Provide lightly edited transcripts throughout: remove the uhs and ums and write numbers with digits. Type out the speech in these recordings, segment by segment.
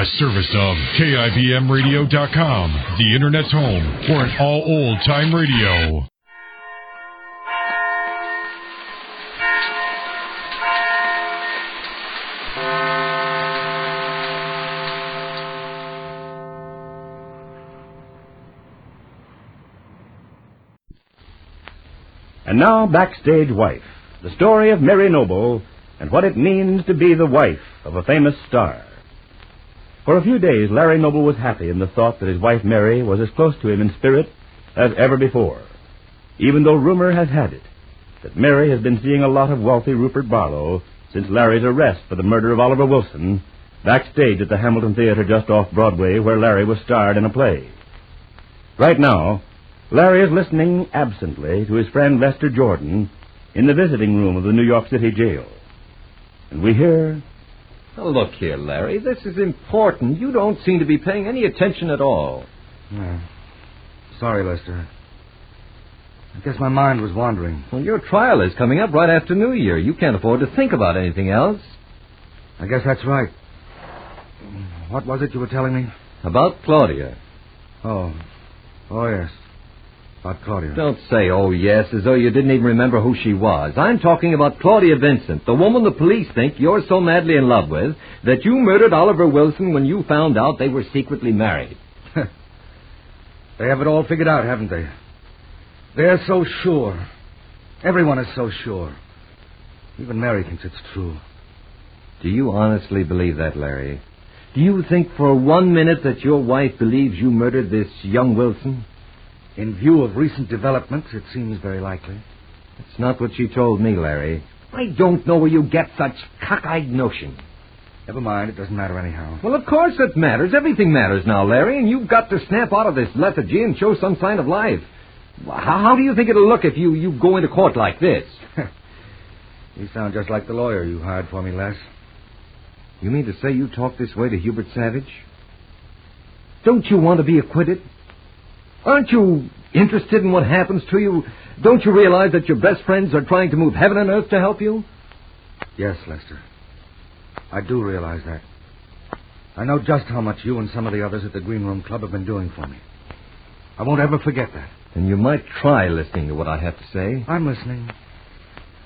A service of KIBMradio.com, the Internet's home for an all-old-time radio. And now, Backstage Wife, the story of Mary Noble and what it means to be the wife of a famous star. For a few days, Larry Noble was happy in the thought that his wife Mary was as close to him in spirit as ever before, even though rumor has had it that Mary has been seeing a lot of wealthy Rupert Barlow since Larry's arrest for the murder of Oliver Wilson backstage at the Hamilton Theater just off Broadway, where Larry was starred in a play. Right now, Larry is listening absently to his friend Lester Jordan in the visiting room of the New York City jail. And we hear... Oh, look here, Larry. This is important. You don't seem to be paying any attention at all. Sorry, Lester. I guess my mind was wandering. Well, your trial is coming up right after New Year. You can't afford to think about anything else. I guess that's right. What was it you were telling me? About Claudia. Oh, yes. About Claudia. Don't say, oh, yes, as though you didn't even remember who she was. I'm talking about Claudia Vincent, the woman the police think you're so madly in love with that you murdered Oliver Wilson when you found out they were secretly married. They have it all figured out, haven't they? They're so sure. Everyone is so sure. Even Mary thinks it's true. Do you honestly believe that, Larry? Do you think for 1 minute that your wife believes you murdered this young Wilson? In view of recent developments, it seems very likely. That's not what she told me, Larry. I don't know where you get such cockeyed notion. Never mind, it doesn't matter anyhow. Well, of course it matters. Everything matters now, Larry, and you've got to snap out of this lethargy and show some sign of life. How do you think it'll look if you go into court like this? You sound just like the lawyer you hired for me, Les. You mean to say you talk this way to Hubert Savage? Don't you want to be acquitted? Aren't you interested in what happens to you? Don't you realize that your best friends are trying to move heaven and earth to help you? Yes, Lester. I do realize that. I know just how much you and some of the others at the Green Room Club have been doing for me. I won't ever forget that. And you might try listening to what I have to say. I'm listening.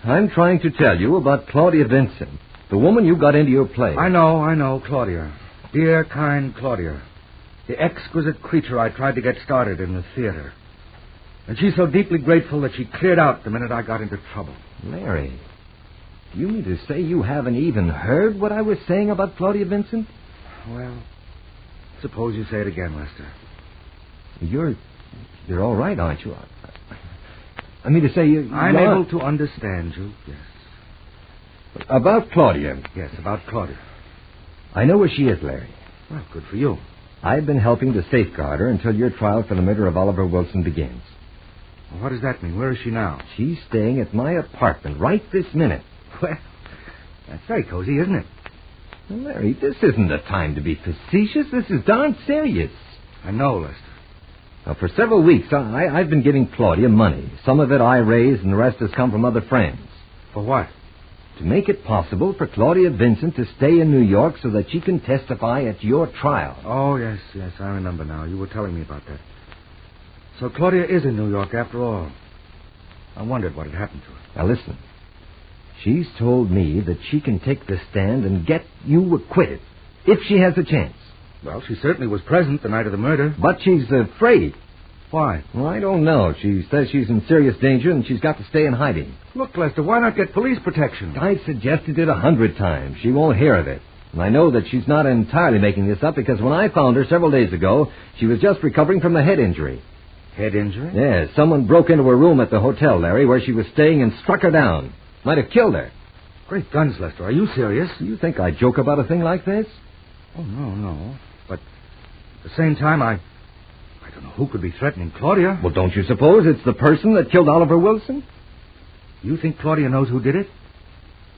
I'm trying to tell you about Claudia Vincent, the woman you got into your play. I know, Claudia. Dear, kind Claudia. The exquisite creature I tried to get started in the theater. And she's so deeply grateful that she cleared out the minute I got into trouble. Larry, do you mean to say you haven't even heard what I was saying about Claudia Vincent? Well, suppose you say it again, Lester. You're all right, aren't you? I mean to say I'm able to understand you, yes. About Claudia. Yes, about Claudia. I know where she is, Larry. Well, good for you. I've been helping to safeguard her until your trial for the murder of Oliver Wilson begins. Well, what does that mean? Where is she now? She's staying at my apartment right this minute. Well, that's very cozy, isn't it? Well, Larry, this isn't the time to be facetious. This is darn serious. I know, Lester. Now, for several weeks, I've been giving Claudia money. Some of it I raised, and the rest has come from other friends. For what? To make it possible for Claudia Vincent to stay in New York so that she can testify at your trial. Oh, yes, I remember now. You were telling me about that. So Claudia is in New York after all. I wondered what had happened to her. Now, listen. She's told me that she can take the stand and get you acquitted, if she has a chance. Well, she certainly was present the night of the murder. But she's afraid. Why? Well, I don't know. She says she's in serious danger and she's got to stay in hiding. Look, Lester, why not get police protection? I've suggested it 100 times. She won't hear of it. And I know that she's not entirely making this up because when I found her several days ago, she was just recovering from a head injury. Head injury? Yes. Someone broke into her room at the hotel, Larry, where she was staying and struck her down. Might have killed her. Great guns, Lester. Are you serious? Do you think I joke about a thing like this? Oh, no. But at the same time, I don't know who could be threatening Claudia. Well, don't you suppose it's the person that killed Oliver Wilson? You think Claudia knows who did it?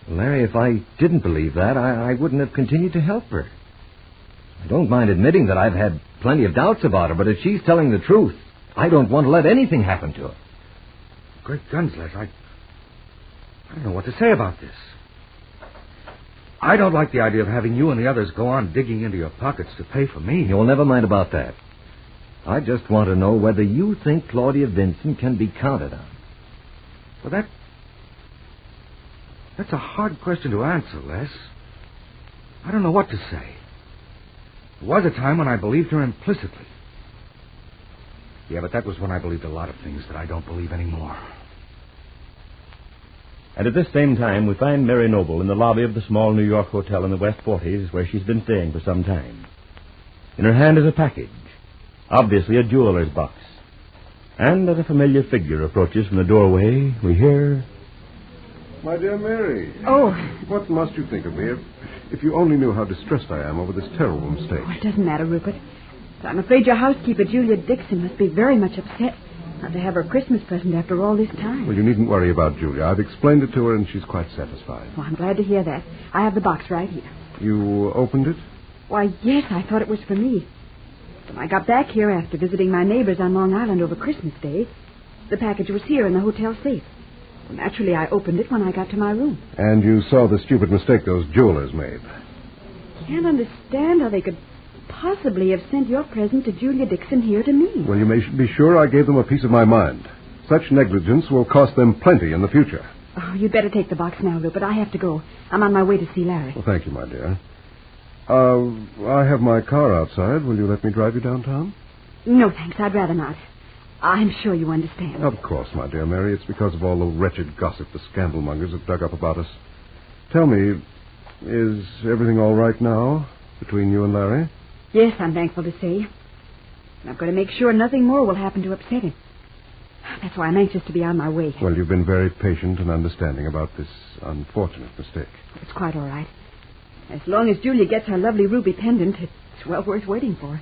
Larry, if I didn't believe that, I wouldn't have continued to help her. I don't mind admitting that I've had plenty of doubts about her, but if she's telling the truth, I don't want to let anything happen to her. Great guns, Les. I don't know what to say about this. I don't like the idea of having you and the others go on digging into your pockets to pay for me. You'll never mind about that. I just want to know whether you think Claudia Vincent can be counted on. Well, that's a hard question to answer, Les. I don't know what to say. There was a time when I believed her implicitly. Yeah, but that was when I believed a lot of things that I don't believe anymore. And at this same time, we find Mary Noble in the lobby of the small New York hotel in the West 40s, where she's been staying for some time. In her hand is a package, obviously a jeweler's box. And as a familiar figure approaches from the doorway, we hear... My dear Mary. Oh. What must you think of me if you only knew how distressed I am over this terrible mistake? Oh, it doesn't matter, Rupert. But I'm afraid your housekeeper, Julia Dixon, must be very much upset not to have her Christmas present after all this time. Well, you needn't worry about Julia. I've explained it to her, and she's quite satisfied. Well, I'm glad to hear that. I have the box right here. You opened it? Why, yes, I thought it was for me. When I got back here after visiting my neighbors on Long Island over Christmas Day, the package was here in the hotel safe. Well, naturally, I opened it when I got to my room. And you saw the stupid mistake those jewelers made. Can't understand how they could possibly have sent your present to Julia Dixon here to me. Well, you may be sure I gave them a piece of my mind. Such negligence will cost them plenty in the future. Oh, you'd better take the box now, Rupert. I have to go. I'm on my way to see Larry. Well, thank you, my dear. I have my car outside. Will you let me drive you downtown? No, thanks. I'd rather not. I'm sure you understand. Of course, my dear Mary. It's because of all the wretched gossip the scandalmongers have dug up about us. Tell me, is everything all right now between you and Larry? Yes, I'm thankful to say. I've got to make sure nothing more will happen to upset him. That's why I'm anxious to be on my way. Well, you've been very patient and understanding about this unfortunate mistake. It's quite all right. As long as Julia gets her lovely ruby pendant, it's well worth waiting for.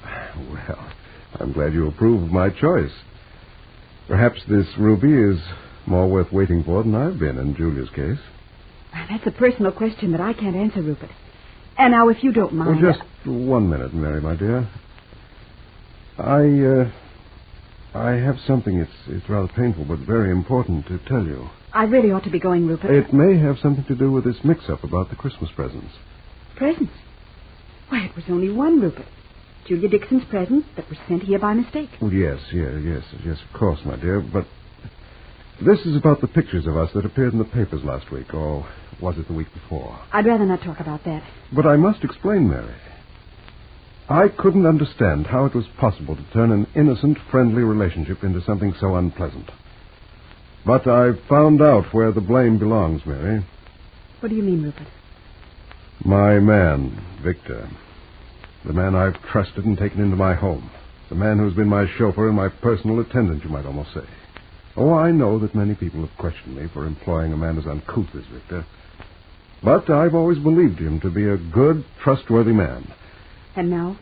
Well, I'm glad you approve of my choice. Perhaps this ruby is more worth waiting for than I've been in Julia's case. That's a personal question that I can't answer, Rupert. And now, if you don't mind... Well, just 1 minute, Mary, my dear. I have something, it's rather painful, but very important to tell you. I really ought to be going, Rupert. It may have something to do with this mix-up about the Christmas presents. Presents? Why, it was only one, Rupert. Julia Dixon's present that was sent here by mistake. Well, yes, of course, my dear. But this is about the pictures of us that appeared in the papers last week, or was it the week before? I'd rather not talk about that. But I must explain, Mary. I couldn't understand how it was possible to turn an innocent, friendly relationship into something so unpleasant. But I've found out where the blame belongs, Mary. What do you mean, Rupert? My man, Victor. The man I've trusted and taken into my home. The man who's been my chauffeur and my personal attendant, you might almost say. Oh, I know that many people have questioned me for employing a man as uncouth as Victor. But I've always believed him to be a good, trustworthy man. And now?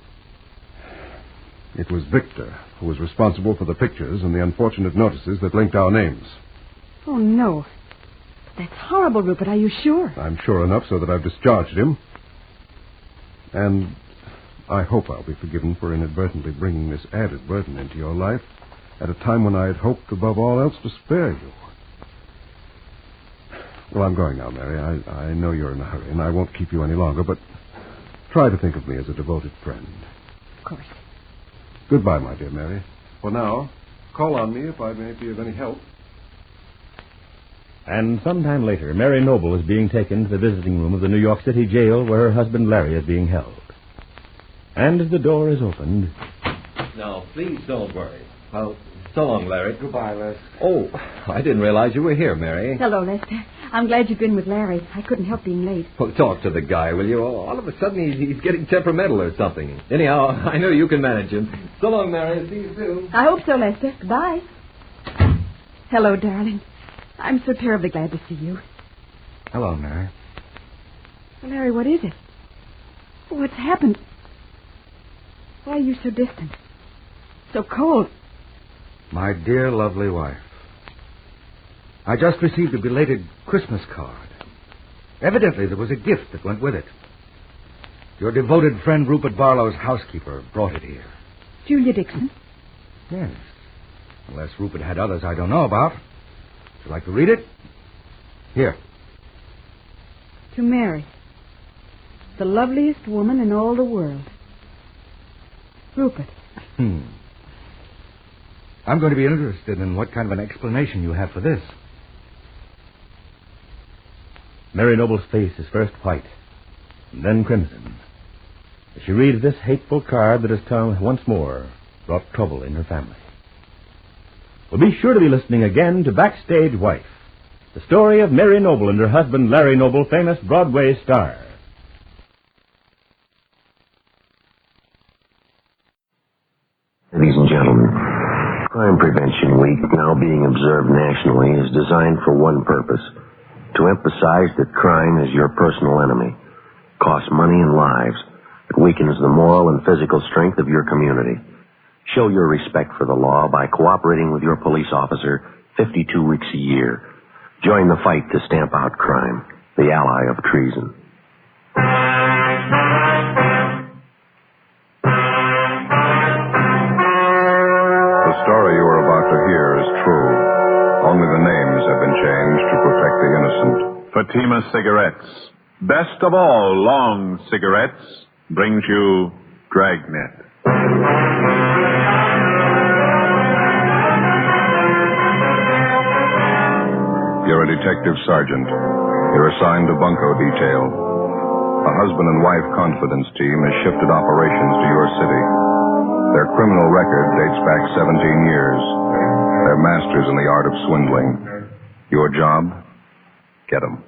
It was Victor who was responsible for the pictures and the unfortunate notices that linked our names. Oh, no. That's horrible, Rupert. Are you sure? I'm sure enough so that I've discharged him. And I hope I'll be forgiven for inadvertently bringing this added burden into your life at a time when I had hoped above all else to spare you. Well, I'm going now, Mary. I know you're in a hurry, and I won't keep you any longer, but try to think of me as a devoted friend. Of course. Goodbye, my dear Mary. For now, call on me if I may be of any help. And sometime later, Mary Noble is being taken to the visiting room of the New York City jail where her husband Larry is being held. And as the door is opened... Now, please don't worry. Well, so long, Larry. Goodbye, Les. Oh, I didn't realize you were here, Mary. Hello, Lester. I'm glad you've been with Larry. I couldn't help being late. Well, talk to the guy, will you? All of a sudden, he's getting temperamental or something. Anyhow, I know you can manage him. So long, Mary. See you soon. I hope so, Lester. Goodbye. Hello, darling. I'm so terribly glad to see you. Hello, Mary. Well, Larry, what is it? What's happened? Why are you so distant? So cold. My dear, lovely wife. I just received a belated Christmas card. Evidently, there was a gift that went with it. Your devoted friend Rupert Barlow's housekeeper brought it here. Julia Dixon? Yes. Unless Rupert had others I don't know about. Would you like to read it? Here. To Mary. The loveliest woman in all the world. Rupert. I'm going to be interested in what kind of an explanation you have for this. Mary Noble's face is first white, and then crimson, as she reads this hateful card that has once more brought trouble in her family. Well, be sure to be listening again to Backstage Wife, the story of Mary Noble and her husband Larry Noble, famous Broadway star. Ladies and gentlemen, Crime Prevention Week, now being observed nationally, is designed for one purpose: to emphasize that crime is your personal enemy, costs money and lives, it weakens the moral and physical strength of your community. Show your respect for the law by cooperating with your police officer 52 weeks a year. Join the fight to stamp out crime, the ally of treason. The story you are about to hear is true. Only the names have been changed to protect the innocent. Fatima Cigarettes, best of all long cigarettes, brings you Dragnet. You're a detective sergeant. You're assigned to bunco detail. A husband and wife confidence team has shifted operations to your city. Their criminal record dates back 17 years. They're masters in the art of swindling. Your job? Get them.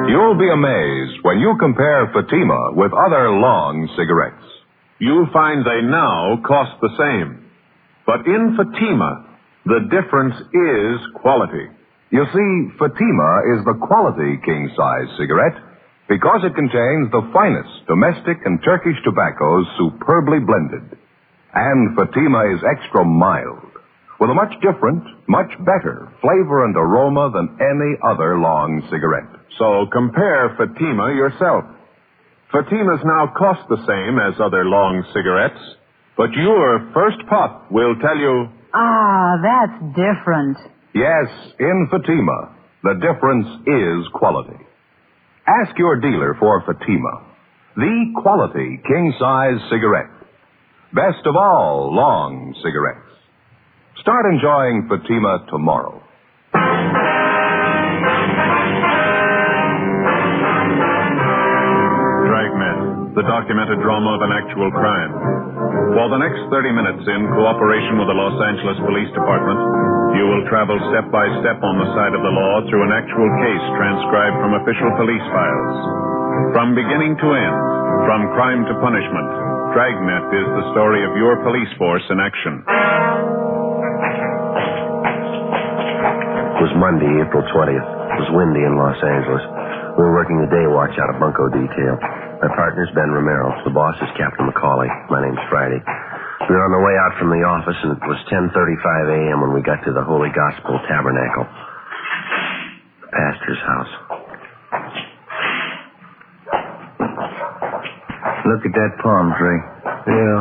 You'll be amazed when you compare Fatima with other long cigarettes. You'll find they now cost the same. But in Fatima, the difference is quality. You see, Fatima is the quality king-size cigarette because it contains the finest domestic and Turkish tobaccos superbly blended. And Fatima is extra mild, with a much different, much better flavor and aroma than any other long cigarette. So compare Fatima yourself. Fatimas now cost the same as other long cigarettes, but your first puff will tell you... Ah, that's different. Yes, in Fatima, the difference is quality. Ask your dealer for Fatima, the quality king-size cigarette. Best of all long cigarettes. Start enjoying Fatima tomorrow. Dragnet, the documented drama of an actual crime. For the next 30 minutes, in cooperation with the Los Angeles Police Department, you will travel step by step on the side of the law through an actual case transcribed from official police files. From beginning to end, from crime to punishment, Dragnet is the story of your police force in action. It was Monday, April 20th. It was windy in Los Angeles. We were working the day watch out of bunco detail. My partner's Ben Romero. The boss is Captain McCauley. My name's Friday. We were on the way out from the office, and it was 10:35 a.m. when we got to the Holy Gospel Tabernacle, the pastor's house. Look at that palm tree. Yeah.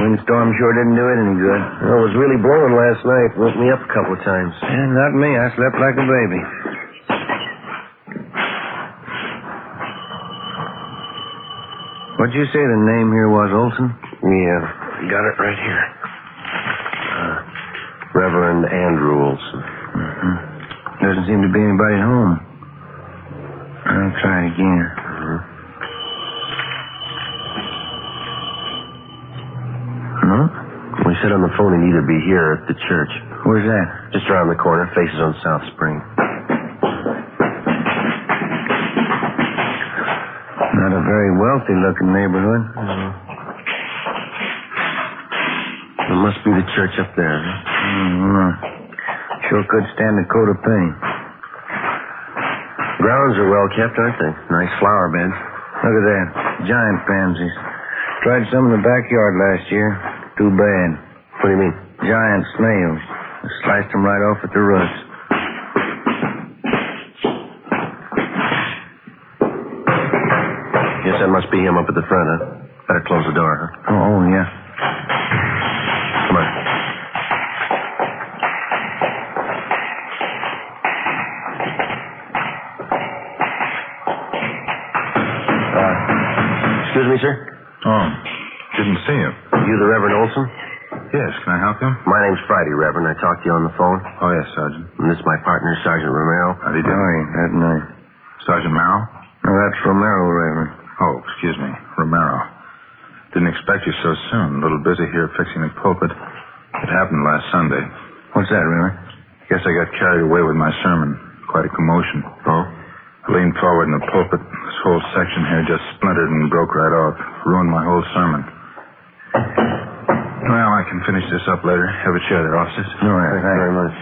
Windstorm sure didn't do it any good. Well, it was really blowing last night. Woke me up a couple of times. And not me. I slept like a baby. What'd you say the name here was, Olson? Yeah, got it right here. Reverend Andrew Olson. Mm-hmm. Doesn't seem to be anybody at home. I'll try it again. No? We said on the phone he'd either be here or at the church. Where's that? Just around the corner, faces on South Spring. Not a very wealthy-looking neighborhood. It must be the church up there. Mm-hmm. Sure could stand a coat of paint. Grounds are well kept, aren't they? Nice flower beds. Look at that. Giant pansies. Tried some in the backyard last year. Too bad. What do you mean? Giant snails. Sliced them right off at the roots. Guess that must be him up at the front, huh? Better close the door, huh? Oh, yeah. Come on. Excuse me, sir? Oh, didn't see you. You the Reverend Olson? Yes, can I help you? My name's Friday, Reverend. I talked to you on the phone. Oh, yes, Sergeant. And this is my partner, Sergeant Romero. How do you do? That night. Sergeant Merrill? No, that's Romero, Reverend. Oh, excuse me, Romero. Didn't expect you so soon. A little busy here fixing the pulpit. It happened last Sunday. What's that, Reverend? Guess I got carried away with my sermon. Quite a commotion. Oh? I leaned forward in the pulpit. This whole section here just splintered and broke right off. Ruined my whole sermon. Well, I can finish this up later. Have a chair there, officers. All right, thank you very much.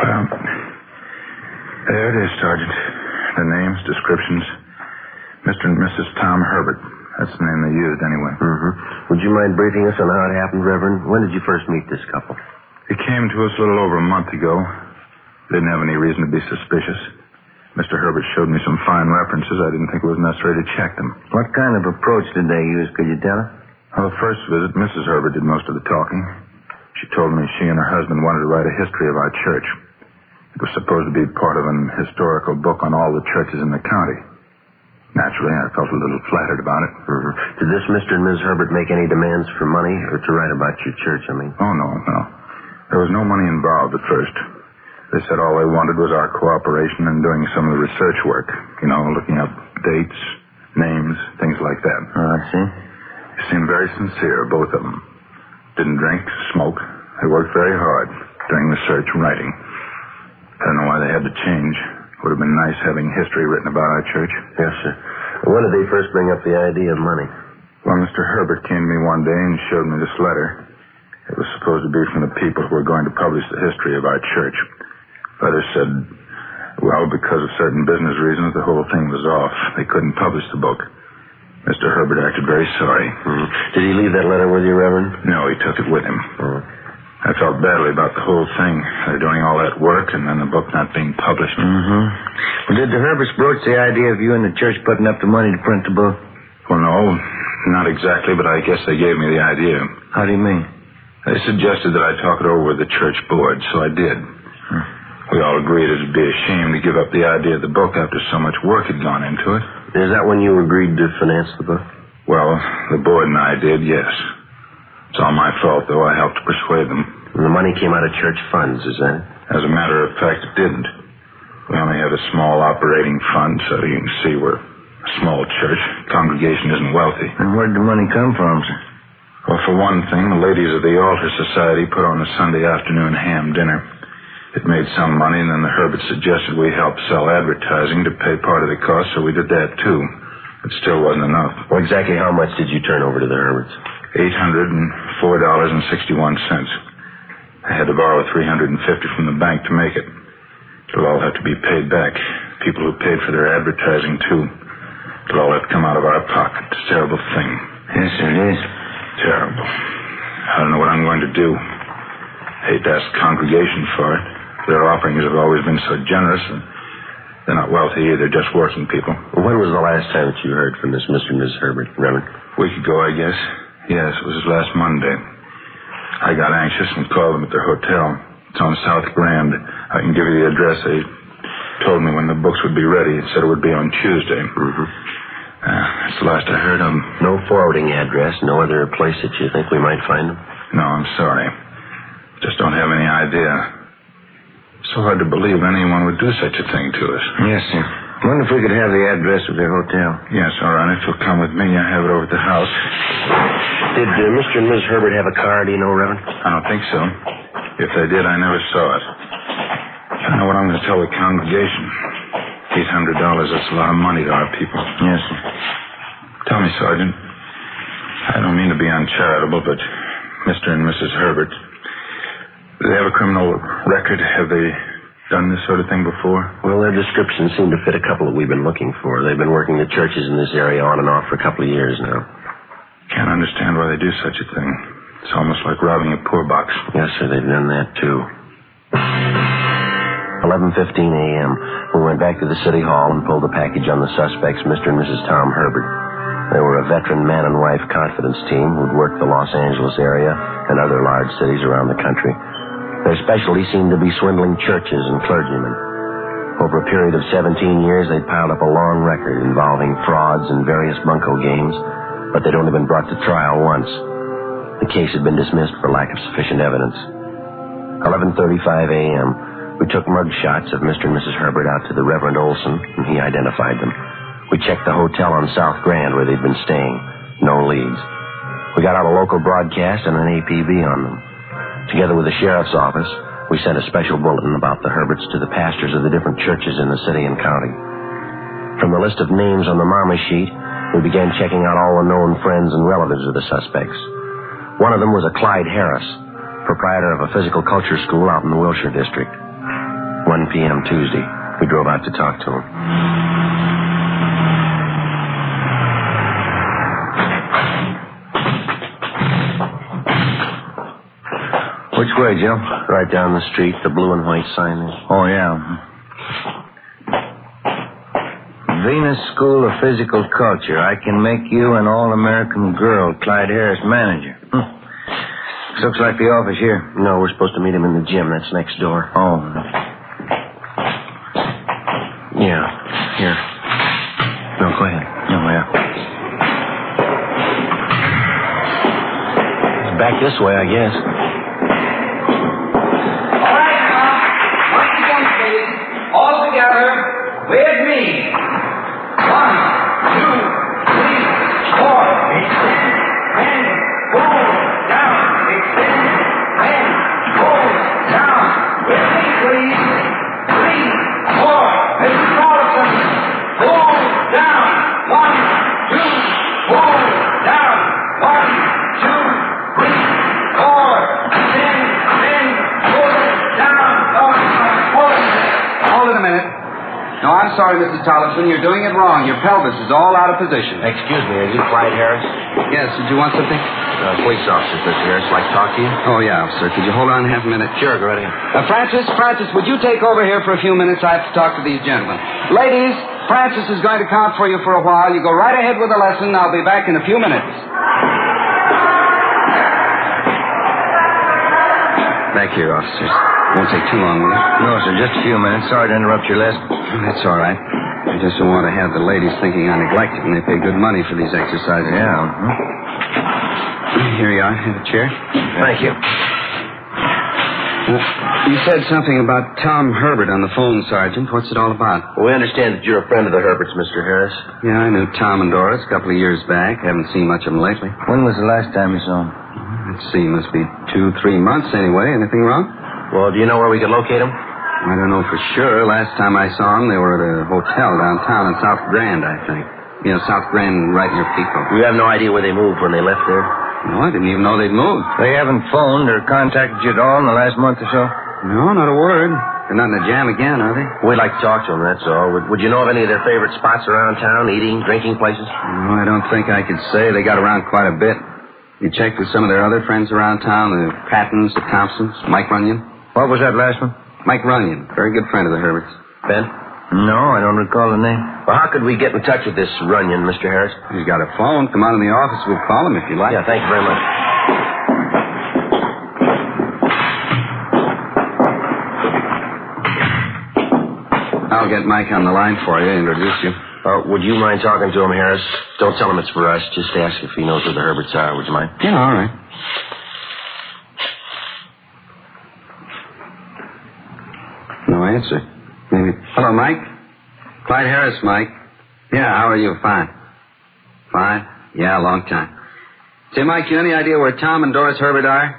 Well, there it is, Sergeant. The names, descriptions. Mr. and Mrs. Tom Herbert. That's the name they used, anyway. Mm-hmm. Would you mind briefing us on how it happened, Reverend? When did you first meet this couple? He came to us a little over a month ago. Didn't have any reason to be suspicious. Mr. Herbert showed me some fine references. I didn't think it was necessary to check them. What kind of approach did they use? Could you tell us? On the first visit, Mrs. Herbert did most of the talking. She told me she and her husband wanted to write a history of our church. It was supposed to be part of an historical book on all the churches in the county. Naturally, I felt a little flattered about it. Mm-hmm. Did this Mr. and Ms. Herbert make any demands for money or to write about your church, I mean? Oh, no. There was no money involved at first. They said all they wanted was our cooperation in doing some of the research work. You know, looking up dates, names, things like that. Oh, I see. They seemed very sincere, both of them. Didn't drink, smoke. They worked very hard during the search and writing. I don't know why they had to change. Would have been nice having history written about our church. Yes, sir. When did they first bring up the idea of money? Well, Mr. Herbert came to me one day and showed me this letter. It was supposed to be from the people who were going to publish the history of our church. Letter said, well, because of certain business reasons, the whole thing was off. They couldn't publish the book. Mr. Herbert acted very sorry. Mm-hmm. Did he leave that letter with you, Reverend? No, he took it with him. Oh. I felt badly about the whole thing. They're doing all that work and then the book not being published. Mm-hmm. Well, did the Herberts broach the idea of you and the church putting up the money to print the book? Well, no, not exactly, but I guess they gave me the idea. How do you mean? They suggested that I talk it over with the church board, so I did. We all agreed it'd be a shame to give up the idea of the book after so much work had gone into it. Is that when you agreed to finance the book? Well, the board and I did, yes. It's all my fault, though. I helped to persuade them. And the money came out of church funds, is that? As a matter of fact, it didn't. We only have a small operating fund, so you can see we're a small church. Congregation isn't wealthy. And where'd the money come from, sir? Well, for one thing, the ladies of the Altar Society put on a Sunday afternoon ham dinner. It made some money, and then the Herberts suggested we help sell advertising to pay part of the cost, so we did that, too. It still wasn't enough. Well, exactly how much did you turn over to the Herberts? $804.61. I had to borrow $350 from the bank to make it. It'll all have to be paid back. People who paid for their advertising, too. It'll all have to come out of our pocket. It's a terrible thing. Yes, it is. Terrible. I don't know what I'm going to do. I hate to ask the congregation for it. Their offerings have always been so generous, and they're not wealthy either, just working people. When was the last time that you heard from this Mr. and Miss Herbert, Reverend? A week ago, I guess. Yes, it was last Monday. I got anxious and called them at their hotel. It's on South Grand. I can give you the address. They told me when the books would be ready. It said it would be on Tuesday. Mm-hmm. That's the last I heard of them. No forwarding address, no other place that you think we might find them? No, I'm sorry. Just don't have any idea. It's so hard to believe anyone would do such a thing to us. Yes, sir. Wonder if we could have the address of their hotel. Yes, all right. If you'll come with me, I have it over at the house. Did Mr. and Ms. Herbert have a car, do you know, Reverend? I don't think so. If they did, I never saw it. I don't know what I'm going to tell the congregation. $800, that's a lot of money to our people. Yes, sir. Tell me, Sergeant. I don't mean to be uncharitable, but Mr. and Mrs. Herbert, do they have a criminal record? Have they done this sort of thing before? Well, their descriptions seem to fit a couple that we've been looking for. They've been working the churches in this area on and off for a couple of years now. Can't understand why they do such a thing. It's almost like robbing a poor box. Yes, sir, they've done that, too. 11:15 a.m. We went back to the city hall and pulled the package on the suspects, Mr. and Mrs. Tom Herbert. They were a veteran man and wife confidence team who'd worked the Los Angeles area and other large cities around the country. Their specialty seemed to be swindling churches and clergymen. Over a period of 17 years, they'd piled up a long record involving frauds and various bunco games, but they'd only been brought to trial once. The case had been dismissed for lack of sufficient evidence. 11:35 a.m., we took mug shots of Mr. and Mrs. Herbert out to the Reverend Olson, and he identified them. We checked the hotel on South Grand where they'd been staying. No leads. We got out a local broadcast and an APB on them. Together with the sheriff's office, we sent a special bulletin about the Herberts to the pastors of the different churches in the city and county. From the list of names on the mama sheet, we began checking out all the known friends and relatives of the suspects. One of them was a Clyde Harris, proprietor of a physical culture school out in the Wilshire district. 1 p.m. Tuesday, we drove out to talk to him. Which way, Joe? Right down the street, the blue and white sign there. Oh, yeah. Venus School of Physical Culture. I can make you an all-American girl, Clyde Harris, manager. This looks like the office here. No, we're supposed to meet him in the gym. That's next door. Oh. Yeah, here. No, go ahead. Oh, yeah. It's back this way, I guess. All together with me. 1, 2, 3, 4. Extend and hold down. Extend and hold down. With me, please. 3, 4. Mrs. Carlson. Hold down. 1, 2. Hold down. 1, 2, 3, 4. Extend and hold down. Hold it a minute. No, I'm sorry, Mrs. Tollefson. You're doing it wrong. Your pelvis is all out of position. Excuse me, are you Clyde Harris? Yes, did you want something? Police officer, Mr. Harris. Like to talk to you? Oh, yeah, officer. Could you hold on half a minute? Sure, go right ahead. Francis, would you take over here for a few minutes? I have to talk to these gentlemen. Ladies, Francis is going to count for you for a while. You go right ahead with the lesson. I'll be back in a few minutes. Back here, officers. Won't take too long, will it? No, sir, just a few minutes. Sorry to interrupt your lesson. That's all right. I just don't want to have the ladies thinking I neglect them. They pay good money for these exercises. Yeah. Here you are. Have a chair. Thank you. You said something about Tom Herbert on the phone, Sergeant. What's it all about? Well, we understand that you're a friend of the Herberts, Mr. Harris. Yeah, I knew Tom and Doris a couple of years back. Haven't seen much of them lately. When was the last time you saw him? Let's see. Must be 2-3 months anyway. Anything wrong? Well, do you know where we could locate him? I don't know for sure. Last time I saw them, they were at a hotel downtown in South Grand, I think. You know, South Grand right near Pico. You have no idea where they moved when they left there? No, I didn't even know they'd moved. They haven't phoned or contacted you at all in the last month or so? No, not a word. They're not in a jam again, are they? We'd like to talk to them, that's all. Would you know of any of their favorite spots around town, eating, drinking places? No, I don't think I could say. They got around quite a bit. You checked with some of their other friends around town, the Pattons, the Thompsons, Mike Runyon? What was that last one? Mike Runyon. Very good friend of the Herberts. Ben? No, I don't recall the name. Well, how could we get in touch with this Runyon, Mr. Harris? He's got a phone. Come out in the office. We'll call him if you like. Yeah, thank you very much. I'll get Mike on the line for you, introduce you. Would you mind talking to him, Harris? Don't tell him it's for us. Just ask if he knows where the Herberts are. Would you mind? Yeah, all right. No answer. Maybe. Hello, Mike? Clyde Harris, Mike. Yeah, how are you? Fine. Fine? Yeah, long time. Say, Mike, you any idea where Tom and Doris Herbert are?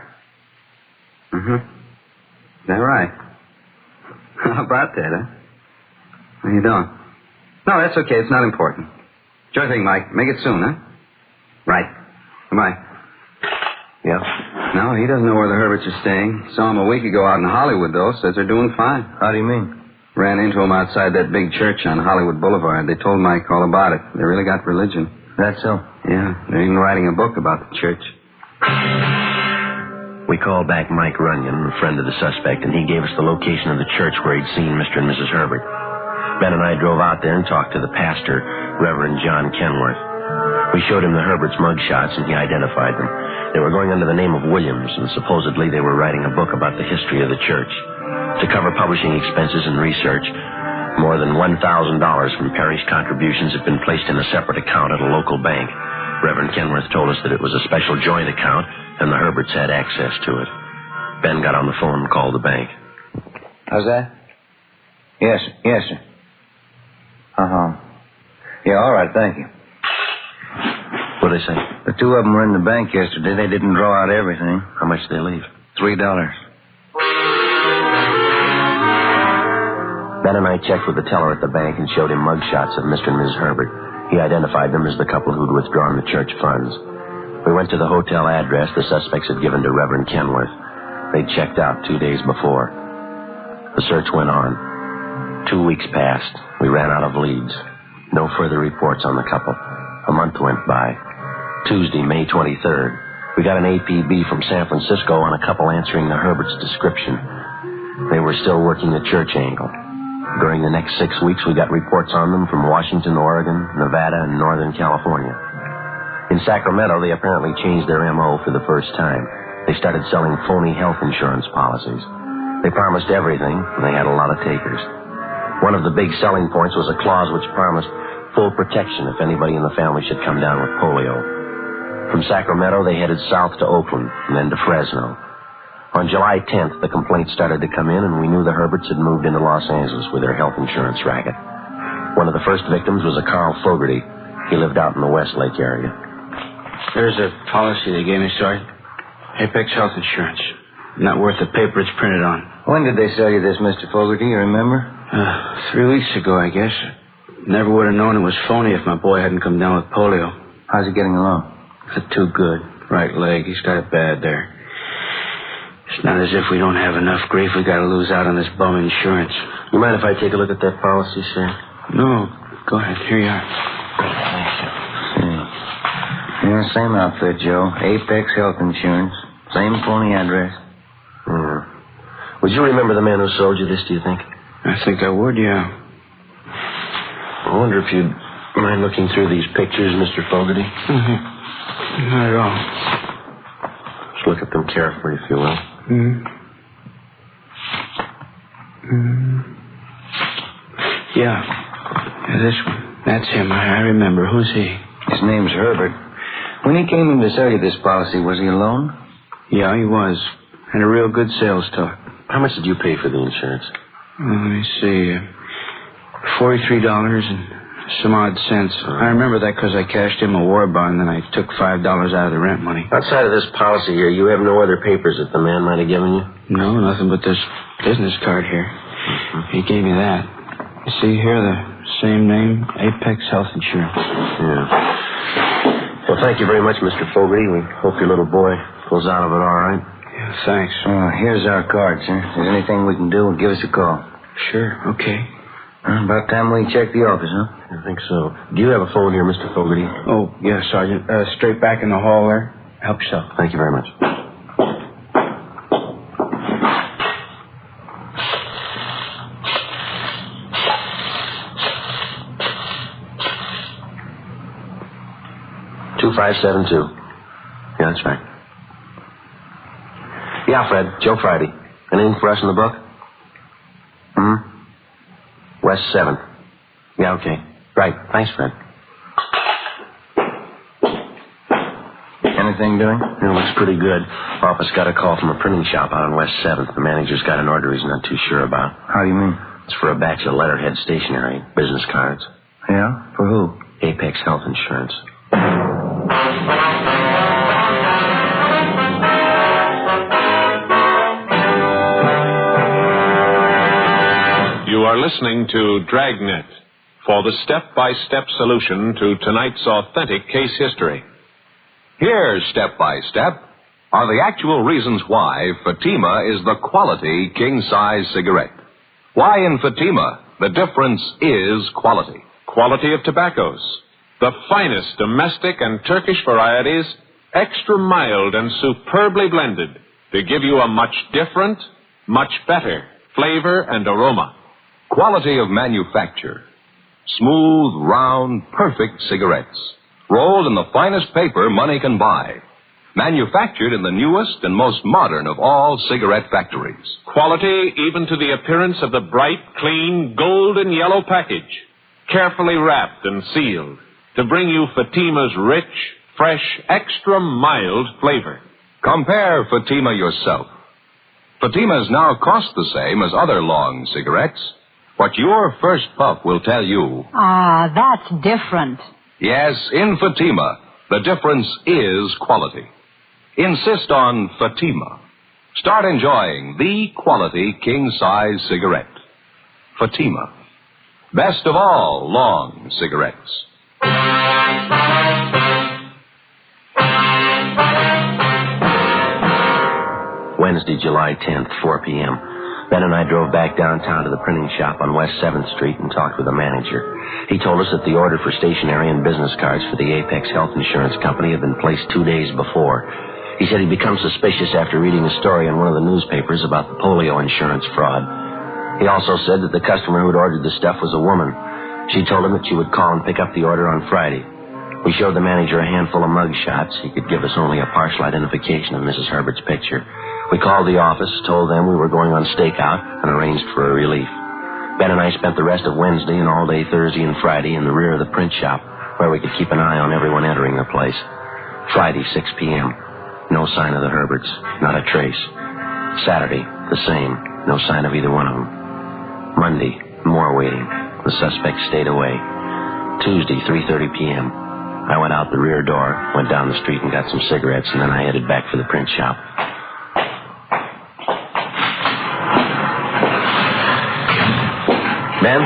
Is that right? How about that, huh? How you doing? No, that's okay. It's not important. Sure thing, Mike. Make it soon, huh? Right. Goodbye. Yeah? No, he doesn't know where the Herberts are staying. Saw him a week ago out in Hollywood, though. Says they're doing fine. How do you mean? Ran into him outside that big church on Hollywood Boulevard. They told Mike all about it. They really got religion. That's so? Yeah. They're even writing a book about the church. We called back Mike Runyon, a friend of the suspect, and he gave us the location of the church where he'd seen Mr. and Mrs. Herbert. Ben and I drove out there and talked to the pastor, Reverend John Kenworth. We showed him the Herberts' mugshots, and he identified them. They were going under the name of Williams, and supposedly they were writing a book about the history of the church. To cover publishing expenses and research, More than $1,000 from parish contributions had been placed in a separate account at a local bank. Reverend Kenworth told us that it was a special joint account, and the Herberts had access to it. Ben got on the phone and called the bank. How's that? Yes, sir. Uh-huh. Yeah, all right, thank you. What did they say? The two of them were in the bank yesterday. They didn't draw out everything. How much did they leave? $3. Ben and I checked with the teller at the bank and showed him mugshots of Mr. and Mrs. Herbert. He identified them as the couple who'd withdrawn the church funds. We went to the hotel address the suspects had given to Reverend Kenworth. They'd checked out 2 days before. The search went on. 2 weeks passed. We ran out of leads. No further reports on the couple. A month went by. Tuesday, May 23rd, we got an APB from San Francisco on a couple answering the Herberts' description. They were still working the church angle. During the next 6 weeks, we got reports on them from Washington, Oregon, Nevada, and Northern California. In Sacramento, they apparently changed their M.O. for the first time. They started selling phony health insurance policies. They promised everything, and they had a lot of takers. One of the big selling points was a clause which promised full protection if anybody in the family should come down with polio. From Sacramento, they headed south to Oakland and then to Fresno. On July 10th, the complaints started to come in, and we knew the Herberts had moved into Los Angeles with their health insurance racket. One of the first victims was a Carl Fogarty. He lived out in the Westlake area. There's a policy they gave me, Sergeant. Apex Health Insurance. Not worth the paper it's printed on. When did they sell you this, Mr. Fogarty? You remember? 3 weeks ago, I guess. Never would have known it was phony if my boy hadn't come down with polio. How's he getting along? Not too good. Right leg. He's got it bad there. It's not as if we don't have enough grief we got to lose out on this bum insurance. You mind if I take a look at that policy, sir? No. Go ahead. Here you are. Yeah, same outfit, Joe. Apex Health Insurance. Same phony address. Yeah. Would you remember the man who sold you this, do you think? I think I would, yeah. I wonder if you'd mind looking through these pictures, Mr. Fogarty? Mm-hmm. Not at all. Just look at them carefully, if you will. Mm-hmm. Mm-hmm. Yeah, this one. That's him. I remember. Who's he? His name's Herbert. When he came in to sell you this policy, was he alone? Yeah, he was. Had a real good sales talk. How much did you pay for the insurance? Let me see. $43 and some odd cents. I remember that because I cashed him a war bond, and I took $5 out of the rent money. Outside of this policy here, you have no other papers that the man might have given you? No, nothing but this business card here. Mm-hmm. He gave me that. You see here, the same name, Apex Health Insurance. Yeah. Well, thank you very much, Mr. Fogarty. We hope your little boy pulls out of it all right. Yeah, thanks. Here's our card, sir. If there's anything we can do, give us a call. Sure, okay. About time we check the office, huh? I think so. Do you have a phone here, Mr. Fogarty? Oh, yes, Sergeant. Straight back in the hall there. Help yourself. Thank you very much. $2572. Yeah, that's right. Yeah, Fred. Joe Friday. Anything for us in the book? West 7th. Yeah, okay. Right. Thanks, Fred. Anything doing? It looks pretty good. Office got a call from a printing shop out on West 7th. The manager's got an order he's not too sure about. How do you mean? It's for a batch of letterhead stationery, business cards. Yeah? For who? Apex Health Insurance. You are listening to Dragnet for the step-by-step solution to tonight's authentic case history. Here, step-by-step, are the actual reasons why Fatima is the quality king-size cigarette. Why in Fatima the difference is quality. Quality of tobaccos. The finest domestic and Turkish varieties, extra mild and superbly blended to give you a much different, much better flavor and aroma. Quality of manufacture. Smooth, round, perfect cigarettes. Rolled in the finest paper money can buy. manufactured in the newest and most modern of all cigarette factories. Quality even to the appearance of the bright, clean, golden yellow package, carefully wrapped and sealed to bring you Fatima's rich, fresh, extra mild flavor. Compare Fatima yourself. Fatimas now cost the same as other long cigarettes. What your first puff will tell you. Ah, that's different. Yes, in Fatima, the difference is quality. Insist on Fatima. Start enjoying the quality king-size cigarette. Fatima. Best of all long cigarettes. Wednesday, July 10th, 4 p.m. Ben and I drove back downtown to the printing shop on West 7th Street and talked with the manager. He told us that the order for stationery and business cards for the Apex Health Insurance Company had been placed 2 days before. He said he'd become suspicious after reading a story in one of the newspapers about the polio insurance fraud. He also said that the customer who had ordered the stuff was a woman. She told him that she would call and pick up the order on Friday. We showed the manager a handful of mug shots. He could give us only a partial identification of Mrs. Herbert's picture. We called the office, told them we were going on stakeout, and arranged for a relief. Ben and I spent the rest of Wednesday and all day Thursday and Friday in the rear of the print shop, where we could keep an eye on everyone entering the place. Friday, 6 p.m. No sign of the Herberts, not a trace. Saturday, the same, no sign of either one of them. Monday, more waiting. The suspect stayed away. Tuesday, 3:30 p.m. I went out the rear door, went down the street and got some cigarettes, and then I headed back for the print shop. Ben,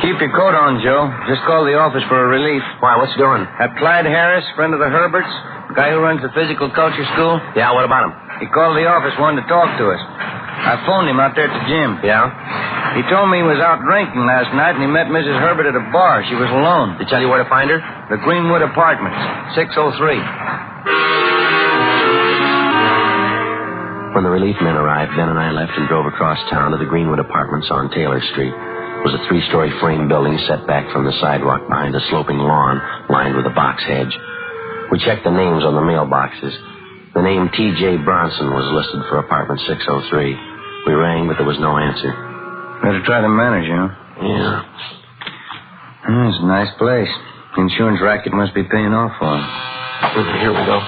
keep your coat on, Joe. Just called the office for a relief. Why, what's doing? Clyde Harris, friend of the Herberts, the guy who runs the physical culture school. Yeah, what about him? He called the office, wanted to talk to us. I phoned him out there at the gym. Yeah? He told me he was out drinking last night and he met Mrs. Herbert at a bar. She was alone. Did he tell you where to find her? The Greenwood Apartments, 603. When the relief men arrived, Ben and I left and drove across town to the Greenwood Apartments on Taylor Street. It was a 3-story frame building set back from the sidewalk behind a sloping lawn lined with a box hedge. We checked the names on the mailboxes. The name T.J. Bronson was listed for apartment 603. We rang, but there was no answer. Better try the manager, huh? Yeah. It's a nice place. The insurance racket must be paying off for him. Here we go.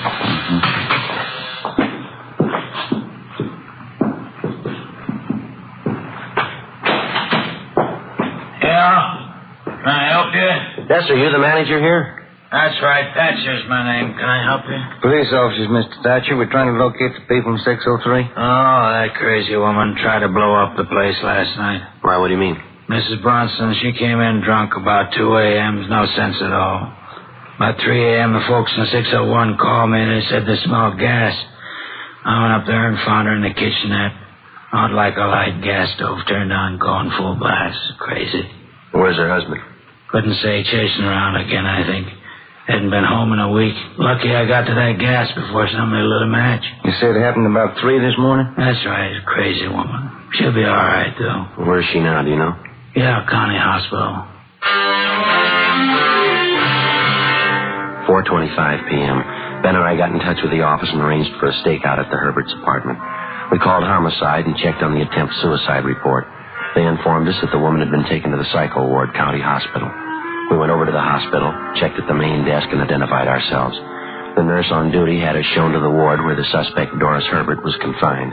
Can I help you? Yes, sir. You the manager here? That's right. Thatcher's my name. Can I help you? Police officers, Mr. Thatcher. We're trying to locate the people from 603. Oh, that crazy woman tried to blow up the place last night. Why, what do you mean? Mrs. Bronson, she came in drunk about 2 a.m. No sense at all. About 3 a.m., the folks in 601 called me and they said they smelled gas. I went up there and found her in the kitchenette. Out like a light gas stove turned on, going full blast. Crazy. Where's her husband? Couldn't say, chasing around again, I think. Hadn't been home in a week. Lucky I got to that gas before somebody lit a match. You said it happened about 3 this morning? That's right. Crazy woman. She'll be all right, though. Where is she now, do you know? Yeah, County Hospital. 4:25 p.m. Ben and I got in touch with the office and arranged for a stakeout at the Herberts' apartment. We called homicide and checked on the attempt suicide report. They informed us that the woman had been taken to the psycho ward, County Hospital. We went over to the hospital, checked at the main desk, and identified ourselves. The nurse on duty had us shown to the ward where the suspect, Doris Herbert, was confined.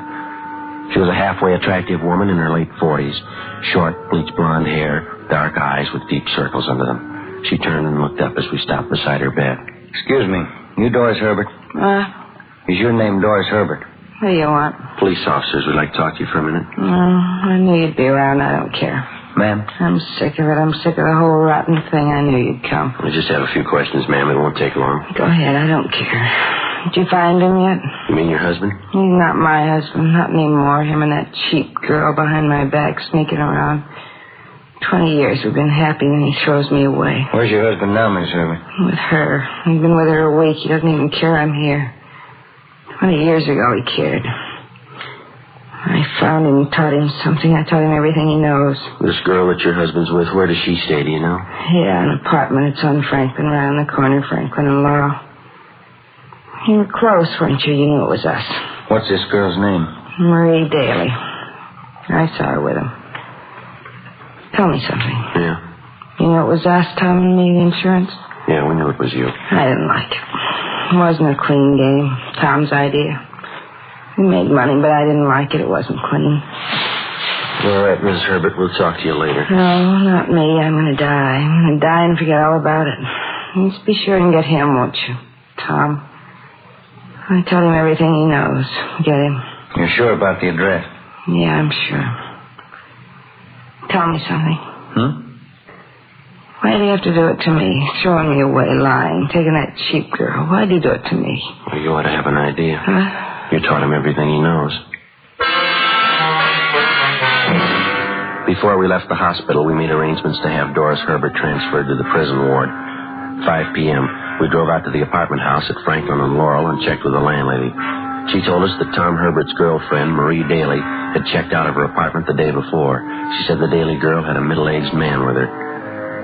She was a halfway attractive woman in her late 40s. Short, bleach blonde hair, dark eyes with deep circles under them. She turned and looked up as we stopped beside her bed. Excuse me. You Doris Herbert? Is your name Doris Herbert? What do you want? Police officers would like to talk to you for a minute. I knew you'd be around. I don't care. Ma'am? I'm sick of it. I'm sick of the whole rotten thing. I knew you'd come. We just have a few questions, ma'am. It won't take long. Go ahead. I don't care. Did you find him yet? You mean your husband? He's not my husband. Not anymore. Him and that cheap girl behind my back sneaking around. 20 years we've been happy, and he throws me away. Where's your husband now, Miss Herbert? With her. He's been with her a week. He doesn't even care I'm here. 20 years ago he cared. I found him and taught him something. I taught him everything he knows. This girl that your husband's with, where does she stay, do you know? Yeah, an apartment. It's on Franklin, right on the corner, Franklin and Laurel. You were close, weren't you? You knew it was us. What's this girl's name? Marie Daly. I saw her with him. Tell me something. Yeah. You know it was us, Tom and me, the insurance? Yeah, we knew it was you. I didn't like it. It wasn't a clean game. Tom's idea. We made money, but I didn't like it. It wasn't clean. All right, Miss Herbert, we'll talk to you later. No, not me. I'm going to die. I'm going to die and forget all about it. You just be sure and get him, won't you, Tom? I tell him everything he knows. Get him. You're sure about the address? Yeah, I'm sure. Tell me something. Why did he have to do it to me? Throwing me away, lying, taking that cheap girl. Why did he do it to me? Well, you ought to have an idea. Huh? You taught him everything he knows. Before we left the hospital, we made arrangements to have Doris Herbert transferred to the prison ward. 5 p.m., we drove out to the apartment house at Franklin and Laurel and checked with the landlady. She told us that Tom Herbert's girlfriend, Marie Daly, had checked out of her apartment the day before. She said the Daly girl had a middle-aged man with her.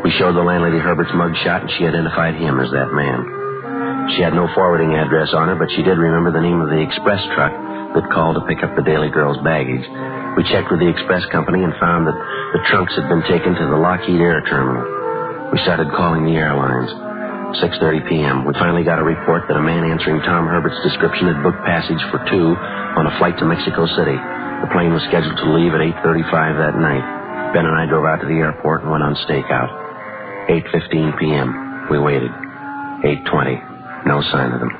We showed the landlady Herbert's mugshot, and she identified him as that man. She had no forwarding address on her, but she did remember the name of the express truck that called to pick up the Daly girl's baggage. We checked with the express company and found that the trunks had been taken to the Lockheed Air Terminal. We started calling the airlines. 6:30 p.m. We finally got a report that a man answering Tom Herbert's description had booked passage for two on a flight to Mexico City. The plane was scheduled to leave at 8:35 that night. Ben and I drove out to the airport and went on stakeout. 8:15 p.m. We waited. 8:20. No sign of them.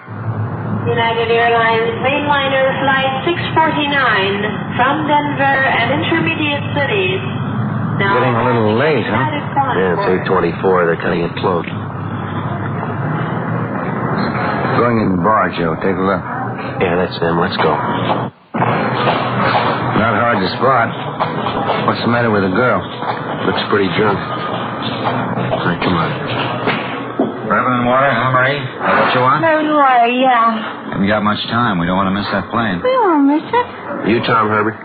United Airlines mainliner flight 649 from Denver and intermediate cities. Now getting a little late, huh? Yeah, it's 8:24. They're cutting it close. Going in the bar, Joe. Take a look. Yeah, that's them. Let's go. Not hard to spot. What's the matter with the girl? Looks pretty drunk. All right, come on. Bourbon and water, huh, Marie? Is that what you want? Bourbon and water, yeah. Haven't got much time. We don't want to miss that plane. We won't miss it. You Tom Herbert?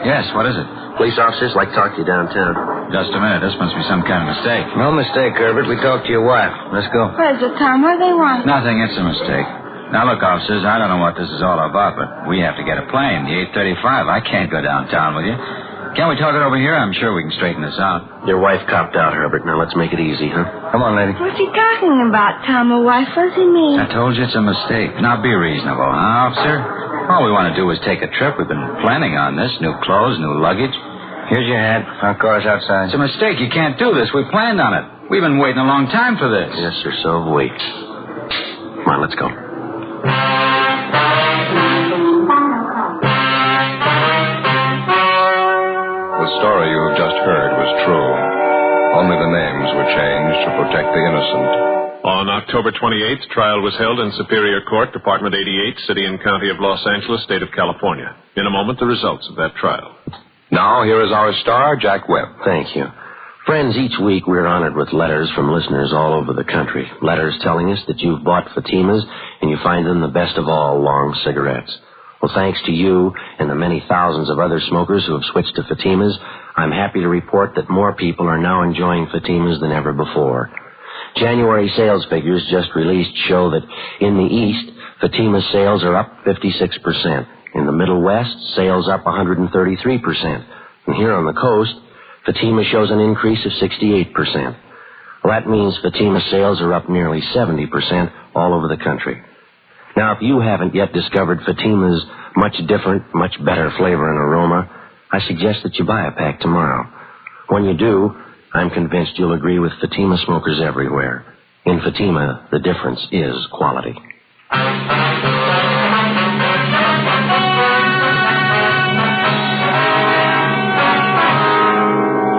Yes, what is it? Police officers like to talk to you downtown. Just a minute. This must be some kind of mistake. No mistake, Herbert. We talked to your wife. Let's go. What is it, Tom? What do they want? Nothing. It's a mistake. Now, look, officers, I don't know what this is all about, but we have to get a plane, the 8:35. I can't go downtown with you. Can't we talk it over here? I'm sure we can straighten this out. Your wife copped out, Herbert. Now, let's make it easy, huh? Come on, lady. What's he talking about, Tom? A wife? What does he mean? I told you it's a mistake. Now, be reasonable, huh, officer? All we want to do is take a trip. We've been planning on this. New clothes, new luggage. Here's your hat. Our car's outside. It's a mistake. You can't do this. We planned on it. We've been waiting a long time for this. Yes, sir. So have we. Come on, let's go. The story you have just heard was true. Only the names were changed to protect the innocent. On October 28th, trial was held in Superior Court, Department 88, City and County of Los Angeles, State of California. In a moment, the results of that trial. Now, here is our star, Jack Webb. Thank you. Friends, each week we're honored with letters from listeners all over the country. Letters telling us that you've bought Fatimas and you find them the best of all long cigarettes. Well, thanks to you and the many thousands of other smokers who have switched to Fatimas, I'm happy to report that more people are now enjoying Fatimas than ever before. January sales figures just released show that in the East, Fatima sales are up 56%. In the Middle West, sales up 133%. And here on the coast, Fatima shows an increase of 68%. Well, that means Fatima sales are up nearly 70% all over the country. Now, if you haven't yet discovered Fatima's much different, much better flavor and aroma, I suggest that you buy a pack tomorrow. When you do, I'm convinced you'll agree with Fatima smokers everywhere. In Fatima, the difference is quality.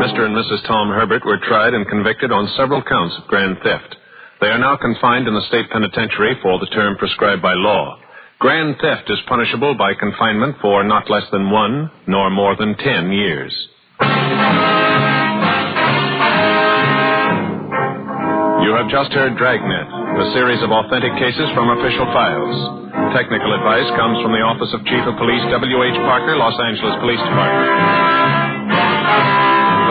Mr. and Mrs. Tom Herbert were tried and convicted on several counts of grand theft. They are now confined in the state penitentiary for the term prescribed by law. Grand theft is punishable by confinement for not less than 1 nor more than 10 years. You have just heard Dragnet, a series of authentic cases from official files. Technical advice comes from the Office of Chief of Police W.H. Parker, Los Angeles Police Department.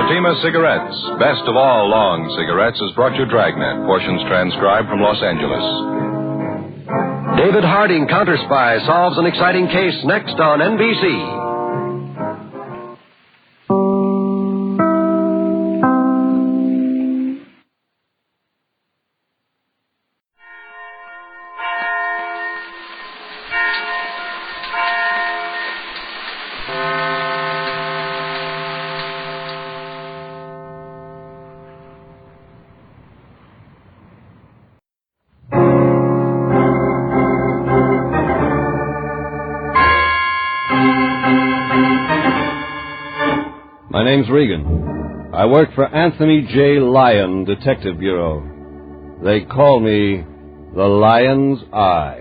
Fatima Cigarettes, best of all long cigarettes, has brought you Dragnet, portions transcribed from Los Angeles. David Harding, counter-spy, solves an exciting case next on NBC. My name's Regan. I work for Anthony J. Lyon Detective Bureau. They call me the Lion's Eye.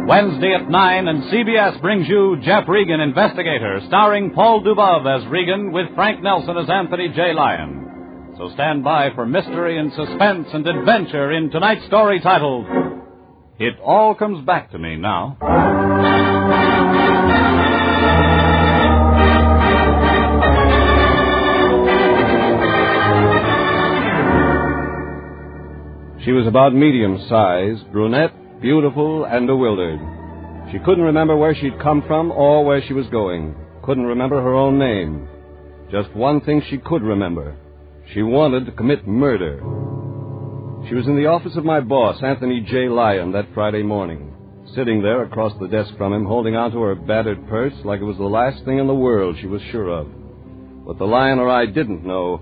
Wednesday at 9, and CBS brings you Jeff Regan, Investigator, starring Paul Dubov as Regan with Frank Nelson as Anthony J. Lyon. So stand by for mystery and suspense and adventure in tonight's story titled, It All Comes Back to Me Now. She was about medium-sized, brunette, beautiful, and bewildered. She couldn't remember where she'd come from or where she was going. Couldn't remember her own name. Just one thing she could remember. She wanted to commit murder. She was in the office of my boss, Anthony J. Lyon, that Friday morning, sitting there across the desk from him, holding onto her battered purse like it was the last thing in the world she was sure of. What the Lion or I didn't know,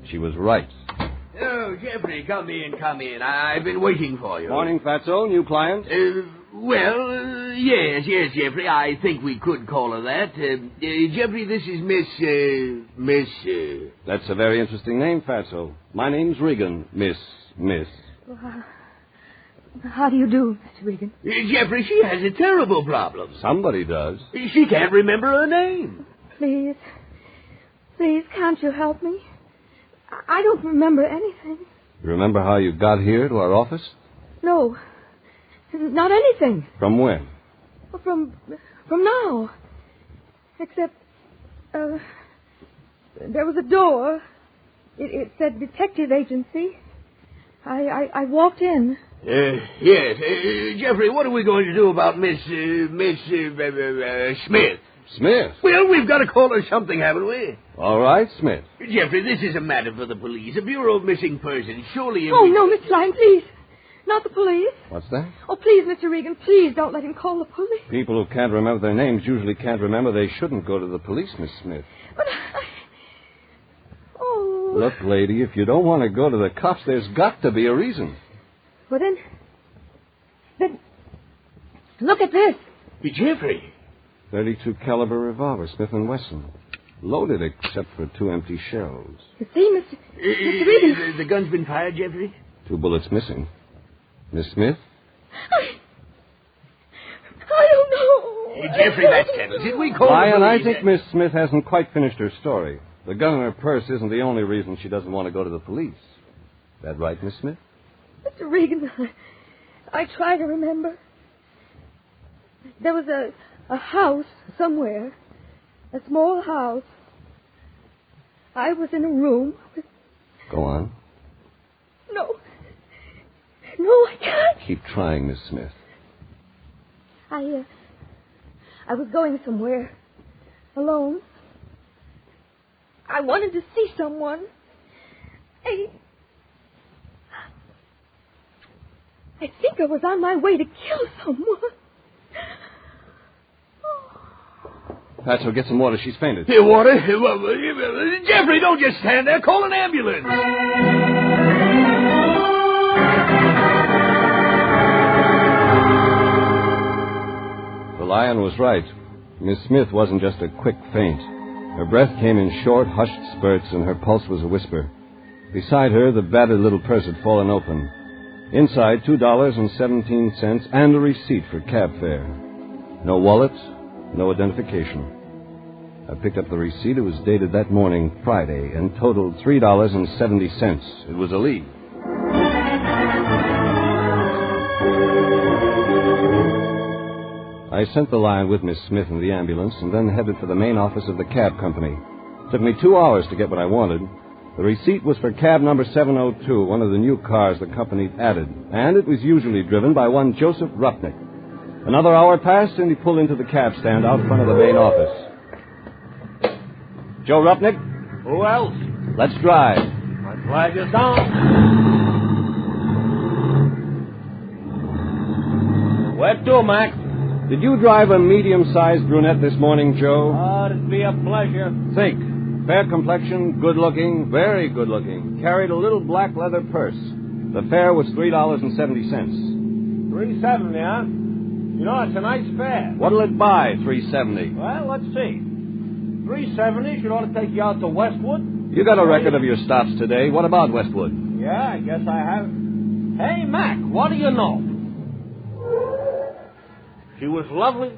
she was right. Oh, Jeffrey, come in. I've been waiting for you. Morning, Fatso. New client? Yes, Jeffrey. I think we could call her that. Jeffrey, this is Miss... That's a very interesting name, Fatso. My name's Regan, Miss. Well, how do you do, Mr. Regan? Jeffrey, she has a terrible problem. Somebody does. She can't remember her name. Please, can't you help me? I don't remember anything. You remember how you got here to our office? No, not anything. From when? From now. Except, there was a door. It said detective agency. I walked in. Yes. Jeffrey, what are we going to do about Miss Smith? Smith? Well, we've got to call her something, haven't we? All right, Smith. Jeffrey, this is a matter for the police. A Bureau of Missing Persons. Surely... Oh, no, Mr. Lyon, please. Not the police. What's that? Oh, please, Mr. Regan, please don't let him call the police. People who can't remember their names usually can't remember they shouldn't go to the police, Miss Smith. But Oh. Look, lady, if you don't want to go to the cops, there's got to be a reason. Well, then, look at this. Jeffrey. .32 caliber revolver, Smith & Wesson. Loaded except for 2 empty shells. You see, Mr. Regan. The gun's been fired, Jeffrey? 2 bullets missing. Miss Smith? I don't know. Jeffrey, that settles it. We call Lyon, the I police. think Miss Smith hasn't quite finished her story. The gun in her purse isn't the only reason she doesn't want to go to the police. That right, Miss Smith? Mr. Regan, I try to remember. There was a house somewhere. A small house. I was in a room with... Go on. No, I can't. Keep trying, Miss Smith. I was going somewhere. Alone. I wanted to see someone. I think I was on my way to kill someone. Patso, get some water. She's fainted. Here, water? Jeffrey, don't just stand there. Call an ambulance. The Lion was right. Miss Smith wasn't just a quick faint. Her breath came in short, hushed spurts, and her pulse was a whisper. Beside her, the battered little purse had fallen open. Inside, $2.17 and a receipt for cab fare. No wallet, no identification. I picked up the receipt. It was dated that morning, Friday, and totaled $3.70. It was a lead. I sent the Lion with Miss Smith in the ambulance and then headed for the main office of the cab company. It took me 2 hours to get what I wanted. The receipt was for cab number 702, one of the new cars the company added, and it was usually driven by one Joseph Rupnick. Another hour passed, and he pulled into the cab stand out front of the main office. Joe Rupnick? Who else? Let's drive. My pleasure's on. Where to, Mac? Did you drive a medium-sized brunette this morning, Joe? Oh, it'd be a pleasure. Think. Fair complexion, good-looking, very good-looking. Carried a little black leather purse. The fare was $3.70. $3.70, huh? You know, it's a nice fare. What'll it buy, $3.70? Well, let's see. $3.70 should ought to take you out to Westwood. You got a record of your stops today. What about Westwood? Yeah, I guess I have. Hey, Mac, what do you know? She was lovely,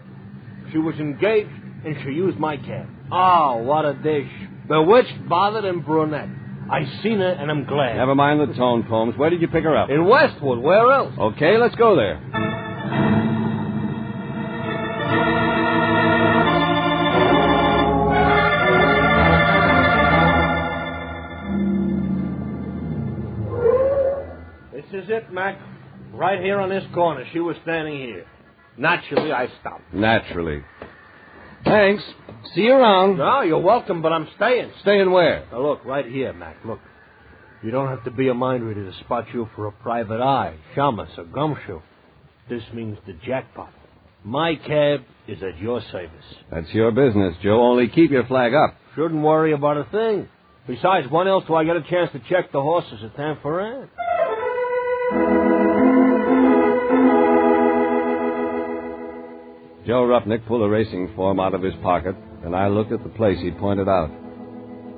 she was engaged, and she used my cab. Oh, what a dish. Bewitched, bothered, and brunette. I seen her, and I'm glad. Never mind the tone poems. Where did you pick her up? In Westwood. Where else? Okay, let's go there. This is it, Mac. Right here on this corner. She was standing here. Naturally, I stopped. Naturally. Thanks. See you around. No, you're welcome, but I'm staying. Staying where? Now, look, right here, Mac. Look. You don't have to be a mind reader to spot you for a private eye, shamus, or gumshoe. This means the jackpot. My cab is at your service. That's your business, Joe. Only keep your flag up. Shouldn't worry about a thing. Besides, when else do I get a chance to check the horses at Tanforan? Joe Rupnick pulled a racing form out of his pocket, and I looked at the place he'd pointed out.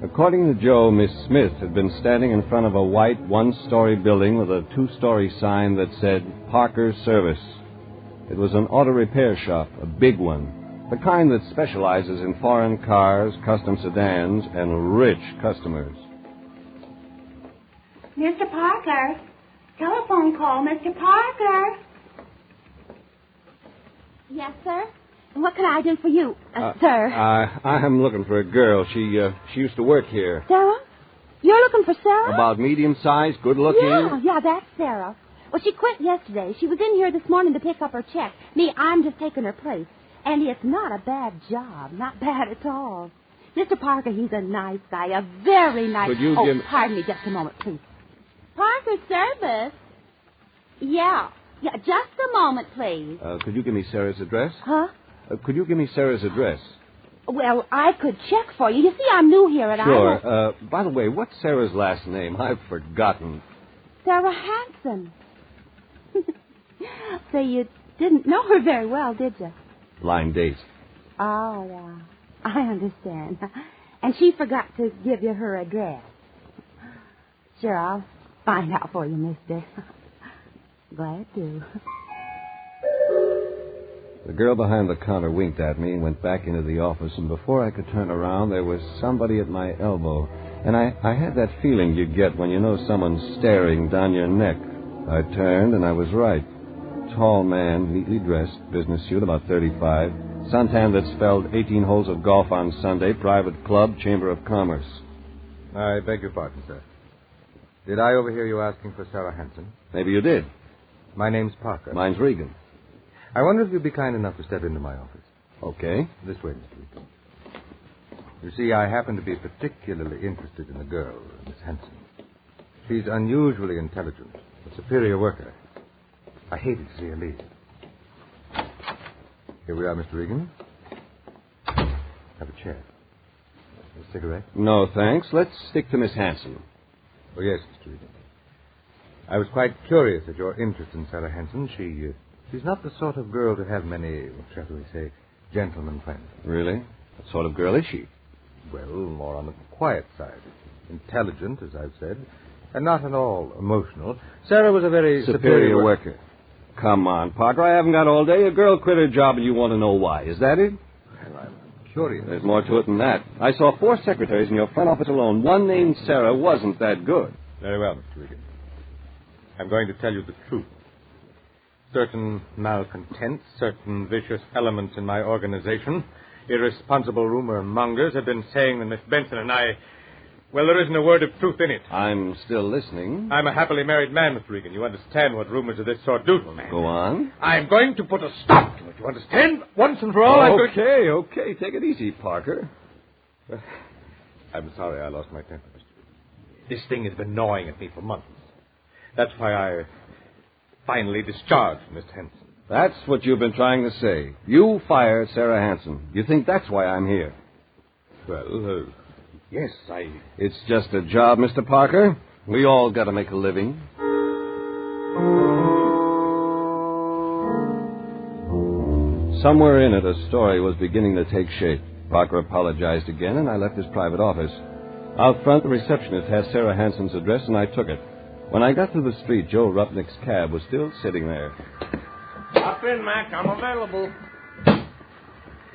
According to Joe, Miss Smith had been standing in front of a white one-story building with a two-story sign that said Parker's Service. It was an auto repair shop, a big one, the kind that specializes in foreign cars, custom sedans, and rich customers. Mr. Parker. Telephone call, Mr. Parker. Yes, sir? And what can I do for you, sir? I'm looking for a girl. She used to work here. Sarah? You're looking for Sarah? About medium-sized, good-looking? Yeah, that's Sarah. Well, she quit yesterday. She was in here this morning to pick up her check. I'm just taking her place. And it's not a bad job. Not bad at all. Mr. Parker, he's a nice guy. A very nice... Could you give... pardon me just a moment, please. Parker's Service? Yeah, just a moment, please. Could you give me Sarah's address? Huh? Could you give me Sarah's address? Well, I could check for you. You see, I'm new here at Sure. By the way, what's Sarah's last name? I've forgotten. Sarah Hanson. So you didn't know her very well, did you? Line date. Oh, yeah. I understand. And she forgot to give you her address. Sure, I'll find out for you, mister. Glad to. The girl behind the counter winked at me and went back into the office, and before I could turn around, there was somebody at my elbow. And I had that feeling you get when you know someone's staring down your neck. I turned, and I was right. Tall man, neatly dressed, business suit, about 35. Suntan that spelled 18 holes of golf on Sunday, private club, Chamber of Commerce. I beg your pardon, sir. Did I overhear you asking for Sarah Hanson? Maybe you did. My name's Parker. Mine's Regan. I wonder if you'd be kind enough to step into my office. Okay. This way, Mr. Regan. You see, I happen to be particularly interested in a girl, Miss Hanson. She's unusually intelligent, a superior worker. I hated to see her leave. Here we are, Mr. Regan. Have a chair. A cigarette? No, thanks. Let's stick to Miss Hanson. Oh, yes, Mr. Regan. I was quite curious at your interest in Sarah Hanson. She's not the sort of girl to have many, what shall we say, gentlemen friends. Really? What sort of girl is she? Well, more on the quiet side. Intelligent, as I've said, and not at all emotional. Sarah was a very superior worker. Come on, Parker. I haven't got all day. A girl quit her job and you want to know why. Is that it? Well, I'm curious. There's more to it than that. I saw 4 secretaries in your front office alone. One named Sarah wasn't that good. Very well, Mr. Regan. I'm going to tell you the truth. Certain malcontents, certain vicious elements in my organization, irresponsible rumor mongers have been saying that Miss Benson and I... Well, there isn't a word of truth in it. I'm still listening. I'm a happily married man, Mr. Regan. You understand what rumors of this sort do to a man. Go on. I'm going to put a stop to it. You understand? Once and for all, Okay. Take it easy, Parker. I'm sorry I lost my temper, Mr. Regan. This thing has been gnawing at me for months. That's why I finally discharged Mr. Henson. That's what you've been trying to say. You fired Sarah Hanson. You think that's why I'm here? Well, yes, It's just a job, Mr. Parker. We all got to make a living. Somewhere in it, a story was beginning to take shape. Parker apologized again, and I left his private office. Out front, the receptionist had Sarah Hanson's address, and I took it. When I got to the street, Joe Rupnick's cab was still sitting there. Hop in, Mac. I'm available.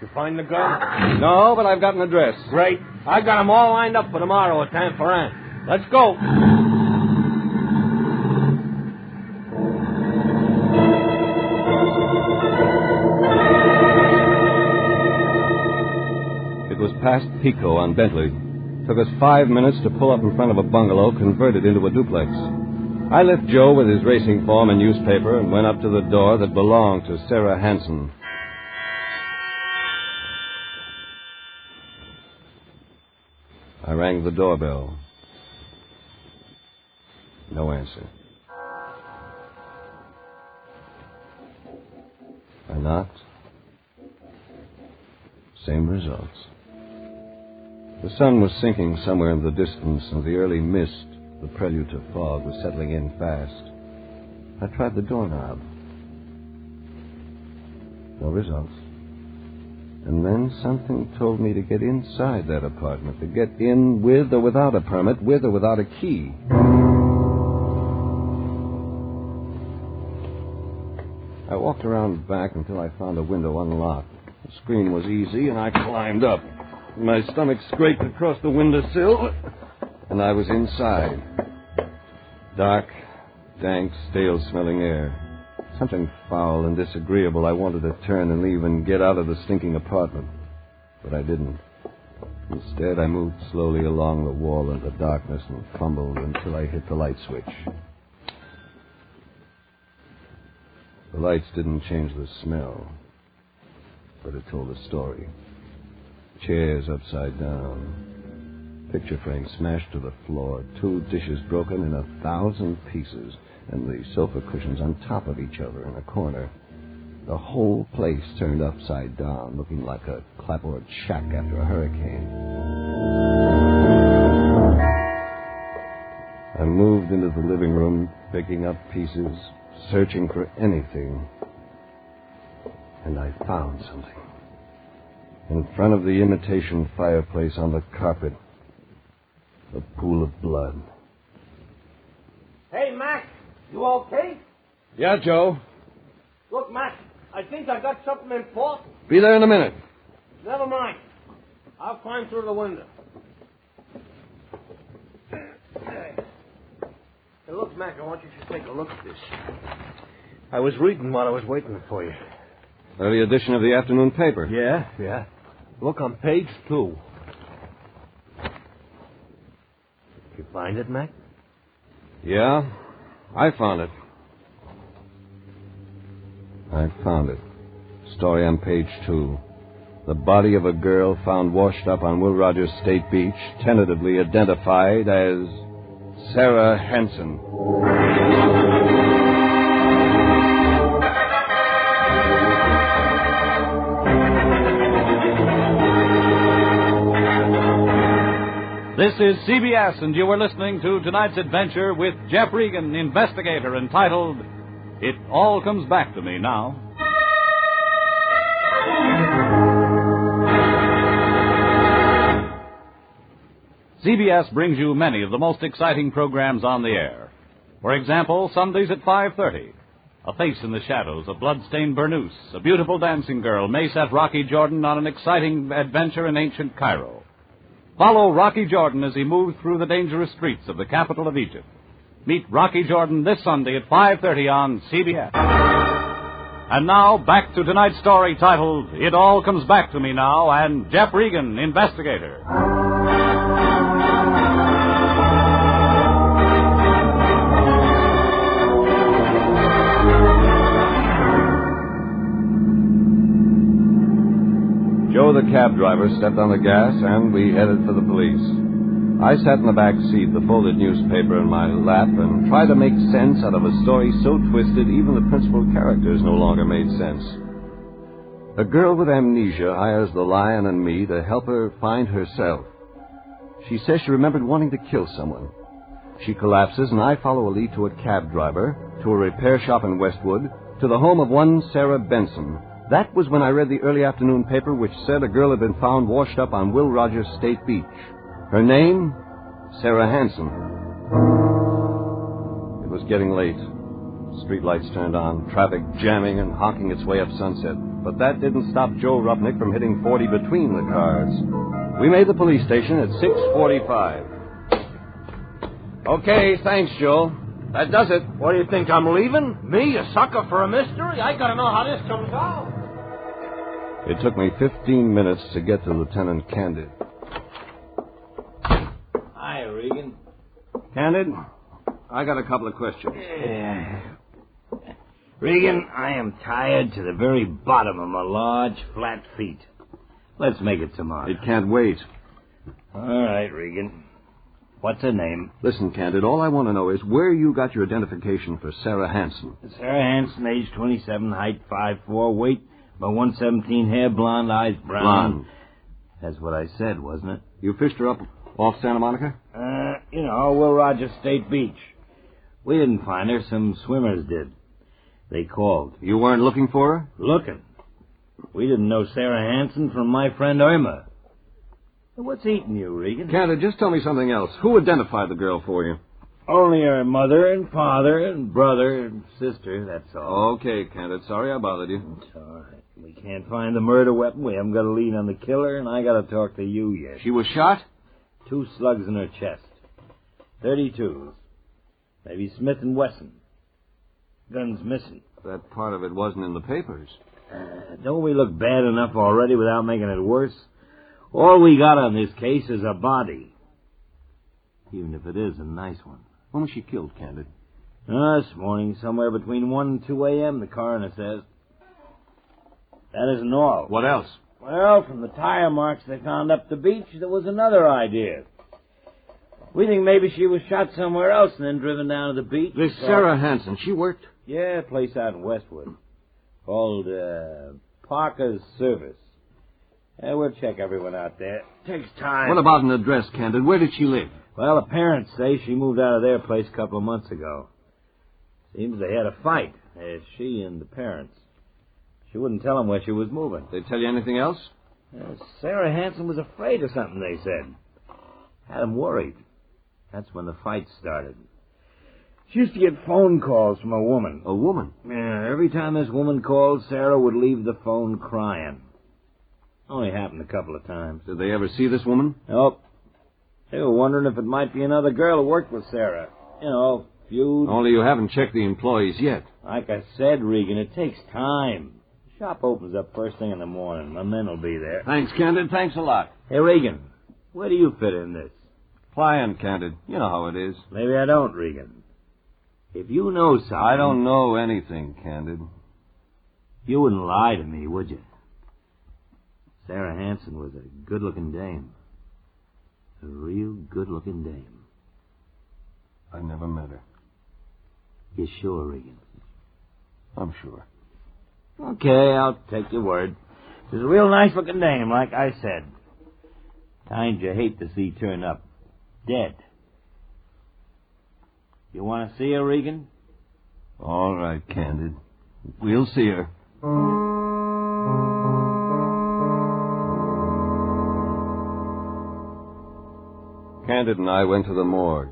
You find the gun? No, but I've got an address. Great. I got them all lined up for tomorrow at San Ferran. Let's go. It was past Pico on Bentley. Took us 5 minutes to pull up in front of a bungalow converted into a duplex. I left Joe with his racing form and newspaper and went up to the door that belonged to Sarah Hanson. I rang the doorbell. No answer. I knocked. Same results. The sun was sinking somewhere in the distance, and the early mist, the prelude to fog, was settling in fast. I tried the doorknob. No results. And then something told me to get inside that apartment, to get in with or without a permit, with or without a key. I walked around back until I found a window unlocked. The screen was easy, and I climbed up. My stomach scraped across the windowsill, and I was inside. Dark, dank, stale-smelling air. Something foul and disagreeable. I wanted to turn and leave and get out of the stinking apartment. But I didn't. Instead, I moved slowly along the wall in the darkness and fumbled until I hit the light switch. The lights didn't change the smell, but it told a story. Chairs upside down. Picture frame smashed to the floor. 2 dishes broken in 1,000 pieces. And the sofa cushions on top of each other in a corner. The whole place turned upside down, looking like a clapboard shack after a hurricane. I moved into the living room, picking up pieces, searching for anything. And I found something. In front of the imitation fireplace on the carpet, a pool of blood. Hey, Mac. You okay? Yeah, Joe. Look, Mac, I think I got something important. Be there in a minute. Never mind. I'll climb through the window. Hey, look, Mac, I want you to take a look at this. I was reading while I was waiting for you. Early edition of the afternoon paper. Yeah. Look on page 2. You find it, Mac? Yeah. I found it. Story on page 2. The body of a girl found washed up on Will Rogers State Beach, tentatively identified as Sarah Hanson. This is CBS, and you are listening to tonight's adventure with Jeff Regan, Investigator, entitled, It All Comes Back to Me Now. CBS brings you many of the most exciting programs on the air. For example, Sundays at 5:30. A Face in the Shadows, a blood-stained burnoose, a beautiful dancing girl may set Rocky Jordan on an exciting adventure in ancient Cairo. Follow Rocky Jordan as he moves through the dangerous streets of the capital of Egypt. Meet Rocky Jordan this Sunday at 5:30 on CBS. And now, back to tonight's story titled, It All Comes Back to Me Now, and Jeff Regan, Investigator. Joe, the cab driver, stepped on the gas, and we headed for the police. I sat in the back seat, the folded newspaper in my lap, and tried to make sense out of a story so twisted even the principal characters no longer made sense. A girl with amnesia hires the Lion and me to help her find herself. She says she remembered wanting to kill someone. She collapses, and I follow a lead to a cab driver, to a repair shop in Westwood, to the home of one Sarah Benson. That was when I read the early afternoon paper which said a girl had been found washed up on Will Rogers State Beach. Her name, Sarah Hansen. It was getting late. Street lights turned on, traffic jamming and honking its way up Sunset. But that didn't stop Joe Rupnick from hitting 40 between the cars. We made the police station at 6:45. Okay, thanks, Joe. That does it. What do you think, I'm leaving? Me, a sucker for a mystery? I gotta know how this comes out. It took me 15 minutes to get to Lieutenant Candid. Hi, Regan. Candid, I got a couple of questions. Regan, I am tired to the very bottom of my large, flat feet. Let's make it tomorrow. It can't wait. All right, Regan. What's her name? Listen, Candid, all I want to know is where you got your identification for Sarah Hansen. Sarah Hansen, age 27, height 5'4", weight about 117, hair blonde, eyes brown. Blonde. That's what I said, wasn't it? You fished her up off Santa Monica? Will Rogers State Beach. We didn't find her. Some swimmers did. They called. You weren't looking for her? Looking. We didn't know Sarah Hansen from my friend Irma. What's eating you, Regan? Candid, just tell me something else. Who identified the girl for you? Only her mother and father and brother and sister, that's all. Okay, Candid. Sorry I bothered you. It's all right. We can't find the murder weapon. We haven't got a lead on the killer, and I got to talk to you yet. She was shot? 2 slugs in her chest. 32s. Maybe Smith & Wesson. Gun's missing. That part of it wasn't in the papers. Don't we look bad enough already without making it worse? All we got on this case is a body. Even if it is a nice one. When was she killed, Candid? This morning, somewhere between 1 and 2 a.m., the coroner says. That isn't all. What else? Well, from the tire marks they found up the beach, there was another idea. We think maybe she was shot somewhere else and then driven down to the beach. This Sarah Hansen, she worked? Yeah, a place out in Westwood. Called, Parker's Service. We'll check everyone out there. Takes time. What about an address, Candid? Where did she live? Well, the parents say she moved out of their place a couple of months ago. Seems they had a fight, she and the parents. She wouldn't tell them where she was moving. Did they tell you anything else? Sarah Hansen was afraid of something, they said. Had them worried. That's when the fight started. She used to get phone calls from a woman. A woman? Yeah, every time this woman called, Sarah would leave the phone crying. Only happened a couple of times. Did they ever see this woman? Nope. They were wondering if it might be another girl who worked with Sarah. Feud. Only you haven't checked the employees yet. Like I said, Regan, it takes time. The shop opens up first thing in the morning. My men will be there. Thanks, Candid. Thanks a lot. Hey, Regan, where do you fit in this? Client, Candid. You know how it is. Maybe I don't, Regan. If you know something... I don't know anything, Candid. You wouldn't lie to me, would you? Sarah Hansen was a good-looking dame. A real good-looking dame. I never met her. You sure, Regan? I'm sure. Okay, I'll take your word. She's a real nice-looking dame, like I said. Kind you hate to see turn up dead. You want to see her, Regan? All right, Candid. We'll see her. Candid and I went to the morgue.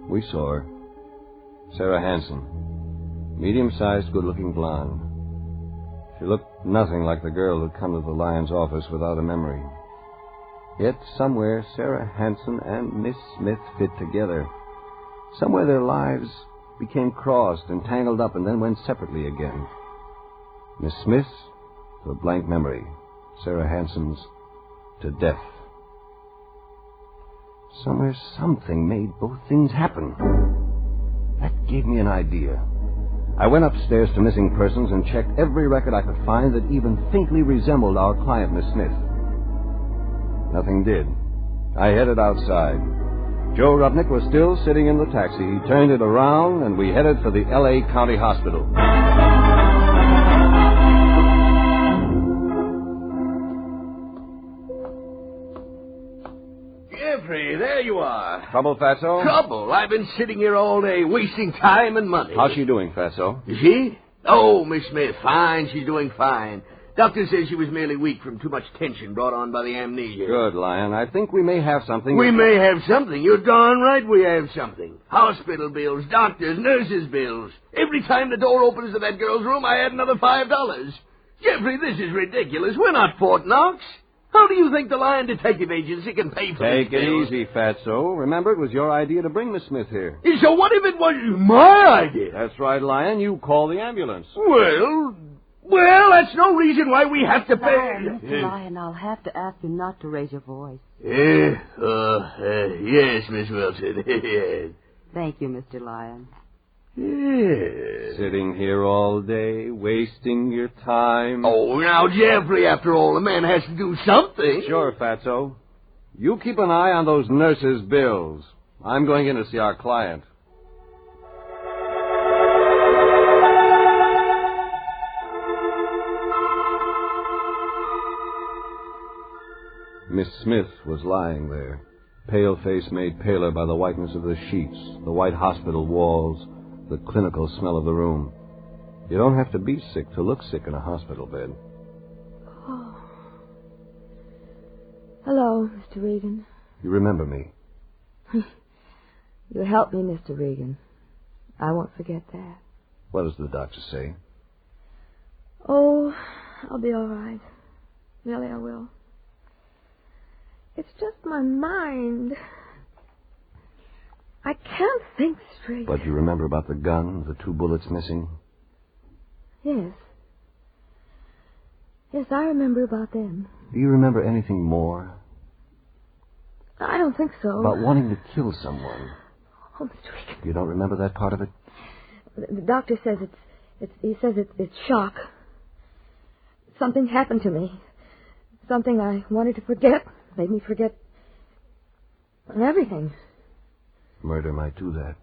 We saw her. Sarah Hansen. Medium-sized, good-looking blonde. She looked nothing like the girl who'd come to the Lion's office without a memory. Yet somewhere Sarah Hansen and Miss Smith fit together. Somewhere their lives became crossed and tangled up and then went separately again. Miss Smith's to a blank memory. Sarah Hansen's to death. Somewhere something made both things happen. That gave me an idea. I went upstairs to Missing Persons and checked every record I could find that even faintly resembled our client, Miss Smith. Nothing did. I headed outside. Joe Rupnick was still sitting in the taxi. He turned it around, and we headed for the L.A. County Hospital. Jeffrey, there you are. Trouble, Fatso? Trouble? I've been sitting here all day, wasting time and money. How's she doing, Fatso? Is she? Oh, Miss Smith, fine. She's doing fine. Doctor says she was merely weak from too much tension brought on by the amnesia. Good, Lion. I think we may have something. We may have something. You're darn right we have something. Hospital bills, doctors, nurses' bills. Every time the door opens to that girl's room, I add another $5. Jeffrey, this is ridiculous. We're not Fort Knox. How do you think the Lion Detective Agency can pay for Take these it bills? easy, Fatso. Remember, it was your idea to bring Miss Smith here. So what if it was my idea? That's right, Lion. You call the ambulance. Well, that's no reason why we have to pay. Mr. Lion, I'll have to ask you not to raise your voice. Yes, Miss Wilson. Yes. Thank you, Mr. Lion. Yes. Sitting here all day, wasting your time. Oh, now, Jeffrey, after all, a man has to do something. Sure, Fatso. You keep an eye on those nurses' bills. I'm going in to see our client. Miss Smith was lying there, pale face made paler by the whiteness of the sheets, the white hospital walls, the clinical smell of the room. You don't have to be sick to look sick in a hospital bed. Oh. Hello, Mr. Regan. You remember me? You helped me, Mr. Regan. I won't forget that. What does the doctor say? Oh, I'll be all right. Really, I will. It's just my mind. I can't think straight. But you remember about the gun, the 2 bullets missing? Yes. Yes, I remember about them. Do you remember anything more? I don't think so. About wanting to kill someone? Oh, Mr. Regan. You don't remember that part of it? The doctor says it's shock. Something happened to me. Something I wanted to forget. Made me forget everything. Murder might do that.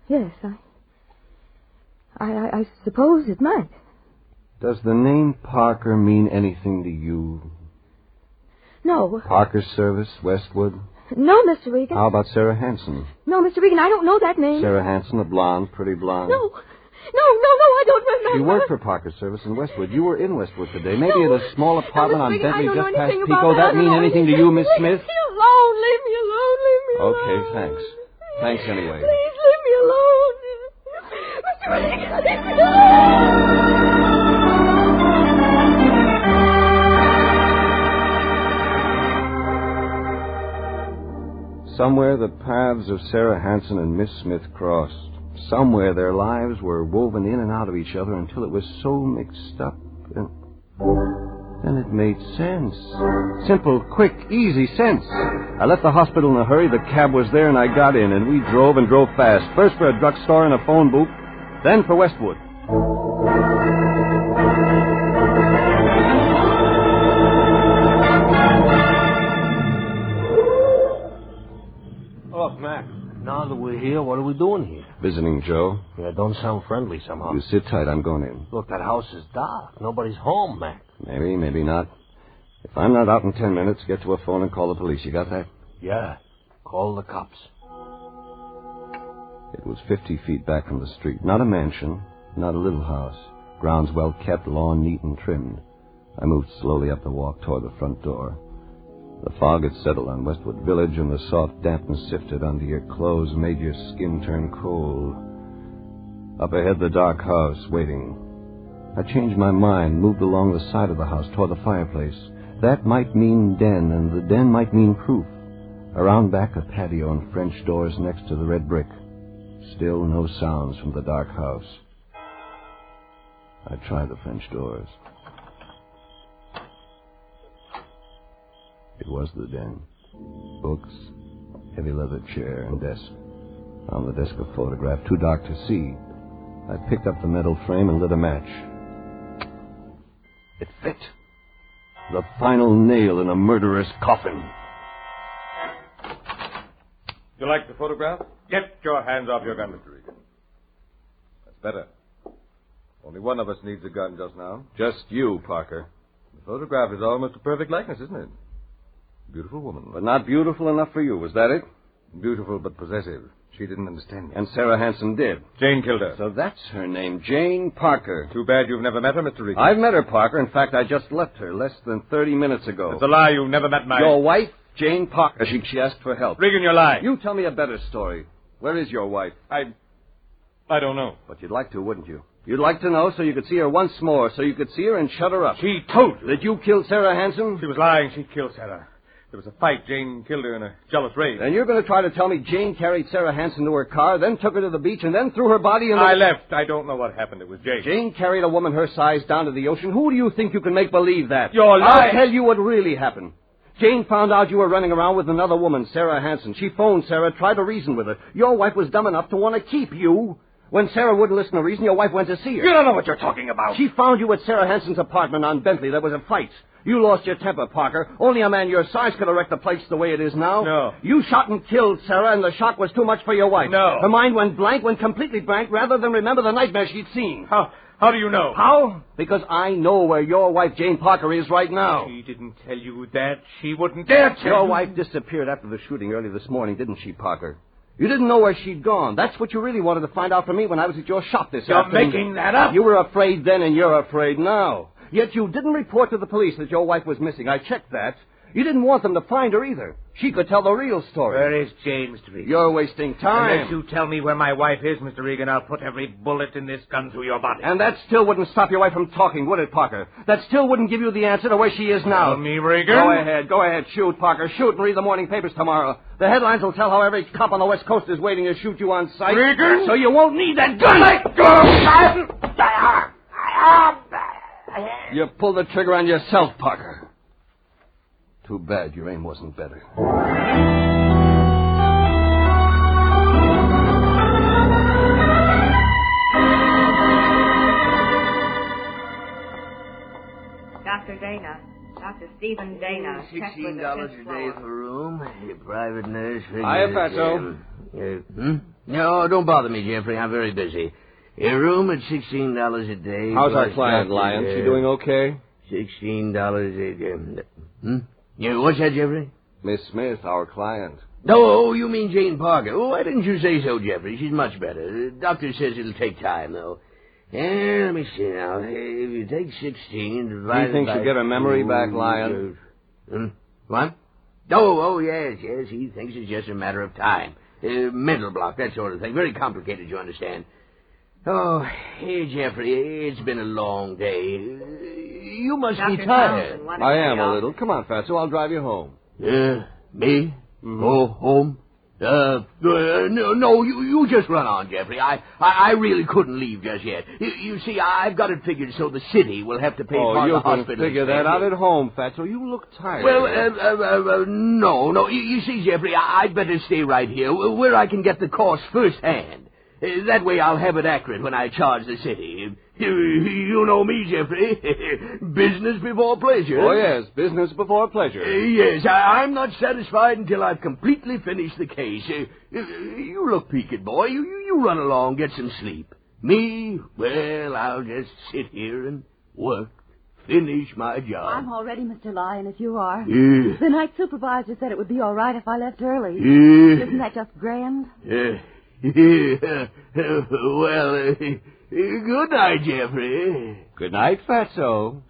Yes, I suppose it might. Does the name Parker mean anything to you? No. Parker Service, Westwood? No, Mr. Regan. How about Sarah Hanson? No, Mr. Regan, I don't know that name. Sarah Hanson, a blonde, pretty blonde. No, I don't remember. She worked for Parker Service in Westwood. You were in Westwood today. Maybe at a small apartment on Bentley just past Pico. That mean anything to you, Miss Smith? Leave me alone. Leave me alone. Leave me alone. Okay, thanks. Thanks anyway. Please leave me alone. Mr. Regan, leave me alone. Somewhere the paths of Sarah Hanson and Miss Smith crossed. Somewhere their lives were woven in and out of each other until it was so mixed up. And then it made sense. Simple, quick, easy sense. I left the hospital in a hurry. The cab was there, and I got in, and we drove and drove fast. First for a drugstore and a phone booth, then for Westwood. Look, Mac, now that we're here, what are we doing here? Visiting Joe. Yeah, don't sound friendly somehow. You sit tight. I'm going in. Look, that house is dark. Nobody's home, Mac. Maybe, maybe not. If I'm not out in 10 minutes, get to a phone and call the police. You got that? Yeah. Call the cops. It was 50 feet back from the street. Not a mansion, not a little house. Grounds well kept, lawn neat and trimmed. I moved slowly up the walk toward the front door. The fog had settled on Westwood Village, and the soft dampness sifted under your clothes, made your skin turn cold. Up ahead, the dark house, waiting. I changed my mind, moved along the side of the house toward the fireplace. That might mean den, and the den might mean proof. Around back, a patio and French doors next to the red brick. Still no sounds from the dark house. I tried the French doors. It was the den. Books, heavy leather chair and desk. On the desk a photograph, too dark to see. I picked up the metal frame and lit a match. It fit. The final nail in a murderer's coffin. You like the photograph? Get your hands off your gun, Mr. Regan. That's better. Only one of us needs a gun just now. Just you, Parker. The photograph is almost a perfect likeness, isn't it? Beautiful woman. But not beautiful enough for you, was that it? Beautiful but possessive. She didn't understand me. And Sarah Hanson did. Jane killed her. So that's her name, Jane Parker. Too bad you've never met her, Mr. Regan. I've met her, Parker. In fact, I just left her less than 30 minutes ago. It's a lie. You've never met my... Your wife, Jane Parker. She asked for help. Regan, you're lying. You tell me a better story. Where is your wife? I don't know. But you'd like to, wouldn't you? You'd like to know so you could see her once more, so you could see her and shut her up. She told you. That you killed Sarah Hanson? She was lying. She killed Sarah. There was a fight. Jane killed her in a jealous rage. And you're going to try to tell me Jane carried Sarah Hanson to her car, then took her to the beach, and then threw her body in the... I left. I don't know what happened. It was Jane. Jane carried a woman her size down to the ocean. Who do you think you can make believe that? You're lying. I'll tell you what really happened. Jane found out you were running around with another woman, Sarah Hanson. She phoned Sarah, tried to reason with her. Your wife was dumb enough to want to keep you. When Sarah wouldn't listen to reason, your wife went to see her. You don't know what you're talking about. She found you at Sarah Hanson's apartment on Bentley. There was a fight. You lost your temper, Parker. Only a man your size could have wrecked the place the way it is now. No. You shot and killed Sarah, and the shock was too much for your wife. No. Her mind went blank, went completely blank, rather than remember the nightmare she'd seen. How do you know? How? Because I know where your wife, Jane Parker, is right now. She didn't tell you that. She wouldn't dare tell you. Your wife disappeared after the shooting early this morning, didn't she, Parker? You didn't know where she'd gone. That's what you really wanted to find out from me when I was at your shop this afternoon. You're making that up. You were afraid then, and you're afraid now. Yet you didn't report to the police that your wife was missing. I checked that. You didn't want them to find her either. She could tell the real story. Where is Jane, Mr. Regan? You're wasting time. Unless you tell me where my wife is, Mr. Regan, I'll put every bullet in this gun through your body. And that still wouldn't stop your wife from talking, would it, Parker? That still wouldn't give you the answer to where she is now. Tell me, Regan. Go ahead. Shoot, Parker. Shoot and read the morning papers tomorrow. The headlines will tell how every cop on the West Coast is waiting to shoot you on sight. Regan! So you won't need that gun. Let go! You pulled the trigger on yourself, Parker. Too bad your aim wasn't better. Dr. Dana. Dr. Stephen Dana. $16 a day for room. Your private nurse. Hiya, Fatso. No, don't bother me, Jeffrey. I'm very busy. Your room at $16 a day. How's our client, Lyons? She doing okay? $16 a day. Yeah, what's that, Jeffrey? Miss Smith, our client. Oh, you mean Jane Parker. Oh, why didn't you say so, Jeffrey? She's much better. The doctor says it'll take time, though. Let me see now. If you take 16 divided He thinks by you'll get her memory back, two, Lyons. What? Oh, yes. He thinks it's just a matter of time. Mental block, that sort of thing. Very complicated, you understand. Oh, hey, Jeffrey, it's been a long day. You must be tired. I am a little. Come on, Fatso, I'll drive you home. Me? Go home? No, you just run on, Jeffrey. I really couldn't leave just yet. You see, I've got it figured so the city will have to pay for the hospital. You can figure that out at home, Fatso. You look tired. Well, no. You see, Jeffrey, I'd better stay right here, where I can get the cost firsthand. That way I'll have it accurate when I charge the city. You know me, Jeffrey. Business before pleasure. Oh, yes, business before pleasure. Yes, I'm not satisfied until I've completely finished the case. You look peaked, boy. You run along, get some sleep. Me, well, I'll just sit here and work. Finish my job. I'm all ready, Mr. Lyon, if you are. Yeah. The night supervisor said it would be all right if I left early. Yeah. Isn't that just grand? Well, good night, Jeffrey. Good night, Fatso.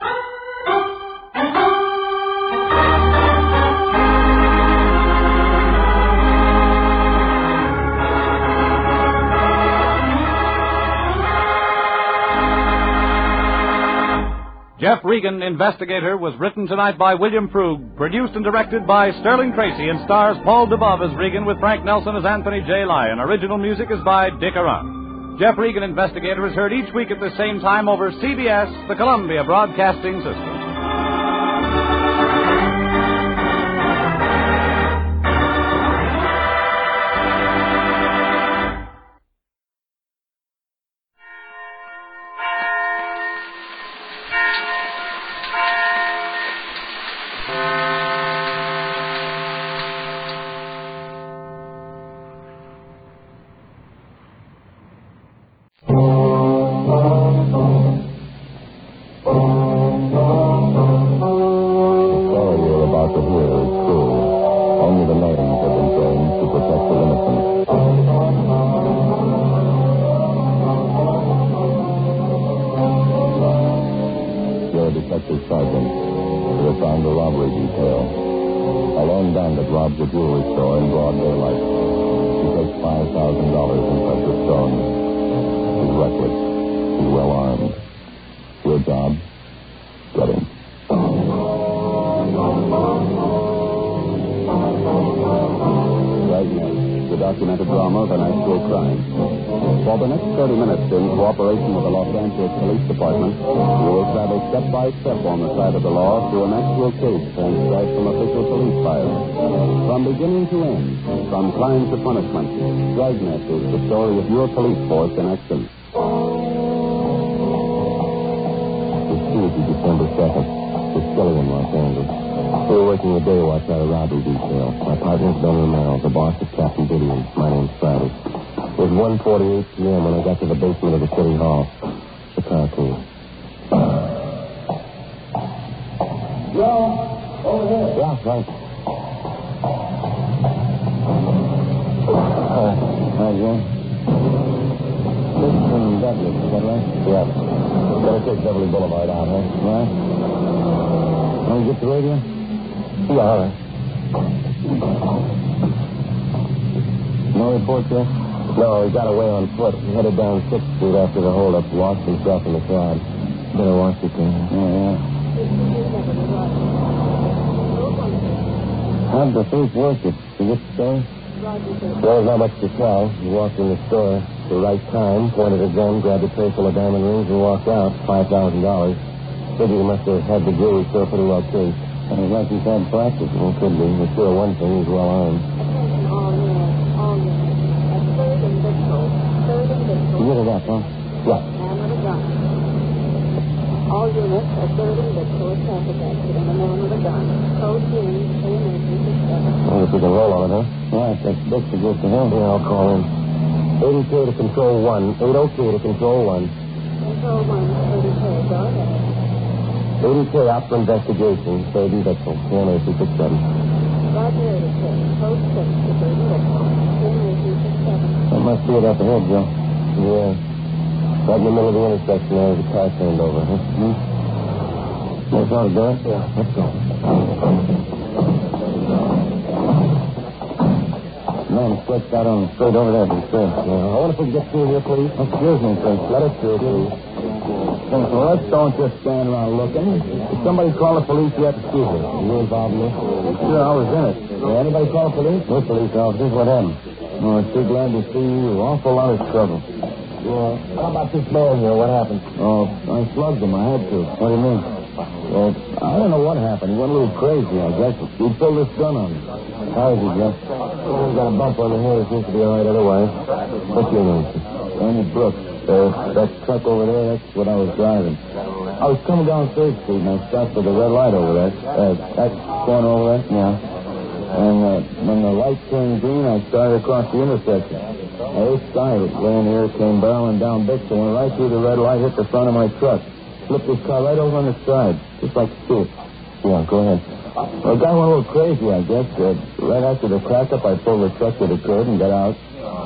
Jeff Regan, Investigator, was written tonight by William Frug, produced and directed by Sterling Tracy, and stars Paul Dubov as Regan with Frank Nelson as Anthony J. Lyon. Original music is by Dick Arant. Jeff Regan, Investigator, is heard each week at the same time over CBS, the Columbia Broadcasting System. armed a robbery detail. A lone bandit robs a jewelry store in broad daylight. He takes $5,000 in precious stones. He's reckless. He's well armed. Your job? Get him. Dragnet, the documented drama of an actual crime. For the next 30 minutes, in cooperation with the Los Angeles Police Department, we will travel step by step on the side of the law through an actual case transcribed from official police files. From beginning to end, from crime to punishment, Dragnet is the story of your police force in action. It's Tuesday, December 2nd. It's chilly in Los Angeles. We were working a day watch out of robbery detail. My partner's Ben Romero. The boss is Captain Gideon. My name's Friday. It was 1:48 p.m. when I got to the basement of the city hall. The car came. Joe, over here. Yeah, right. Hi, Joe. This is from Douglas, is that right? Yeah. Better take Beverly Boulevard out, huh? Right. Want to get the radio? Yeah, all right. No report yet? No, he got away on foot. He headed down 6th Street after the holdup, lost himself in the crowd. Better watch it, then. Yeah. How'd the thief work it? Did you get the story? There was not much to tell. He walked in the store at the right time, pointed a gun, grabbed a tray full of diamond rings, and walked out. $5,000. Figured he must have had the jewelry store pretty well cased. And it's like he's had practice. Well, could be. But sure, one thing, he's well armed. You get it up, huh? Yeah. Man with a gun. All units at 3rd and Victor, traffic accident, a man with a gun. Code in, Well, if we can roll on it, huh? Right, that's big to get to him. Yeah, I'll call him. 80K to control 1. 80K to control 1. Control 1, 80K, go ahead. 80K out for investigation. 3rd and Victor, 267. Roger, 80K, code 6 to 3rd and Victor, 267. That must be it up ahead, Joe. Yeah. Right in the middle of the intersection there, the car turned over, huh? Hmm? That's all, do it? Yeah. Let's go. Man stretched out on the street over there, but sure. Yeah. I wonder if we can get through here, please. Excuse me, please. Let us through, please. Well, let's don't just stand around looking. Did somebody call the police yet? Excuse me. Are you involved in this? Sure, I was in it. Did anybody call the police? No police officers. What happened? Oh, I'm too glad to see you. Awful lot of trouble. Yeah. How about this man here? What happened? Oh, I slugged him. I had to. What do you mean? Well, I don't know what happened. He went a little crazy, I guess. He pulled this gun on me. How is he, Jeff? He's got a bump on the head. It seems to be all right otherwise. What's your name? Ernie Brooks. That truck over there, that's what I was driving. I was coming down 3rd Street, and I stopped at the red light over there. That corner over there? Yeah. And when the light turned green, I started across the intersection. This guy was laying here, came barreling down Bixby, went right through the red light, hit the front of my truck. Flipped his car right over on the side, just like Steve. Yeah, go ahead. Well, the guy went a little crazy, I guess. Right after the crack-up, I pulled the truck to the curb and got out.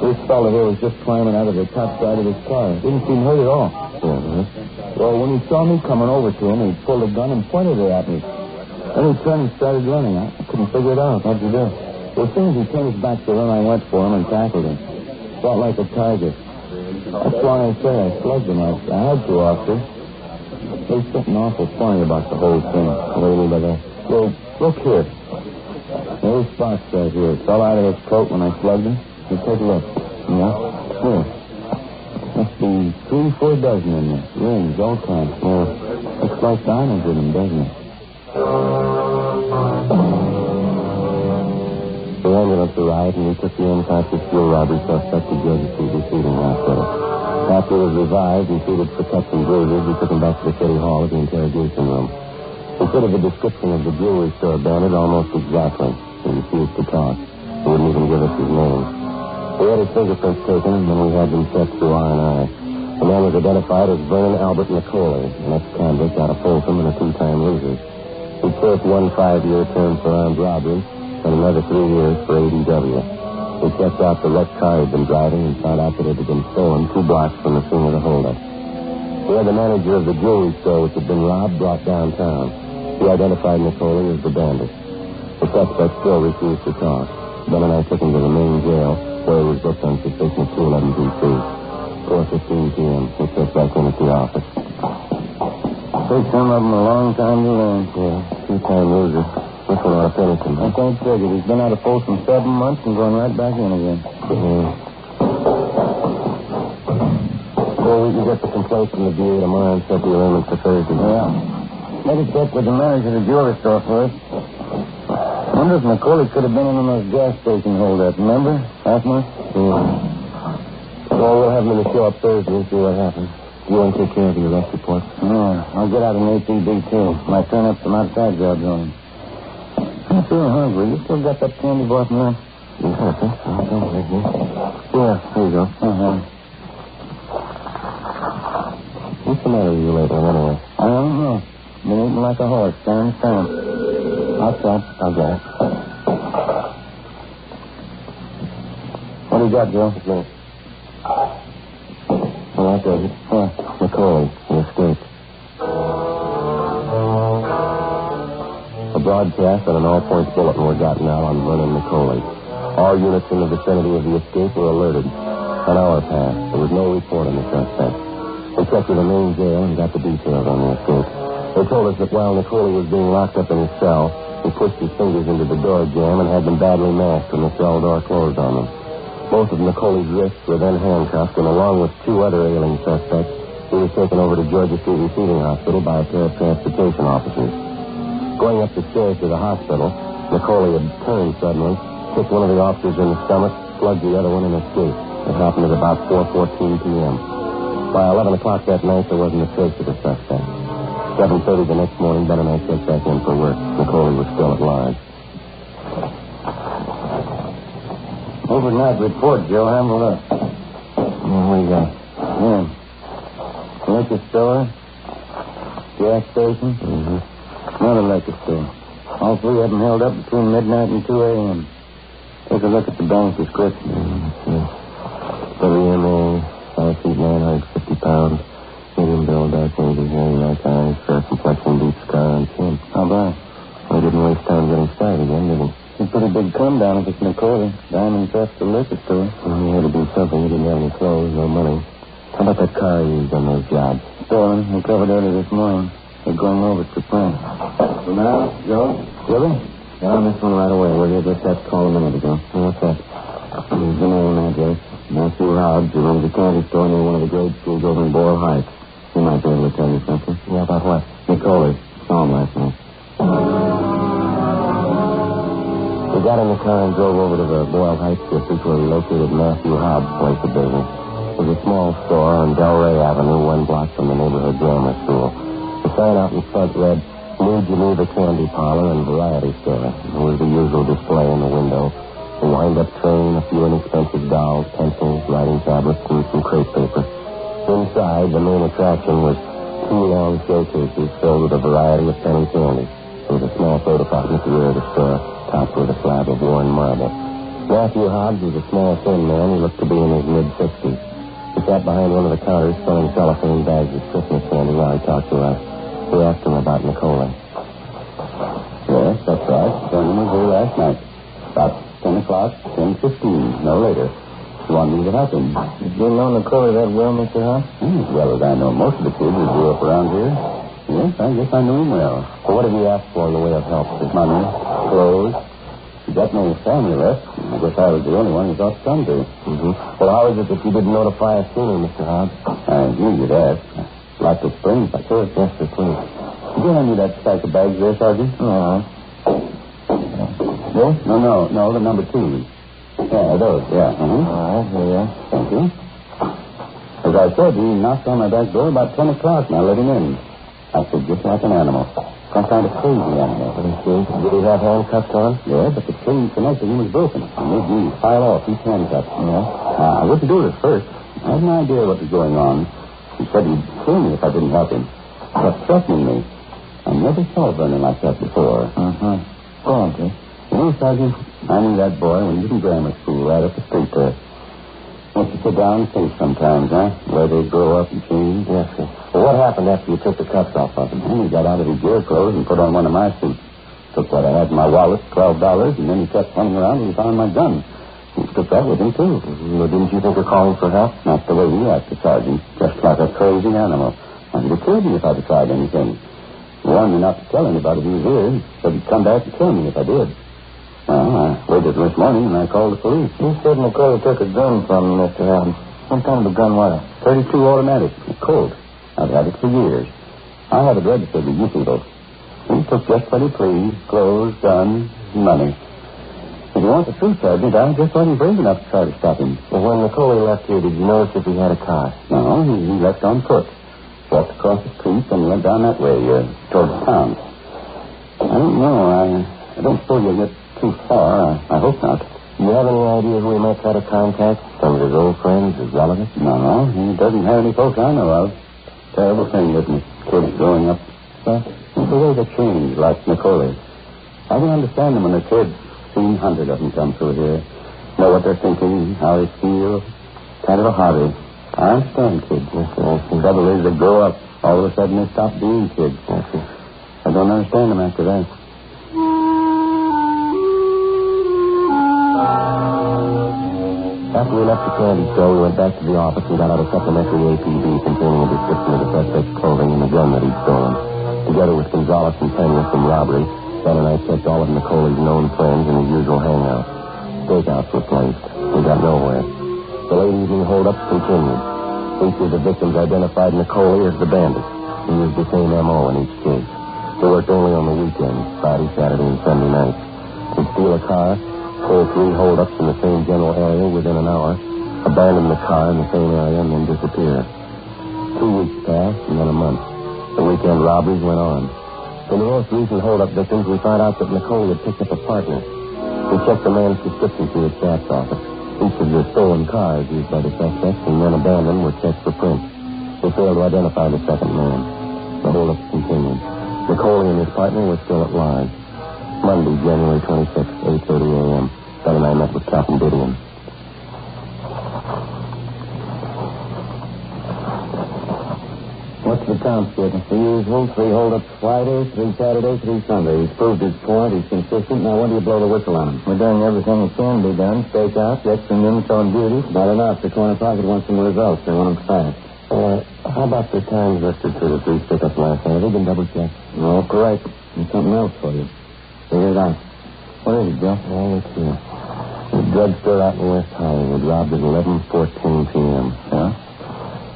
This fellow here was just climbing out of the top side of his car. Didn't seem hurt at all. Yeah, well, when he saw me coming over to him, he pulled a gun and pointed it at me. Then he turned and started running. I couldn't figure it out. What'd you do? Well, as soon as he turned his back to run, I went for him and tackled him. Fought like a tiger. That's why I say I slugged him. I had to, officer. There's something awful funny about the whole thing. What do you mean by that? Well, look here. There's spots right here. It fell out of his coat when I slugged him. Just take a look. Yeah? Here. Must be 3-4 dozen in there. Rings, all kinds. Well, looks like diamonds in them, doesn't it? The ambulance arrived, and we took the unconscious fuel robbery suspect to Georgia Street Receiving Hospital. After he was revived and treated for cuts and bruises, we took him back to the city hall at the interrogation room. He fitted the description of the jewelry store bandit almost exactly. He refused to talk. He wouldn't even give us his name. We had his fingerprints taken, and then we had them checked through R&I. The man was identified as Vernon Albert McCauley, an ex-convict out of Folsom and a 2-time loser. He served 1 5-year term for armed robbery and another 3 years for ADW. We checked out the wrecked car he'd been driving and found out that it had been stolen 2 blocks from the scene of the holdup. We had the manager of the jewelry store which had been robbed brought downtown. He identified Nicole as the bandit. The suspect still refused to talk. Ben and I took him to the main jail, where he was booked on suspicion of 211 D.C. 4:15 p.m. He checked back in at the office. Takes some of them a long time to learn. Yeah, two-time loser. This one ought to finish him. I can't figure. He's been out of post for 7 months and going right back in again. Well, we can get the complaint from the DA tomorrow and set the arraignment for Thursday. Yeah. Maybe check with the manager of the jewelry store first. Wonder if Nicole could have been in on those gas station holdup, remember? Last month? Yeah. Well, we'll have them in the show up Thursday and see what happens. Do you want to take care of your arrest report? Yeah, I'll get out an ATB, too. Might turn up some outside jobs on him. I'm feeling hungry. You still got that candy bar from lunch? Yeah, I think so. Don't wait here. Yeah, here you go. Uh-huh. What's the matter with you lately, anyway? I don't know. Been eating like a horse, stand stamp. Outside. I'll get it. What do you got, Joe? It's me. Well, that does it. Huh. Nicole, he escaped. A broadcast and an all-points bulletin were gotten out on Vernon Nicole. All units in the vicinity of the escape were alerted. An hour passed. There was no report on the suspect. We checked with the main jail and got the details on the escape. They told us that while Nicole was being locked up in his cell, he pushed his fingers into the door jamb and had them badly mashed when the cell door closed on them. Both of Nicole's wrists were then handcuffed, and along with 2 other ailing suspects, he was taken over to Georgia Street Receiving Hospital by a pair of transportation officers. Going up the stairs to the hospital, Nicole had turned suddenly, kicked one of the officers in the stomach, slugged the other one, and escaped. It happened at about 4:14 p.m. By 11 o'clock that night, there wasn't a trace of the suspect. 7:30 the next morning, Ben and I checked back in for work. Nicole was still at large. Overnight report, Joe. Handle up. What do you got? Yeah. Liquor store. Gas station. Mm-hmm. Another liquor store. All 3 of them held up between midnight and 2 a.m. Take a look at the bank description. WMA, 5 feet 950 pounds. Medium build, dark ranges, very dark eyes, fair complexion, deep scar on chin. How about it? We didn't waste time getting started again, did we? It's a pretty big come down if it's Nicole. Diamond theft to liquor store. Well, he had to do something. He didn't have any clothes, no money. How about that car he used on those jobs? Stolen. We covered early this morning. They're going over to print. So now, Joe? Really? Get on this one right away, will you? Just that call a minute ago. What's that? Here's the name and address. Matthew Hobbs, who runs a candy store near one of the grade schools over in Boyle Heights. He might be able to tell you something. Yeah, about what? Nicole. Saw him last night. We got in the car and drove over to the Boyle Heights district where we located Matthew Hobbs' place of business. It was a small store on Delray Avenue, 1 block from the neighborhood grammar school. The sign out in front read, New Geneva Candy Parlor and Variety Store. There was the usual display in the window. A wind-up train, a few inexpensive dolls, pencils, writing tablets, and some crepe paper. Inside, the main attraction was 2 long showcases filled with a variety of penny candy. There was a small soda fountain at the rear of the store, topped with a slab of worn marble. Matthew Hobbs was a small, thin man. He looked to be in his mid-60s. He sat behind one of the counters selling cellophane bags of Christmas candy while he talked to us. We asked him about Nicole. Yes, that's right. Vernon was here last night. About 10 o'clock, 10:15, no later. You want me to help him? Did you know Nicole that well, Mr. Hunt? As well as I know most of the kids who grew up around here. Yes, I guess I know him well. Well, what did he ask for in the way of help? His money, clothes. He got no family left. I guess I was the only one he thought to come to. Mm-hmm. Well, how is it that you didn't notify us sooner, Mr. Hobbs? I knew you'd ask. I'd like to explain if I could. Yes, sir, please. Did you hand me that stack of bags there, Sergeant? No. Yes? No, the number 2. Yeah, those, yeah. All right, here you are. Thank you. As I said, he knocked on my back door about 10 o'clock, and I let him in. I feel just like an animal. Some kind of crazy animal. Did he have handcuffs on? Yeah, but the chain connecting him was broken. It made me file off each handcuff. Yeah? I wouldn't do it at first. I had no idea what was going on. He said he'd kill me if I didn't help him. He kept threatening me. I never saw Vernon like that before. Uh-huh. Go on, Kid. You know, Sergeant, I knew that boy when he was in grammar school right up the street there. Want to sit down and think sometimes, huh? Where they grow up and change. Yes, sir. Well, what happened after you took the cuffs off of him? He got out of his gear clothes and put on one of my suits. Took what I had in my wallet, $12, and then he kept running around and he found my gun. He took that with him, too. Well, didn't you think of calling for help? Not the way he acted, Sergeant. Just like a crazy animal. Wanted to kill me if I tried anything. He warned me not to tell anybody he was here. He said he'd come back and kill me if I did. Well, I waited till this morning and I called the police. You said McCoy took a gun from him, Mr. Adams. What kind of a gun was it? .32 automatic. A Colt. I've had it for years. I have it registered with you people. He took just what he pleased. Clothes, gun, money. If you want the truth, Sergeant, I just wasn't brave enough to try to stop him. Well, when McCoy left here, did you notice if he had a car? No, he left on foot. Walked across the street and went down that way, towards town. I don't know. I don't suppose you'll get too far. I hope not. Do you have any idea who he might try to contact? Some of his old friends, his relatives? No, he doesn't have any folks I know of. Terrible thing, isn't it? Kids growing up. Well, it's the way they change, like Nicole. I can understand them when they're kids. Seen hundreds of them come through here. Know what they're thinking, how they feel. Kind of a hobby. I understand kids. The trouble is they grow up. All of a sudden they stop being kids. I don't understand them after that. After we left the candy store, we went back to the office and got out a supplementary APB containing a description of the suspect's clothing and the gun that he'd stolen. Together with Gonzalez and Pena from robbery, Ben and I checked all of Nicole's known friends and his usual hangout. Stakeouts were placed. We got nowhere. The late evening holdups continued. Each of the victims identified Nicole as the bandit. He used the same M.O. in each case. He worked only on the weekends, Friday, Saturday, and Sunday nights. He'd steal a car, pull 3 holdups in the same general area within an hour, abandon the car in the same area, and then disappear. 2 weeks passed, and then a month. The weekend robberies went on. From the most recent hold-up victims, we found out that Nicole had picked up a partner. We checked the man's prescription through his sheriff's office. Each of the stolen cars used by the suspects and then abandoned were checked for prints. We failed to identify the second man. The hold-ups continued. Nicole and his partner were still at large. Monday, January 26th, 8:30 a.m. Ben and I met with Captain Didion. What's the count, kid? The usual. 3 hold-ups Friday, 3 Saturday, 3 Sunday. He's proved his point. He's consistent. Now, when do you blow the whistle on him? We're doing everything that can be done. Stakeouts, extra minutes on duty. Not enough. The corner pocket wants some results. They want them fast. How about the times listed for the 3 stick-ups last night? Have they been double-checked? No, correct. There's something else for you. Figure it out. What is it, Joe? Well, let's see. The drugstore out in West Hollywood robbed at 11:14 p.m. Yeah?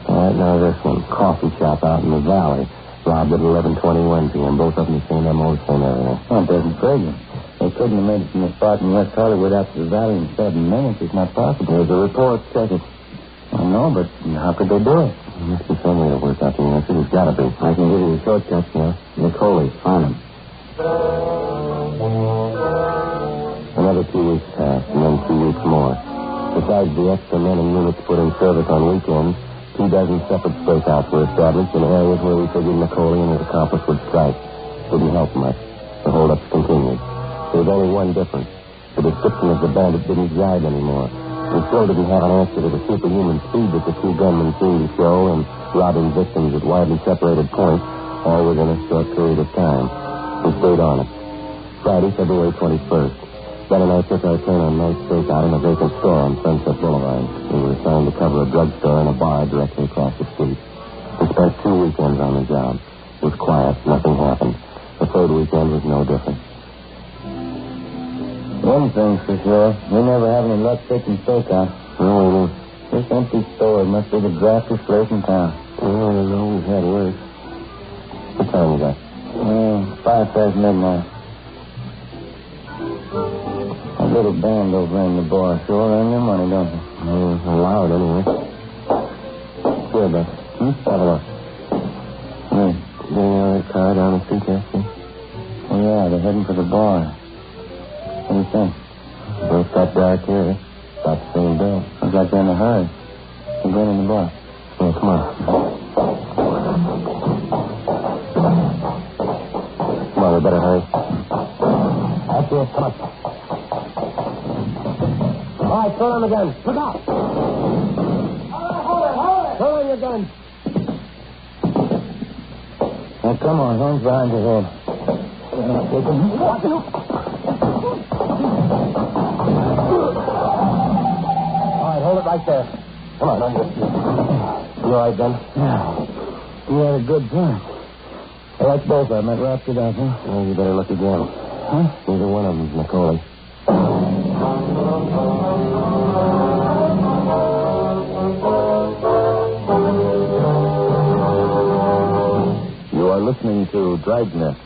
All right, now this one. Coffee shop out in the valley. Robbed at 11:21 p.m. Both of them the same M.O., same area. Well, it doesn't figure. They couldn't have made it from the spot in West Hollywood out to the valley in 7 minutes. It's not possible. There's a report. Check it. I know, but how could they do it? There must be some way to work out the answer. There's got to be. I can give you a shortcut, sir. Nicole, find him. Another 2 weeks passed, and then 2 weeks more. Besides the extra men and units put in service on weekends, 2 dozen separate stakeouts were established in areas where we figured Nicole and his accomplice would strike. Didn't help much. The holdups continued. There was only one difference. The description of the bandit didn't jive anymore. We still didn't have an answer to the superhuman speed that the 2 gunmen seemed to show in robbing victims at widely separated points, all within a short period of time. We stayed on it. Friday, February 21st. Ben and I took our turn on night stakeout in a vacant store on Sunset Boulevard. We were assigned to cover a drugstore and a bar directly across the street. We spent 2 weekends on the job. It was quiet. Nothing happened. The 3rd weekend was no different. One thing's for sure. We never have any luck taking stakeout. No, we didn't. This empty store must be the draftest place in town. Well, I know we've had worse. What time you got? 5 past midnight. A little band over in the bar sure earn their money, don't they? Allowed anyway. Here, Buck. Have a look. Hey. Getting out of the car down the street there, see? Oh, yeah, they're heading for the bar. What do you think? Both got dark here. About the same bill. I got there in a hurry. We're going in the bar. Yeah, come on. Come on, we better hurry. That's it. Come on. All right, throw on the gun. Look out. Hold it. Throw on your gun. Now, come on. Hands behind your head. Watch it. All right, hold it right there. Come on, under. You all right, Ben? Yeah. You had a good time. I like both of them. That wrapped it up, huh? Well, you better look again. Huh? Neither one of them's Macaulay. You are listening to Dragnet,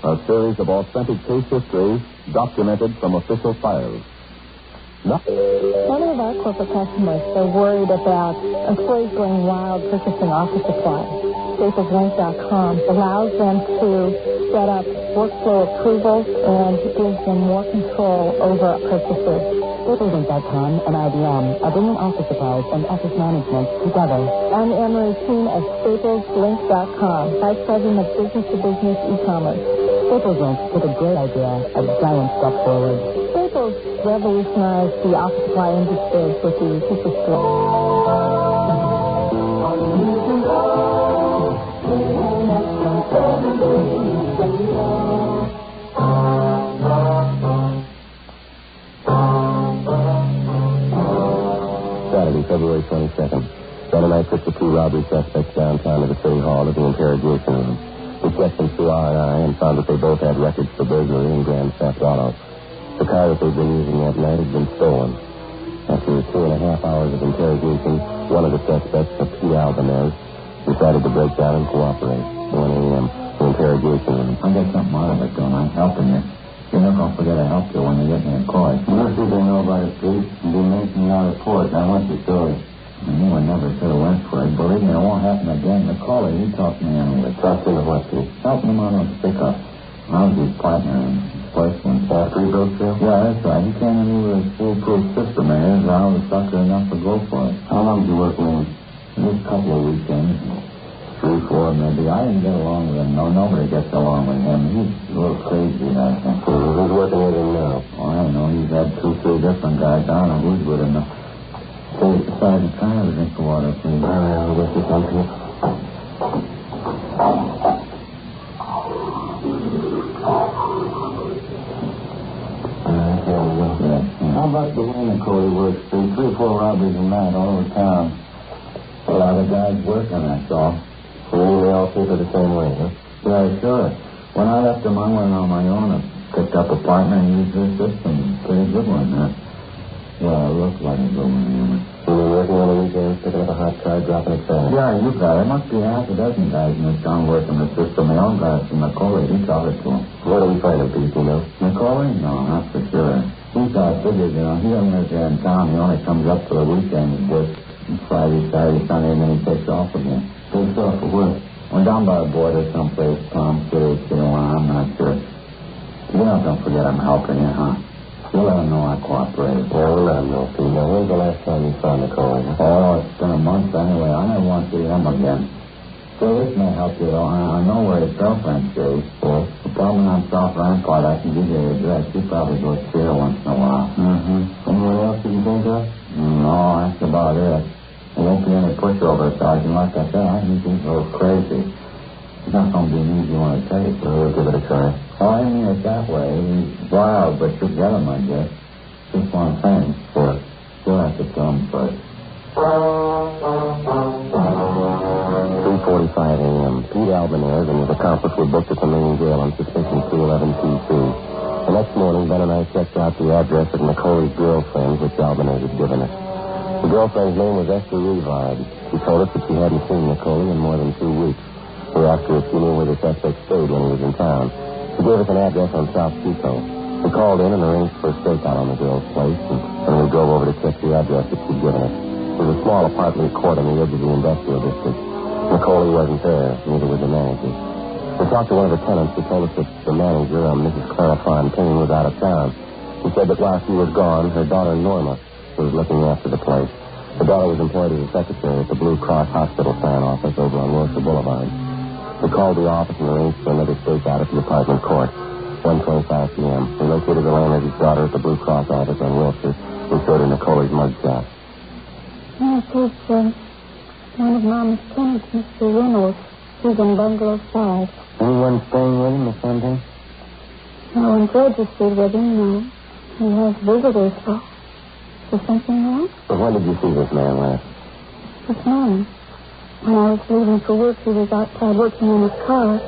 a series of authentic case histories documented from official files. Many of our corporate customers are worried about employees going wild purchasing office supplies. StaplesLink.com allows them to set up workflow approvals and gives them more control over purchases. StaplesLink.com and IBM are bringing office supplies and office management together. I'm Anne-Marie Keene of StaplesLink.com, Vice President of Business-to-Business e-commerce. Staples Link took a great idea, a giant step forward. Staples revolutionized the office supply industry with the superstore. Saturday, February 22nd. Ben and I took the two robbery suspects downtown to the city hall to the interrogation room. We checked them through R&I and found that they both had records for burglary and grand theft auto. The car that they'd been using that night had been stolen. After 2.5 hours of interrogation, one of the suspects, P. Albanese, decided to break down and cooperate. 1 a.m., the interrogation room. I got something out of it, don't I? Helping you. You're not going to forget I helped you when you get me in court. Most people know about it, Pete. You've been making out a report. I want your story. I knew I never should have went for it. Believe me, it won't happen again. McCauley, he talked to me anyway. Talked to him at what, Pete? Helping him on those pickups. I was his partner in the first one. After he broke through? Yeah, that's right. He came in with a foolproof system of his. I was sucker enough to go for it. How long did you work with him? Just a couple of weekends. 3, 4 maybe. I didn't get along with him. No, nobody gets along with him. He's a little crazy, I think. Who's working with him now? Oh, I don't know. He's had 2, 3 different guys. I don't know who's with him now. So, Sergeant, can I have a drink of water, please? All right, I'll get you something. How about the way Macaulay works, Pete? 3 or 4 robberies a night all over town. A lot of guys working, that's all. So they all think of the same way, huh? Yeah, sure. When I left them, I went on my own and picked up a partner and used their system. Pretty good one, huh? Yeah, it looks like a good one, anyway. You were working on the weekends, picking up a hot car, dropping it fast. Yeah, you got it. There must be half a dozen guys in this town working the system. They all got it from Macaulay. He taught it to them. Where do we find him, Pete, you know? Macaulay? No, not for sure. He's our figures, you know. He doesn't live here in town. He only comes up for the weekend. He works Friday, Saturday, Sunday, and then he takes off again. Takes off for work. We're down by the border someplace, Palm City, I'm not sure. You're not going to forget I'm helping you, huh? You'll let him know I cooperated. Yeah, we'll let him know, Pete. Now, when's the last time you saw Macaulay? Oh, it's been a month anyway. I never want to see him again. So this may help you, though. I know where his girlfriend stays. Yeah? The problem on South Rampart, I can give you her address. She probably goes here once in a while. Mm-hmm. Anyone else you can think of? No, that's about it. There won't be any pushover, Sergeant. Like I said, I think he's a little crazy. It's not going to be an easy one to take. Well, we'll give it a try. Oh, I mean it that way. He's wild, but you'll get him, I guess. Just one thing. What? You'll have to tell him first. 3:45 a.m. Pete Albanese and his accomplice were booked at the main jail on suspicion 211 PC. The next morning, Ben and I checked out the address of Macaulay's girlfriend, which Albanese had given us. The girlfriend's name was Esther Revard. She told us that she hadn't seen Macaulay in more than 2 weeks. We asked her if she knew where the suspect stayed when he was in town. She gave us an address on South Pico. We called in and arranged for a stakeout on the girl's place, and we drove over to check the address that she'd given us. It was a small apartment court on the edge of the industrial district. Macaulay wasn't there, neither was the manager. We talked to one of the tenants who told us that the manager, Mrs. Clara Fontaine, was out of town. She said that while she was gone, her daughter Norma was looking after the place. The daughter was employed as a secretary at the Blue Cross Hospital sign office over on Wilshire Boulevard. We called the office and arranged for another stakeout at the apartment court. 1:25 p.m. We located the landlady's daughter at the Blue Cross office on Wilshire He showed her Nicole's mugshot. Yes, he's one of Mama's tenants, Mr. Reynolds. He's in Bungalow 5. Anyone staying with him or something? No one's registered with him, no. He has visitors, though. Is there something wrong? Well, when did you see this man last? This morning. When I was leaving for work, he was outside working on his car.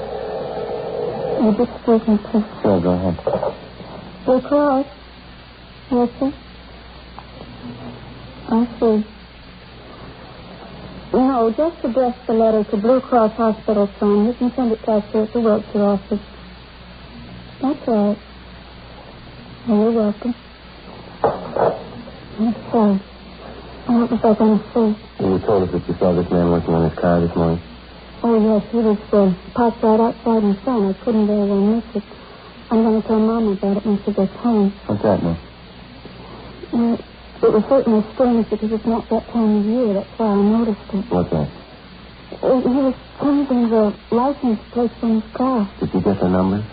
Would you excuse me, please? Sure, go ahead. Blue Cross? Yes, sir? I see. No, just address the letter to Blue Cross Hospital, son. You can send it back here at the Wiltshire office. That's right. Oh, you're welcome. I'm sorry. What was I going to say? You told us that you saw this man working on his car this morning. Oh, yes, he was parked right outside in front. I couldn't very well miss it. I'm going to tell Mama about it when she gets home. What's that, man? It was certainly strange because it's not that time of year. That's why I noticed it. What's that? He was changing the license plate on his car. Did you get the number?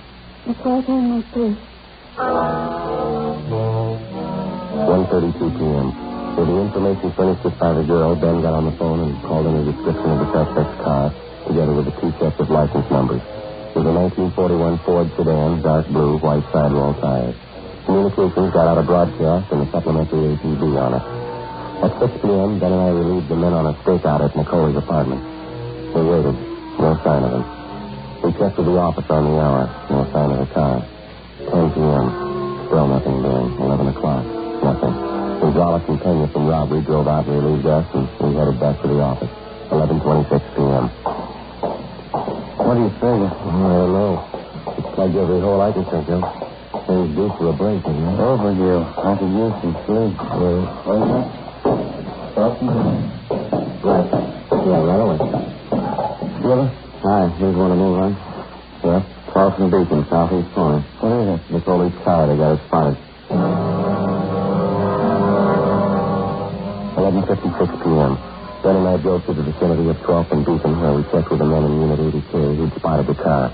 It's right here in my place. 1:32 p.m. With the information furnished us by the girl, Ben got on the phone and called in a description of the suspect's car, together with the two sets of license numbers. It was a 1941 Ford sedan, dark blue, white sidewall tires. Communications got out a broadcast and a supplementary APB on it. At 6 p.m., Ben and I relieved the men on a stakeout at Nicole's apartment. They waited. No sign of him. We checked with the office on the hour. No sign of the car. 10 p.m. Still nothing doing. 11 o'clock. Nothing. Gonzalez and Pena from robbery drove out and relieved us, and we headed back to the office. 11:26 p.m. What do you figure? I don't know. It's plugged every hole I can think of. Things due for a break, isn't it? Overdue. I could use some sleep. What is that? Something? Right. Yeah, right away. Brother? Hi, here's one to move on. Yeah? Carlson Beacon, southeast corner. What is it? Nicole's car. They got it spotted. 11:56 p.m. Ben and I drove to the vicinity of 12th and Beacon, where we checked with the men in Unit 80K who'd spotted the car.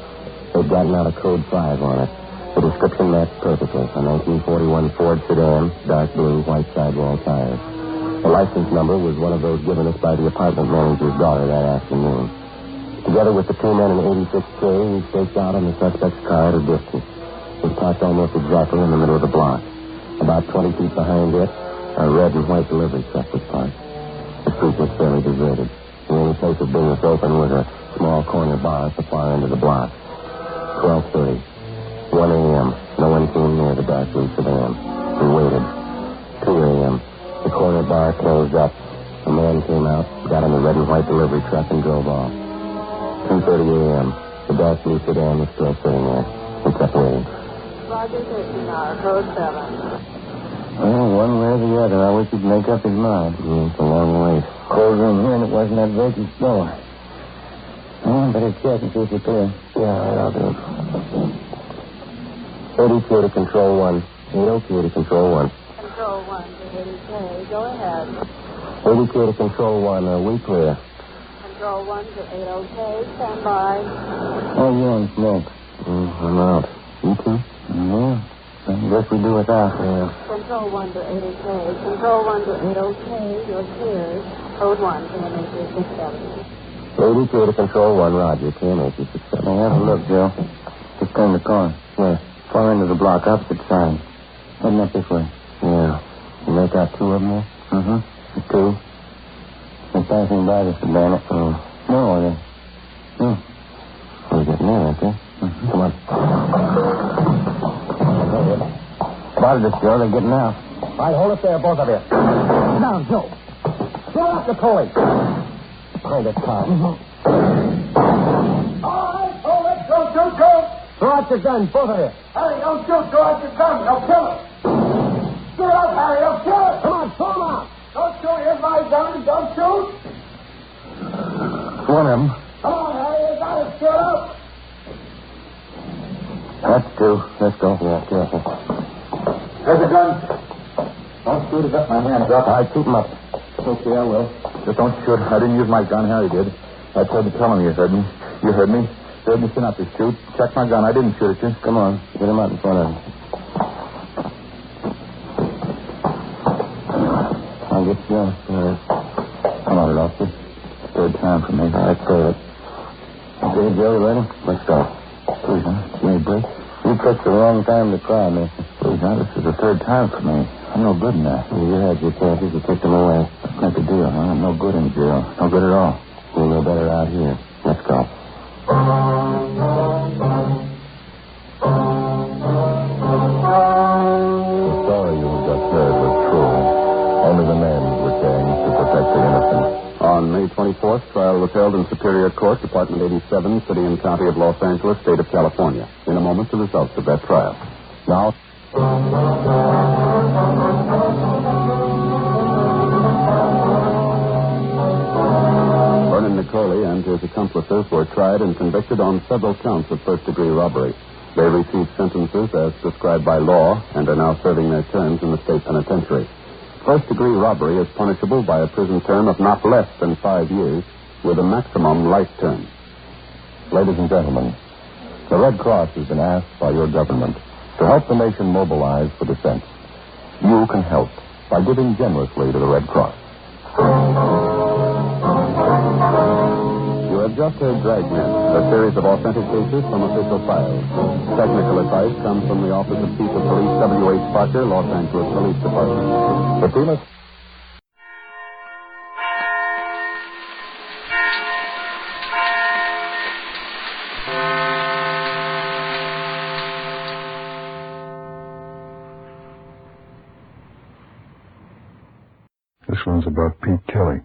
They'd gotten out a code 5 on it. The description matched perfectly. A 1941 Ford sedan, dark blue, white sidewall tires. The license number was one of those given us by the apartment manager's daughter that afternoon. Together with the two men in 86K, we staked out on the suspect's car at a distance. It was parked almost exactly in the middle of the block. About 20 feet behind it, a red and white delivery truck was parked. The street was fairly deserted. The only place of business open was a small corner bar at the far end of the block. 12:30. 1 a.m. No one came near the dark blue sedan. We waited. 2 a.m. The corner bar closed up. A man came out, got in the red and white delivery truck, and drove off. 2:30 a.m. The dark blue sedan was still sitting there. We kept waiting. Roger 59, code 7. Well, one way or the other, I wish he'd make up his mind. It's a long wait. Cold room here, and it wasn't that vacant door. Oh, better check and see if you're clear. Yeah, all right, I'll do it. 80K to Control 1. 8OK to Control 1. Control 1 to 80K. Go ahead. 80K to Control 1. Are we clear? Control 1 to 80K. Stand by. Oh, you on smoke? I'm out. You too? Yeah. I guess we do without. Yeah. Control 1 to 80K. Control 1 to 80K. You're clear. Code 1 to KMH 80K to Control 1. Roger. KMH 67. Now have a look, Joe. Just turn the corner. Where? Far end of the block, opposite side. Heading up this way. Yeah. You make out two of them there? Mm-hmm. Two. They're passing by the sedan. No, are they? No. We're getting in, aren't they? Mm-hmm. Come on. Spotted us, Joe. They're getting out. All right, hold it there, both of you. Sit down, Joe. Throw out the Coley. Hold it, Tom. Mm-hmm. All right, hold it. Don't shoot, Joe. Throw out your gun, both of you. Harry, don't shoot. Throw out your gun. They'll kill us. Get up, Harry. They'll kill us. Come on, pull them out. Don't shoot. Here's my gun. Don't shoot. One of them. Come on, Harry. You got it. Get up. That's two. Let's go. Yeah, careful. There's the gun. Don't shoot. I got my hands up. All right, keep them up. Okay, I will. Just don't shoot. I didn't use my gun. Harry did. I tried to tell him you heard me. You heard me. Heard me sit up to shoot. Check my gun. I didn't shoot at you. Come on. Get him out in front of him. get jealous, Come on, officer. Third time for me. I say it. Okay, Joe, you ready? Let's go. Please, huh? Give me a break. You picked the wrong time to cry, mister. Please, now, this is the third time for me. I'm no good now. Well, you had your chances. You took them away. That's not the deal, huh? I'm no good in jail. No good at all. We'll know better out here. Let's go. The story you just heard was true. Only the names were changed to protect the innocent. On May 24th, trial was held in Superior Court, Department 87, City and County of Los Angeles, State of California. In a moment, the results of that trial. Now... Vernon Nicoli and his accomplices were tried and convicted on several counts of first-degree robbery. They received sentences as prescribed by law and are now serving their terms in the state penitentiary. First-degree robbery is punishable by a prison term of not less than 5 years, with a maximum life term. Ladies and gentlemen, the Red Cross has been asked by your government to help the nation mobilize for defense. You can help by giving generously to the Red Cross. You have just heard Dragnet, a series of authentic cases from official files. Technical advice comes from the Office of Chief of Police W.H. Parker, Los Angeles Police Department. Fatima. This one's about Pete Kelly.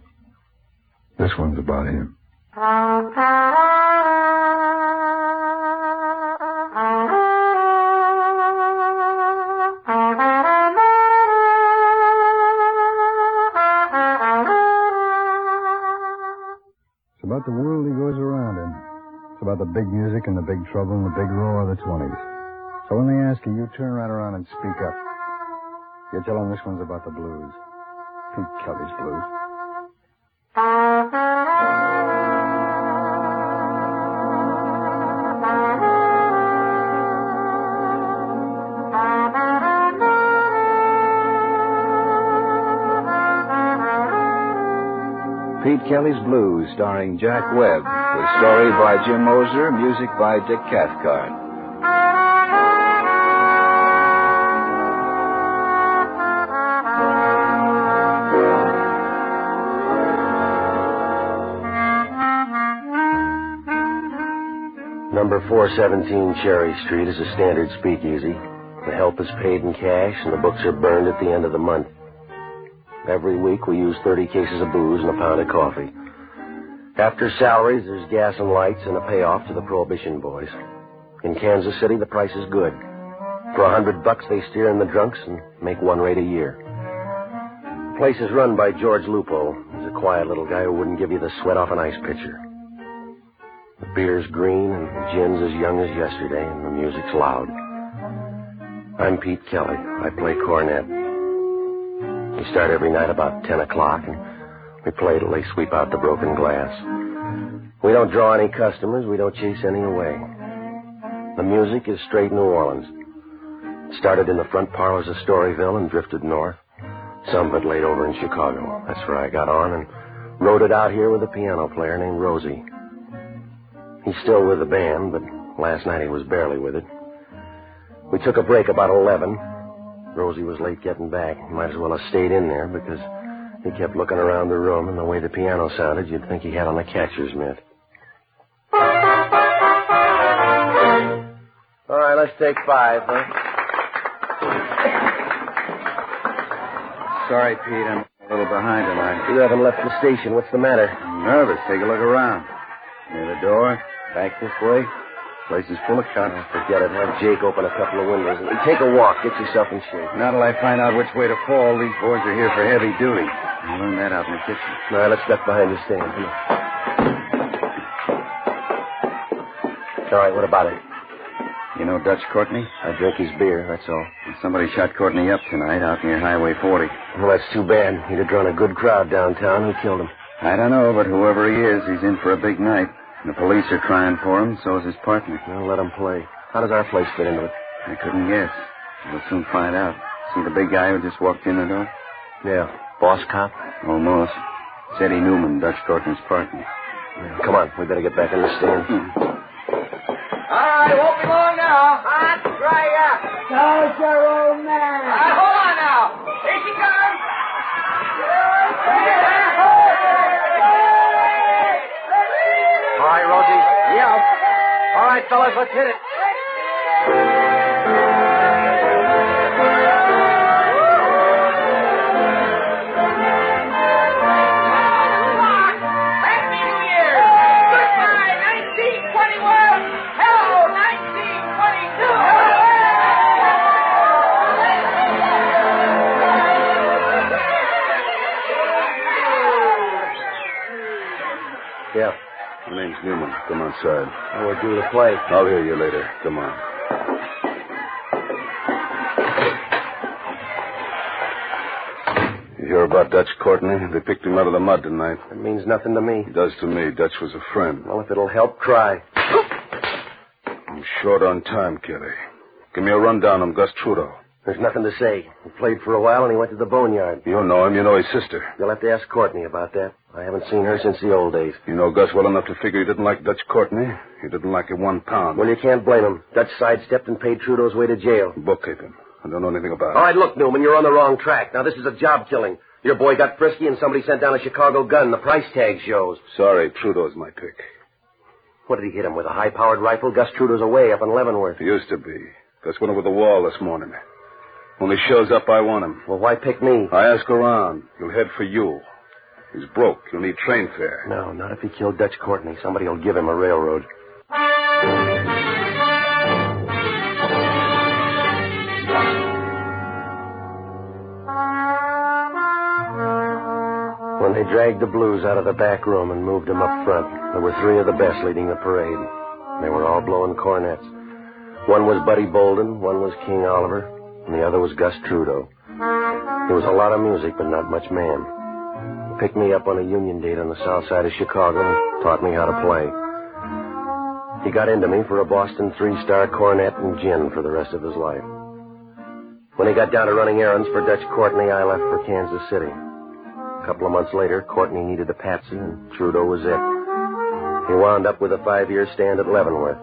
This one's about him. It's about the world he goes around in. It's about the big music and the big trouble and the big roar of the 20s. So when they ask you, you turn right around and speak up. You tell them this one's about the blues. Pete Kelly's blues. Pete Kelly's Blues, starring Jack Webb, with story by Jim Moser, music by Dick Cathcart. Number 417 Cherry Street is a standard speakeasy. The help is paid in cash, and the books are burned at the end of the month. Every week we use 30 cases of booze and a pound of coffee. After salaries, there's gas and lights and a payoff to the Prohibition boys. In Kansas City, the price is good. For $100, they steer in the drunks and make one rate a year. The place is run by George Lupo. He's a quiet little guy who wouldn't give you the sweat off an ice pitcher. The beer's green and the gin's as young as yesterday, and the music's loud. I'm Pete Kelly. I play cornet. We start every night about 10 o'clock, and we play till they sweep out the broken glass. We don't draw any customers. We don't chase any away. The music is straight New Orleans. It started in the front parlors of Storyville and drifted north. Some of it laid over in Chicago. That's where I got on and rode it out here with a piano player named Rosie. He's still with the band, but last night he was barely with it. We took a break about 11. Rosie was late getting back. Might as well have stayed in there because he kept looking around the room, and the way the piano sounded, you'd think he had on a catcher's mitt. All right, let's take 5, huh? Sorry, Pete, I'm a little behind tonight. You haven't left the station. What's the matter? I'm nervous. Take a look around. Near the door. Back this way. Place is full of cops. Forget it. Have Jake open a couple of windows. Take a walk. Get yourself in shape. Not till I find out which way to fall. These boys are here for heavy duty. I'll learn that out in the kitchen. All right, let's duck behind the stand. Come on. All right, what about it? You know Dutch Courtney? I drink his beer, that's all. Somebody shot Courtney up tonight out near Highway 40. Well, that's too bad. He'd have drawn a good crowd downtown. Who killed him? I don't know, but whoever he is, he's in for a big night. The police are trying for him, so is his partner. Well, let him play. How does our place fit into it? I couldn't guess. We'll soon find out. See the big guy who just walked in the door? Yeah. Boss cop? Almost. It's Eddie Newman, Dutch Courtney's partner. Come on, we better get back in the stand. All right, won't be long now. Hot, dry up. How's your old man? Hold on now. Here she comes. All right, Rosie. Yeah. All right, fellas, let's hit it. Happy New Year. Goodbye, 1921. Hello, 1922. Yeah. My name's Newman. Come outside. We're due to play. I'll hear you later. Come on. You hear about Dutch Courtney? They picked him out of the mud tonight. It means nothing to me. It does to me. Dutch was a friend. Well, if it'll help, try. I'm short on time, Kelly. Give me a rundown on Gus Trudeau. There's nothing to say. He played for a while and he went to the boneyard. You know him. You know his sister. You'll have to ask Courtney about that. I haven't seen her since the old days. You know Gus well enough to figure he didn't like Dutch Courtney. He didn't like it 1 pound. Well, you can't blame him. Dutch sidestepped and paid Trudeau's way to jail. Bookkeeping. I don't know anything about it. All right, look, Newman, you're on the wrong track. Now, this is a job killing. Your boy got frisky and somebody sent down a Chicago gun. The price tag shows. Sorry, Trudeau's my pick. What did he hit him with, a high-powered rifle? Gus Trudeau's away up in Leavenworth. He used to be. Gus went over the wall this morning. When he shows up, I want him. Well, why pick me? I ask around. He'll head for you. He's broke. He'll need train fare. No, not if he killed Dutch Courtney. Somebody will give him a railroad. When they dragged the blues out of the back room and moved them up front, there were 3 of the best leading the parade. They were all blowing cornets. One was Buddy Bolden, one was King Oliver, and the other was Gus Trudeau. There was a lot of music, but not much man. He picked me up on a union date on the south side of Chicago and taught me how to play. He got into me for a Boston 3-star cornet and gin for the rest of his life. When he got down to running errands for Dutch Courtney, I left for Kansas City. A couple of months later, Courtney needed a patsy, and Trudeau was it. He wound up with a 5-year stand at Leavenworth.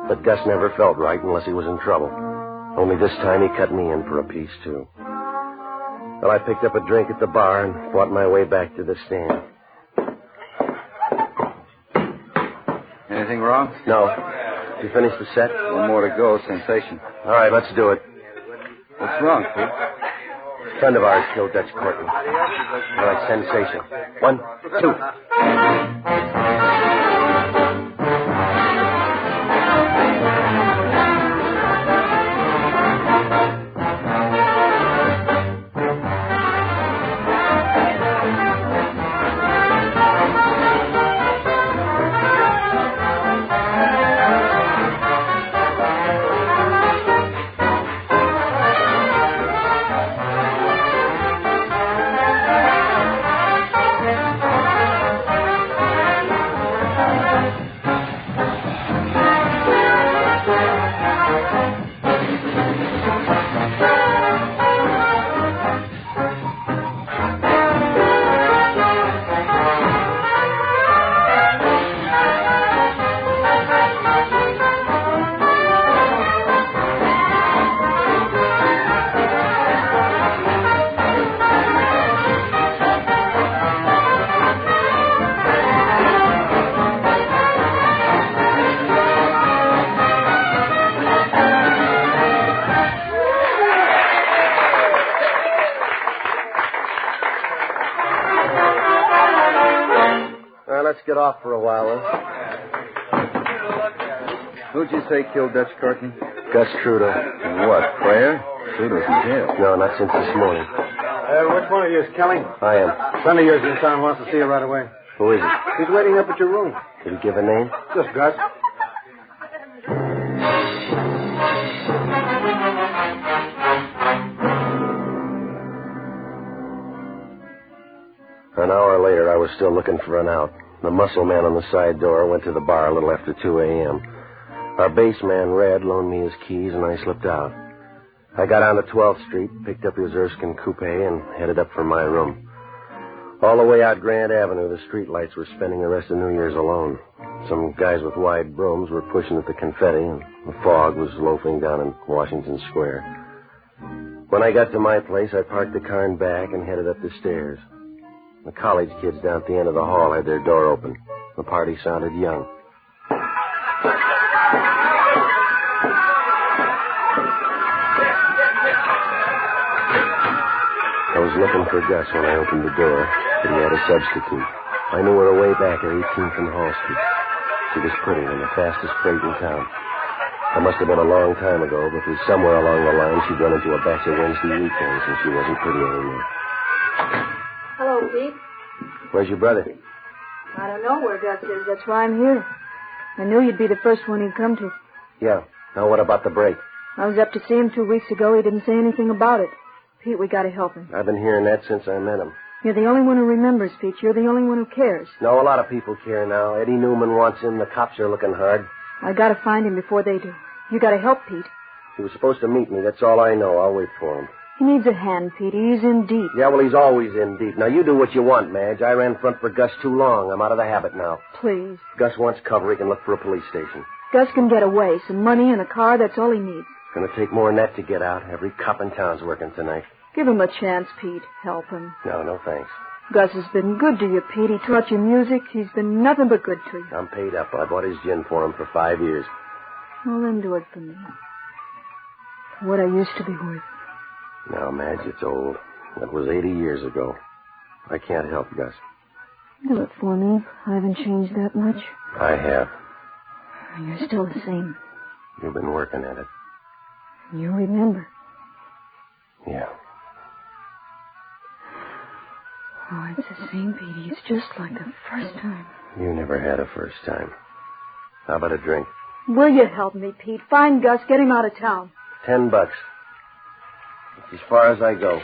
But Gus never felt right unless he was in trouble. Only this time he cut me in for a piece, too. Well, I picked up a drink at the bar and fought my way back to the stand. Anything wrong? No. You finished the set? 1 more to go. Sensation. All right, let's do it. What's wrong, Pete? A friend of ours killed Dutch Courtney. All right, sensation. 1, 2. Let's get off for a while, huh? Who'd you say killed Dutch Courtney? Gus Trudeau. What, prayer? Trudeau's in jail. No, not since this morning. Which one of you is Kelly? I am. A friend of yours in town wants to see you right away. Who is it? He's waiting up at your room. Did he give a name? Just Gus. An hour later, I was still looking for an out. The muscle man on the side door went to the bar a little after 2 a.m. Our bass man, Red, loaned me his keys, and I slipped out. I got on to 12th Street, picked up his Erskine coupe, and headed up for my room. All the way out Grand Avenue, the streetlights were spending the rest of New Year's alone. Some guys with wide brooms were pushing at the confetti, and the fog was loafing down in Washington Square. When I got to my place, I parked the car in back and headed up the stairs. The college kids down at the end of the hall had their door open. The party sounded young. I was looking for Gus when I opened the door, but he had a substitute. I knew her way back at 18th and Hall Street. She was pretty and the fastest freight in town. That must have been a long time ago, because somewhere along the line she'd run into a batch of Wednesday weekends and she wasn't pretty anymore. Hello, Pete. Where's your brother? I don't know where Gus is. That's why I'm here. I knew you'd be the first one he'd come to. Yeah. Now what about the break? I was up to see him 2 weeks ago. He didn't say anything about it. Pete, we gotta help him. I've been hearing that since I met him. You're the only one who remembers, Pete. You're the only one who cares. No, a lot of people care now. Eddie Newman wants him. The cops are looking hard. I gotta find him before they do. You gotta help Pete. He was supposed to meet me. That's all I know. I'll wait for him. He needs a hand, Pete. He's in deep. Yeah, well, he's always in deep. Now, you do what you want, Madge. I ran front for Gus too long. I'm out of the habit now. Please. Gus wants cover. He can look for a police station. Gus can get away. Some money and a car, that's all he needs. It's going to take more than that to get out. Every cop in town's working tonight. Give him a chance, Pete. Help him. No, thanks. Gus has been good to you, Pete. He taught you music. He's been nothing but good to you. I'm paid up. I bought his gin for him for 5 years. Well, then do it for me. For what I used to be worth. Now, Madge, it's old. That was 80 years ago. I can't help Gus. Do it for me. I haven't changed that much. I have. You're still the same. You've been working at it. You remember. Yeah. Oh, it's the same, Petey. It's just like the first time. You never had a first time. How about a drink? Will you help me, Pete? Find Gus. Get him out of town. $10. It's as far as I go.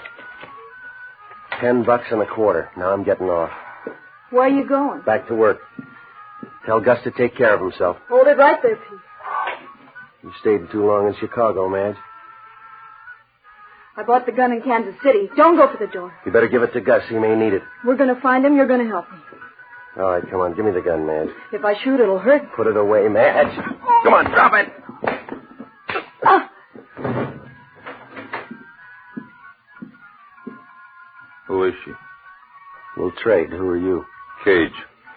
$10.25. Now I'm getting off. Where are you going? Back to work. Tell Gus to take care of himself. Hold it right there, Pete. You stayed too long in Chicago, Madge. I bought the gun in Kansas City. Don't go for the door. You better give it to Gus. He may need it. We're going to find him. You're going to help me. All right, come on. Give me the gun, Madge. If I shoot, it'll hurt. Put it away, Madge. Come on, drop it. Who is she? We'll trade. Who are you? Cage.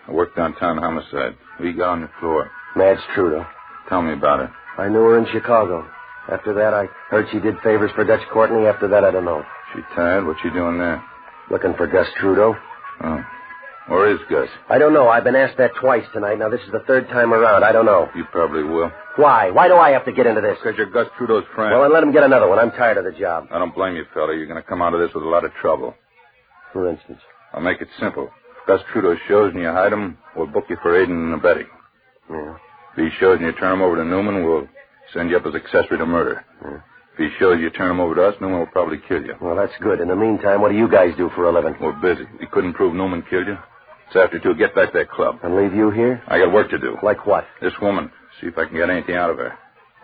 I work downtown homicide. Who you got on the floor? Madge Trudeau. Tell me about her. I knew her in Chicago. After that, I heard she did favors for Dutch Courtney. After that, I don't know. She tired? What's she doing there? Looking for Gus Trudeau. Oh. Where is Gus? I don't know. I've been asked that twice tonight. Now, this is the third time around. I don't know. You probably will. Why? Why do I have to get into this? Because you're Gus Trudeau's friend. Well, then let him get another one. I'm tired of the job. I don't blame you, fella. You're going to come out of this with a lot of trouble. For instance? I'll make it simple. If Gus Trudeau shows and you hide him, we'll book you for aiding and abetting. Yeah. If he shows and you turn him over to Newman, we'll send you up as accessory to murder. Yeah. If he shows you turn him over to us, Newman will probably kill you. Well, that's good. In the meantime, what do you guys do for a living? We're busy. We couldn't prove Newman killed you. It's after 2. Get back to that club. And leave you here? I got work to do. Like what? This woman. See if I can get anything out of her.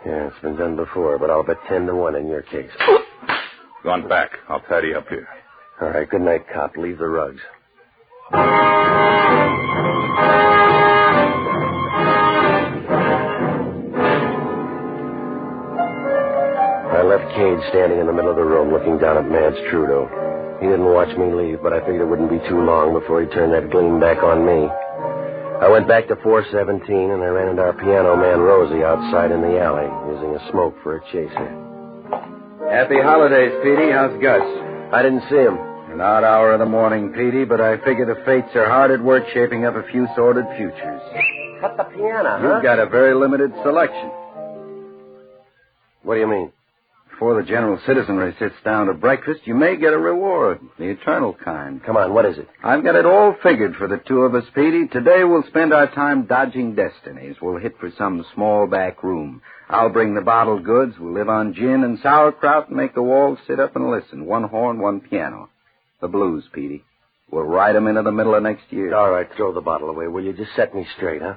Yeah, it's been done before, but I'll bet 10-1 in your case. Go on back. I'll tidy up here. All right, good night, cop. Leave the rugs. I left Cage standing in the middle of the room looking down at Madge Trudeau. He didn't watch me leave, but I figured it wouldn't be too long before he turned that gleam back on me. I went back to 417, and I ran into our piano man, Rosie, outside in the alley, using a smoke for a chaser. Happy holidays, Petey. How's Gus? I didn't see him. An odd hour of the morning, Petey, but I figure the fates are hard at work shaping up a few sordid futures. Cut the piano, huh? You've got a very limited selection. What do you mean? Before the general citizenry sits down to breakfast, you may get a reward, the eternal kind. Come on, what is it? I've got it all figured for the two of us, Petey. Today we'll spend our time dodging destinies. We'll hit for some small back room. I'll bring the bottled goods. We'll live on gin and sauerkraut and make the walls sit up and listen. One horn, one piano. The blues, Petey. We'll ride 'em into the middle of next year. All right, throw the bottle away. Will you just set me straight, huh?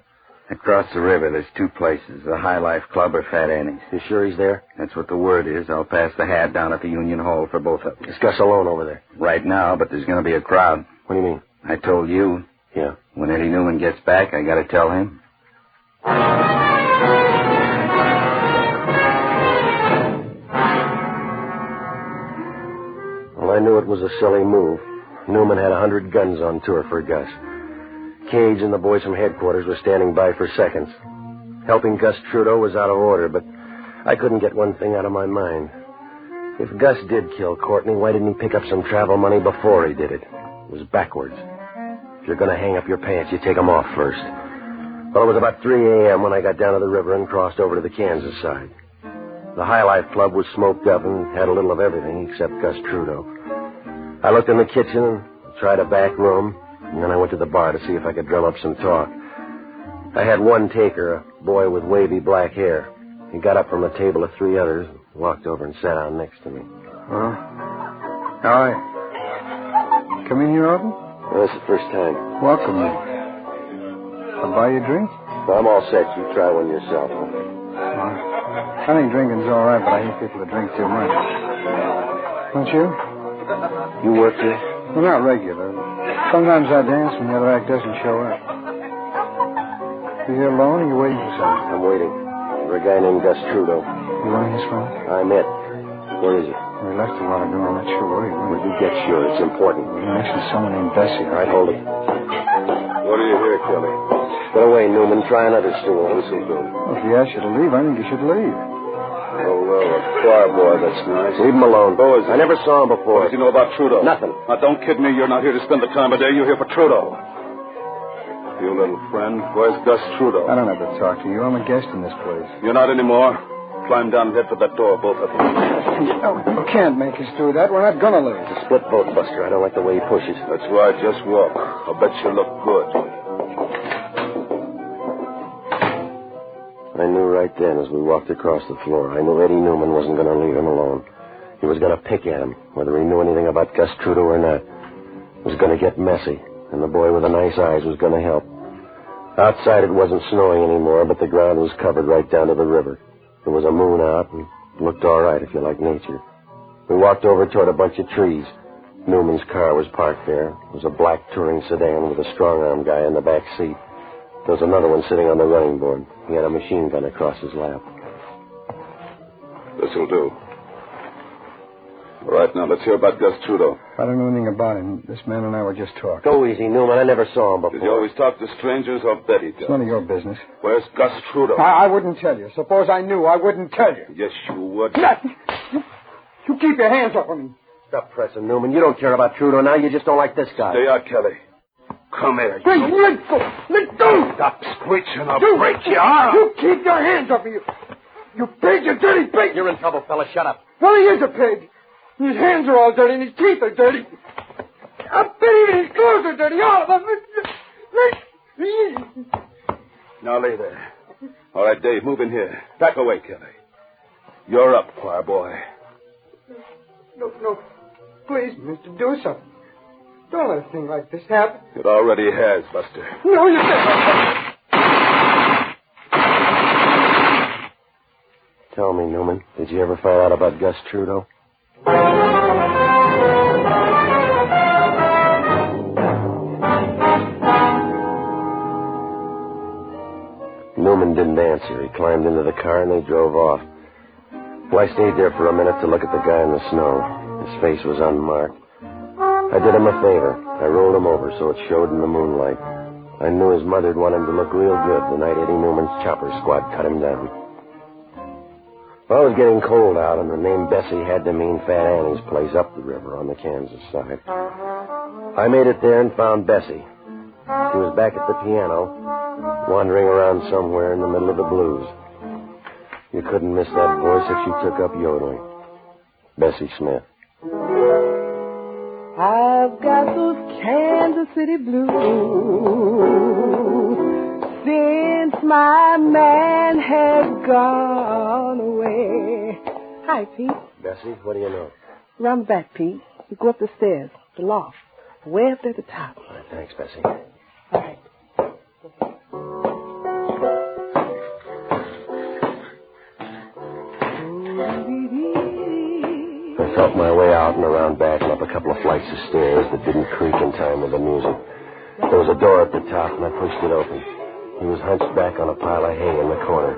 Across the river, there's two places, the High Life Club or Fat Annie's. You sure he's there? That's what the word is. I'll pass the hat down at the Union Hall for both of them. Is Gus alone over there? Right now, but there's going to be a crowd. What do you mean? I told you. Yeah. When Eddie Newman gets back, I got to tell him. Well, I knew it was a silly move. Newman had 100 guns on tour for Gus. Cage and the boys from headquarters were standing by for seconds. Helping Gus Trudeau was out of order, but I couldn't get one thing out of my mind. If Gus did kill Courtney, why didn't he pick up some travel money before he did it? It was backwards. If you're going to hang up your pants, you take them off first. Well, it was about 3 a.m. when I got down to the river and crossed over to the Kansas side. The High Life Club was smoked up and had a little of everything except Gus Trudeau. I looked in the kitchen and tried a back room, and then I went to the bar to see if I could drum up some talk. I had one taker, a boy with wavy black hair. He got up from a table of 3 others and walked over and sat down next to me. Well, how are you? Come in here often? Well, this is the first time. Welcome. I'll buy you a drink? Well, I'm all set. You try one yourself. I think drinking's all right, but I hate people that drink too much. Don't you? You work here? Well, not regular. Sometimes I dance when the other act doesn't show up. You here alone or you waiting for something? I'm waiting. For a guy named Gus Trudeau. You want his phone? I'm it. Where is he? We left a while ago. I'm not sure where he went. Well, you get sure. It's important. You mentioned someone named Bessie. All right, hold it. What do you hear, Kelly? Get away, Newman. Try another stool. This'll do. Well, if he asked you to leave, I think you should leave. Oh, well, a choir boy, that's nice. Leave him alone. Who is he? I never saw him before. What does he know about Trudeau? Nothing. Now, don't kid me. You're not here to spend the time of day. You're here for Trudeau. You little friend. Where's Gus Trudeau? I don't have to talk to you. I'm a guest in this place. You're not anymore. Climb down and head for that door, both of you. You can't make us do that. We're not going to leave. It's a split vote, Buster. I don't like the way he pushes. That's right. Just walk. I'll bet you look good. I knew right then as we walked across the floor, I knew Eddie Newman wasn't going to leave him alone. He was going to pick at him, whether he knew anything about Gus Trudeau or not. It was going to get messy, and the boy with the nice eyes was going to help. Outside it wasn't snowing anymore, but the ground was covered right down to the river. There was a moon out, and it looked all right if you like nature. We walked over toward a bunch of trees. Newman's car was parked there. It was a black touring sedan with a strong-arm guy in the back seat. There was another one sitting on the running board. He had a machine gun across his lap. This'll do. All right, now let's hear about Gus Trudeau. I don't know anything about him. This man and I were just talking. Go easy, Newman. I never saw him before. Did you always talk to strangers or Betty does? It's none of your business. Where's Gus Trudeau? I wouldn't tell you. Suppose I knew, I wouldn't tell you. Yes, you would. You keep your hands off of me. Stop pressing, Newman. You don't care about Trudeau now. You just don't like this guy. Stay out, Kelly. Come here. Hey, let go! Let go! Stop screeching. I'll break your arm. You keep your hands off of you. You pig, you dirty pig! You're in trouble, fella. Shut up. Well, he is a pig. His hands are all dirty and his teeth are dirty. I bet even his clothes are dirty, all of them. Now lay there. All right, Dave, move in here. Back away, Kelly. You're up, choir boy. No. Please, mister, do something. Don't let a thing like this happen. It already has, Buster. No, you can't. Tell me, Newman, did you ever find out about Gus Trudeau? Newman didn't answer. He climbed into the car and they drove off. Well, I stayed there for a minute to look at the guy in the snow. His face was unmarked. I did him a favor. I rolled him over so it showed in the moonlight. I knew his mother'd want him to look real good the night Eddie Newman's chopper squad cut him down. Well, it was getting cold out, and the name Bessie had to mean Fat Annie's place up the river on the Kansas side. I made it there and found Bessie. She was back at the piano, wandering around somewhere in the middle of the blues. You couldn't miss that voice if she took up yodeling. Bessie Smith. I've got those Kansas City blues since my man has gone away. Hi, Pete. Bessie, what do you know? Round back, Pete. You go up the stairs, the loft, way up there at the top. All right, thanks, Bessie. All right. I felt my way out and around back and up a couple of flights of stairs that didn't creak in time with the music. There was a door at the top, and I pushed it open. He was hunched back on a pile of hay in the corner.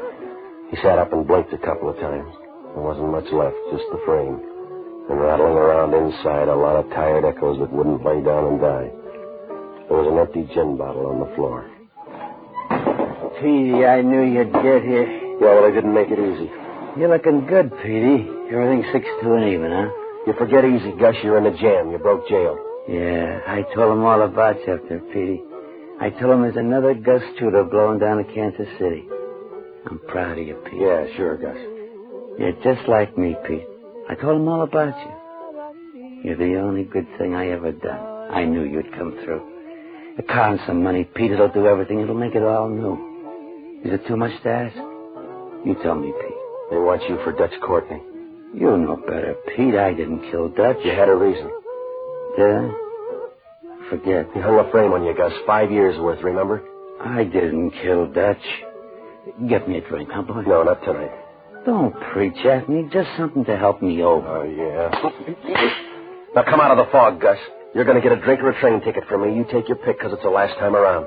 He sat up and blinked a couple of times. There wasn't much left, just the frame. And rattling around inside, a lot of tired echoes that wouldn't lay down and die. There was an empty gin bottle on the floor. Petey, I knew you'd get here. Yeah, well, they didn't make it easy. You're looking good, Petey. Everything's 6-2 and even, huh? You forget easy, Gus. You're in a jam. You broke jail. Yeah, I told him all about you up there, Petey. I told him there's another Gus Trudeau blowing down to Kansas City. I'm proud of you, Pete. Yeah, sure, Gus. You're just like me, Pete. I told him all about you. You're the only good thing I ever done. I knew you'd come through. A car and some money, Pete, it'll do everything. It'll make it all new. Is it too much to ask? You tell me, Pete. They want you for Dutch Courtney. You know better, Pete. I didn't kill Dutch. You had a reason. Did I? Forget. He hung a frame on you, Gus. 5 years worth, remember? I didn't kill Dutch. Get me a drink, huh, boy? No, not tonight. Don't preach at me. Just something to help me over. Oh, yeah. Now, come out of the fog, Gus. You're going to get a drink or a train ticket from me. You take your pick, because it's the last time around.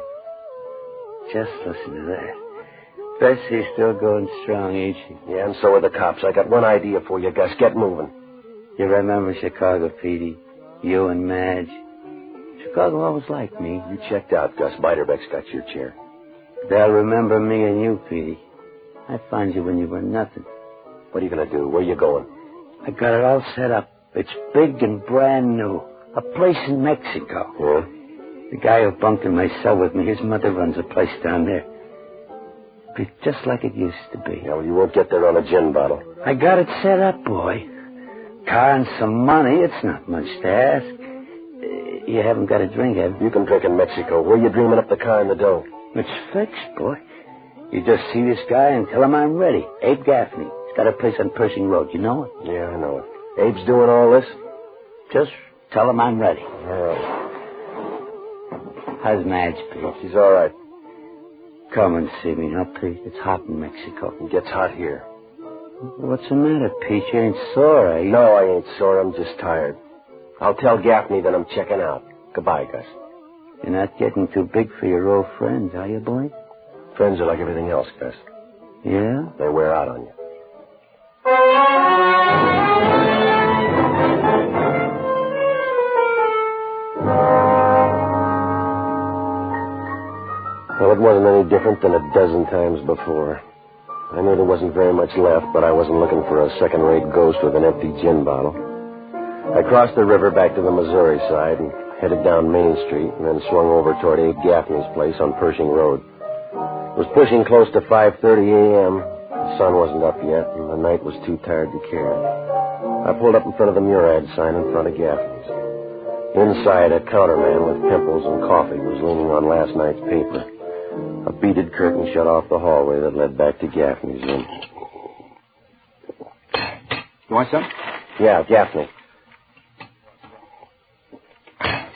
Just listen to that. Bessie's still going strong, ain't she? Yeah, and so are the cops. I got one idea for you, Gus. Get moving. You remember Chicago, Petey? You and Madge. Chicago always liked me. You checked out, Gus. Biderbeck's got your chair. They'll remember me and you, Petey. I found you when you were nothing. What are you going to do? Where are you going? I got it all set up. It's big and brand new. A place in Mexico. Yeah? The guy who bunked in my cell with me, his mother runs a place down there. It's just like it used to be. Yeah, well, you won't get there on a gin bottle. I got it set up, boy. Car and some money. It's not much to ask. You haven't got a drink, have you? You can drink in Mexico. Where you dreaming up the car and the dough? It's fixed, boy. You just see this guy and tell him I'm ready. Abe Gaffney. He's got a place on Pershing Road. You know it? Yeah, I know it. Abe's doing all this? Just tell him I'm ready. All right. How's Madge, Pete? Well, she's all right. Come and see me, huh, Pete? It's hot in Mexico. It gets hot here. What's the matter, Pete? You ain't sore, are you? No, I ain't sore. I'm just tired. I'll tell Gaffney that I'm checking out. Goodbye, Gus. You're not getting too big for your old friends, are you, boy? Friends are like everything else, Gus. Yeah? They wear out on you. Well, it wasn't any different than a dozen times before. I knew there wasn't very much left, but I wasn't looking for a second-rate ghost with an empty gin bottle. I crossed the river back to the Missouri side and headed down Main Street and then swung over toward Abe Gaffney's place on Pershing Road. It was pushing close to 5:30 a.m. The sun wasn't up yet, and the night was too tired to care. I pulled up in front of the Murad sign in front of Gaffney's. Inside, a counterman with pimples and coffee was leaning on last night's paper. A beaded curtain shut off the hallway that led back to Gaffney's room. You want some? Yeah, Gaffney.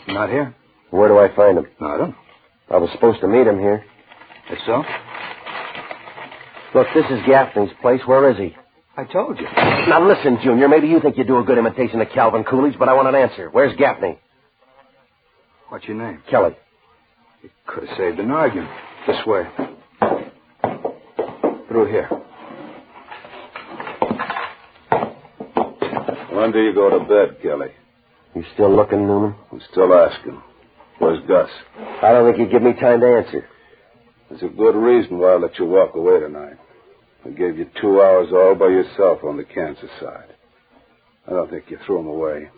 Not here. Where do I find him? No, I don't. I was supposed to meet him here. Is so? Look, this is Gaffney's place. Where is he? I told you. Now listen, Junior, maybe you think you do a good imitation of Calvin Coolidge, but I want an answer. Where's Gaffney? What's your name? Kelly. You could have saved an argument. This way. Through here. When do you go to bed, Kelly? You still looking, Newman? I'm still asking. Where's Gus? I don't think you give me time to answer. There's a good reason why I let you walk away tonight. I gave you 2 hours all by yourself on the Kansas side. I don't think you threw him away.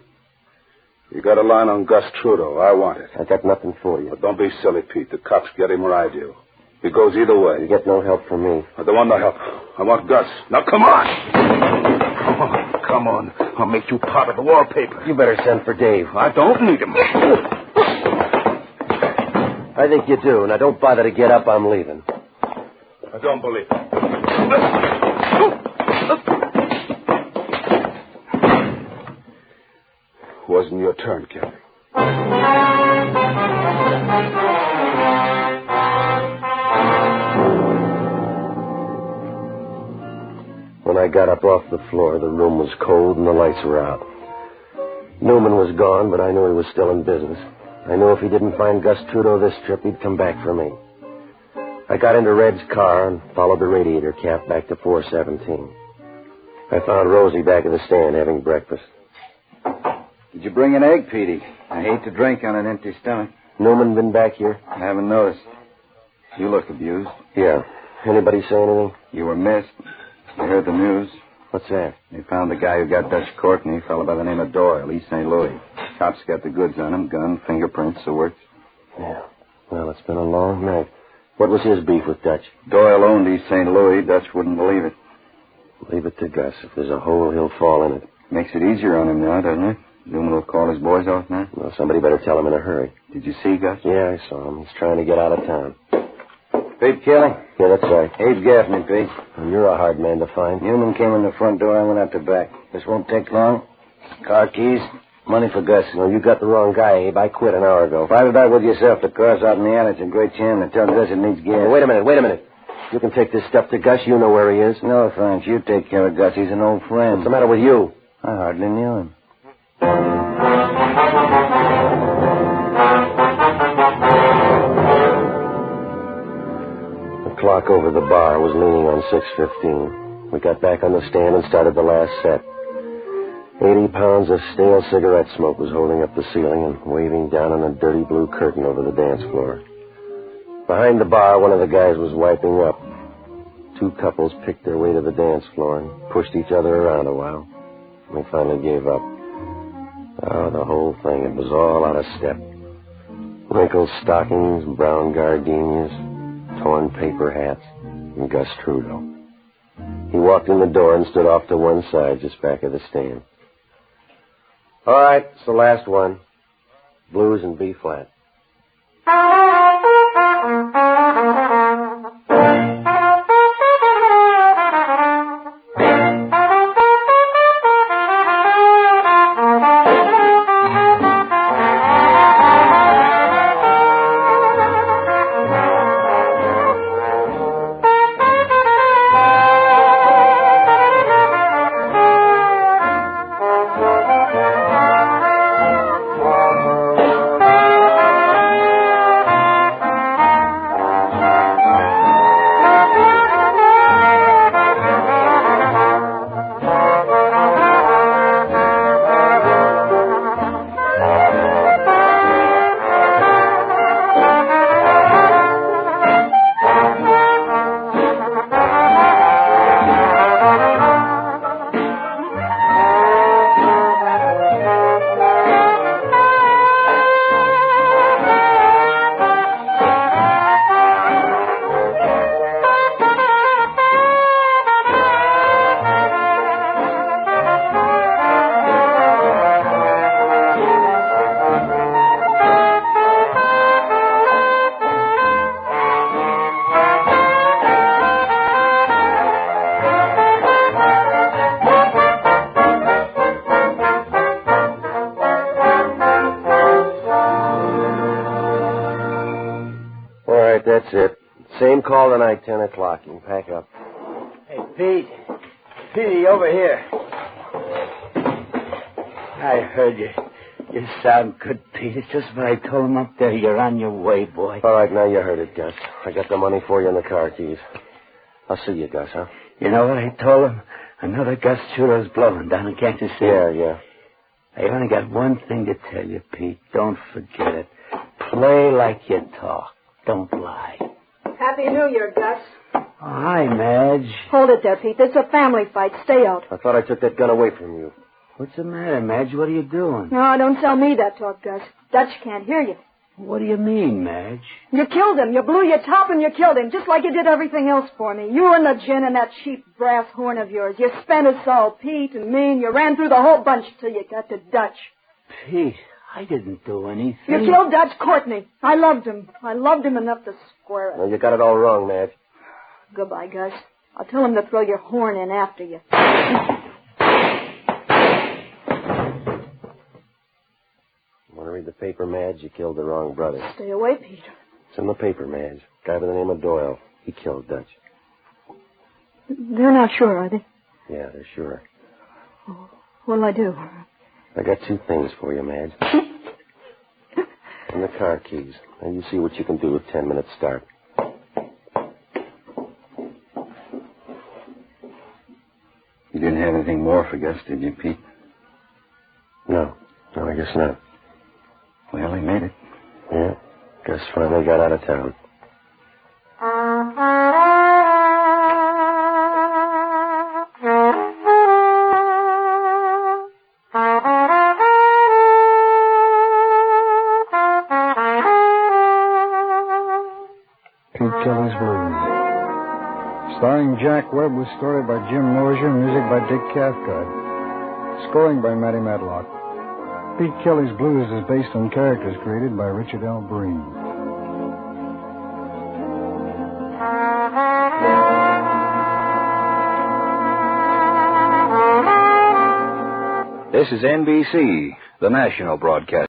You got a line on Gus Trudeau. I want it. I got nothing for you. But don't be silly, Pete. The cops get him or I do. He goes either way. You get no help from me. I don't want no help. I want Gus. Now, come on. Come on. I'll make you part of the wallpaper. You better send for Dave. I don't need him. I think you do. Now, don't bother to get up. I'm leaving. I don't believe it. Wasn't your turn, Kelly. When I I got up off the floor, the room was cold and the lights were out. Newman was gone, but I knew he was still in business. I knew if he didn't find Gus Trudeau this trip, he'd come back for me. I got into Red's car and followed the radiator cap back to 417. I found Rosie back at the stand having breakfast. Did you bring an egg, Petey? I hate to drink on an empty stomach. Newman been back here? I haven't noticed. You look abused. Yeah. Anybody say anything? You were missed. You heard the news. What's that? They found the guy who got Dutch Courtney, a fellow by the name of Doyle, East St. Louis. Cops got the goods on him, gun, fingerprints, the works. Yeah. Well, it's been a long night. What was his beef with Dutch? Doyle owned East St. Louis. Dutch wouldn't believe it. Leave it to Gus. If there's a hole, he'll fall in it. Makes it easier on him now, doesn't it? Newman will call his boys off now? Well, somebody better tell him in a hurry. Did you see Gus? Yeah, I saw him. He's trying to get out of town. Pete Kelly? Yeah, that's right. Abe Gaffney, Pete. And you're a hard man to find. Newman came in the front door. I went out the back. This won't take long. Car keys, money for Gus. No, you got the wrong guy, Abe. I quit an hour ago. Fight it out with yourself. The car's out in the alley. It's in great jam. And tell Gus it needs gas. Hey, wait a minute. You can take this stuff to Gus. You know where he is. No, thanks. You take care of Gus. He's an old friend. What's the matter with you? I hardly knew him. The clock over the bar was leaning on 6:15. We got back on the stand and started the last set. 80 pounds of stale cigarette smoke was holding up the ceiling and waving down on a dirty blue curtain over the dance floor. Behind the bar, one of the guys was wiping up. Two couples picked their way to the dance floor and pushed each other around a while. They finally gave up. Oh, the whole thing, it was all out of step. Wrinkled stockings, brown gardenias, torn paper hats, and Gus Trudeau. He walked in the door and stood off to one side, just back of the stand. All right, it's the last one. Blues and B flat. That's it. Same call tonight, 10 o'clock. You can pack up. Hey, Pete. Petey, over here. I heard you. You sound good, Pete. It's just what I told him up there. You're on your way, boy. All right, now you heard it, Gus. I got the money for you and the car keys. I'll see you, Gus, huh? You know what I told him? Another Gus Trudeau's blowing down, can't you see? Yeah. I only got one thing to tell you, Pete. Don't forget it. Play like you talk. Don't lie. Happy New Year, Gus. Oh, hi, Madge. Hold it there, Pete. It's a family fight. Stay out. I thought I took that gun away from you. What's the matter, Madge? What are you doing? No, don't tell me that talk, Gus. Dutch can't hear you. What do you mean, Madge? You killed him. You blew your top and you killed him, just like you did everything else for me. You and the gin and that cheap brass horn of yours. You spent us all, Pete and me, and you ran through the whole bunch till you got to Dutch. Pete, I didn't do anything. You killed Dutch Courtney. I loved him. I loved him enough to square it. Well, you got it all wrong, Madge. Goodbye, Gus. I'll tell him to throw your horn in after you. Want to read the paper, Madge? You killed the wrong brother. Stay away, Peter. It's in the paper, Madge. Guy by the name of Doyle. He killed Dutch. They're not sure, are they? Yeah, they're sure. What'll I do? I got 2 things for you, Madge. And the car keys. And you see what you can do with 10 minutes start. You didn't have anything more for Gus, did you, Pete? No, I guess not. Well, he made it. Yeah, Gus finally got out of town. Pete Kelly's Blues. Starring Jack Webb, with story by Jim Mosier, music by Dick Cathcart. Scoring by Matty Matlock. Pete Kelly's Blues is based on characters created by Richard L. Breen. This is NBC, the national broadcast.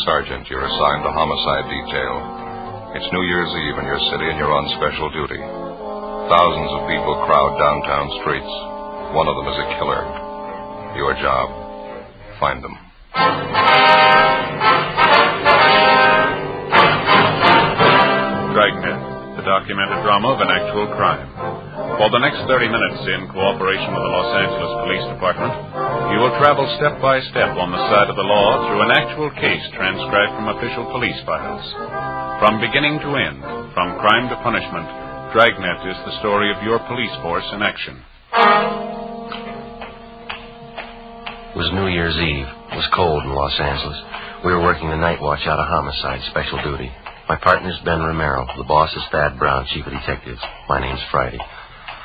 Sergeant, you're assigned to homicide detail. It's New Year's Eve in your city and you're on special duty. Thousands of people crowd downtown streets. One of them is a killer. Your job, find them. Dragnet, the documented drama of an actual crime. For the next 30 minutes, in cooperation with the Los Angeles Police Department, you will travel step by step on the side of the law through an actual case transcribed from official police files. From beginning to end, from crime to punishment, Dragnet is the story of your police force in action. It was New Year's Eve. It was cold in Los Angeles. We were working the night watch out of homicide, special duty. My partner's Ben Romero. The boss is Thad Brown, chief of detectives. My name's Friday.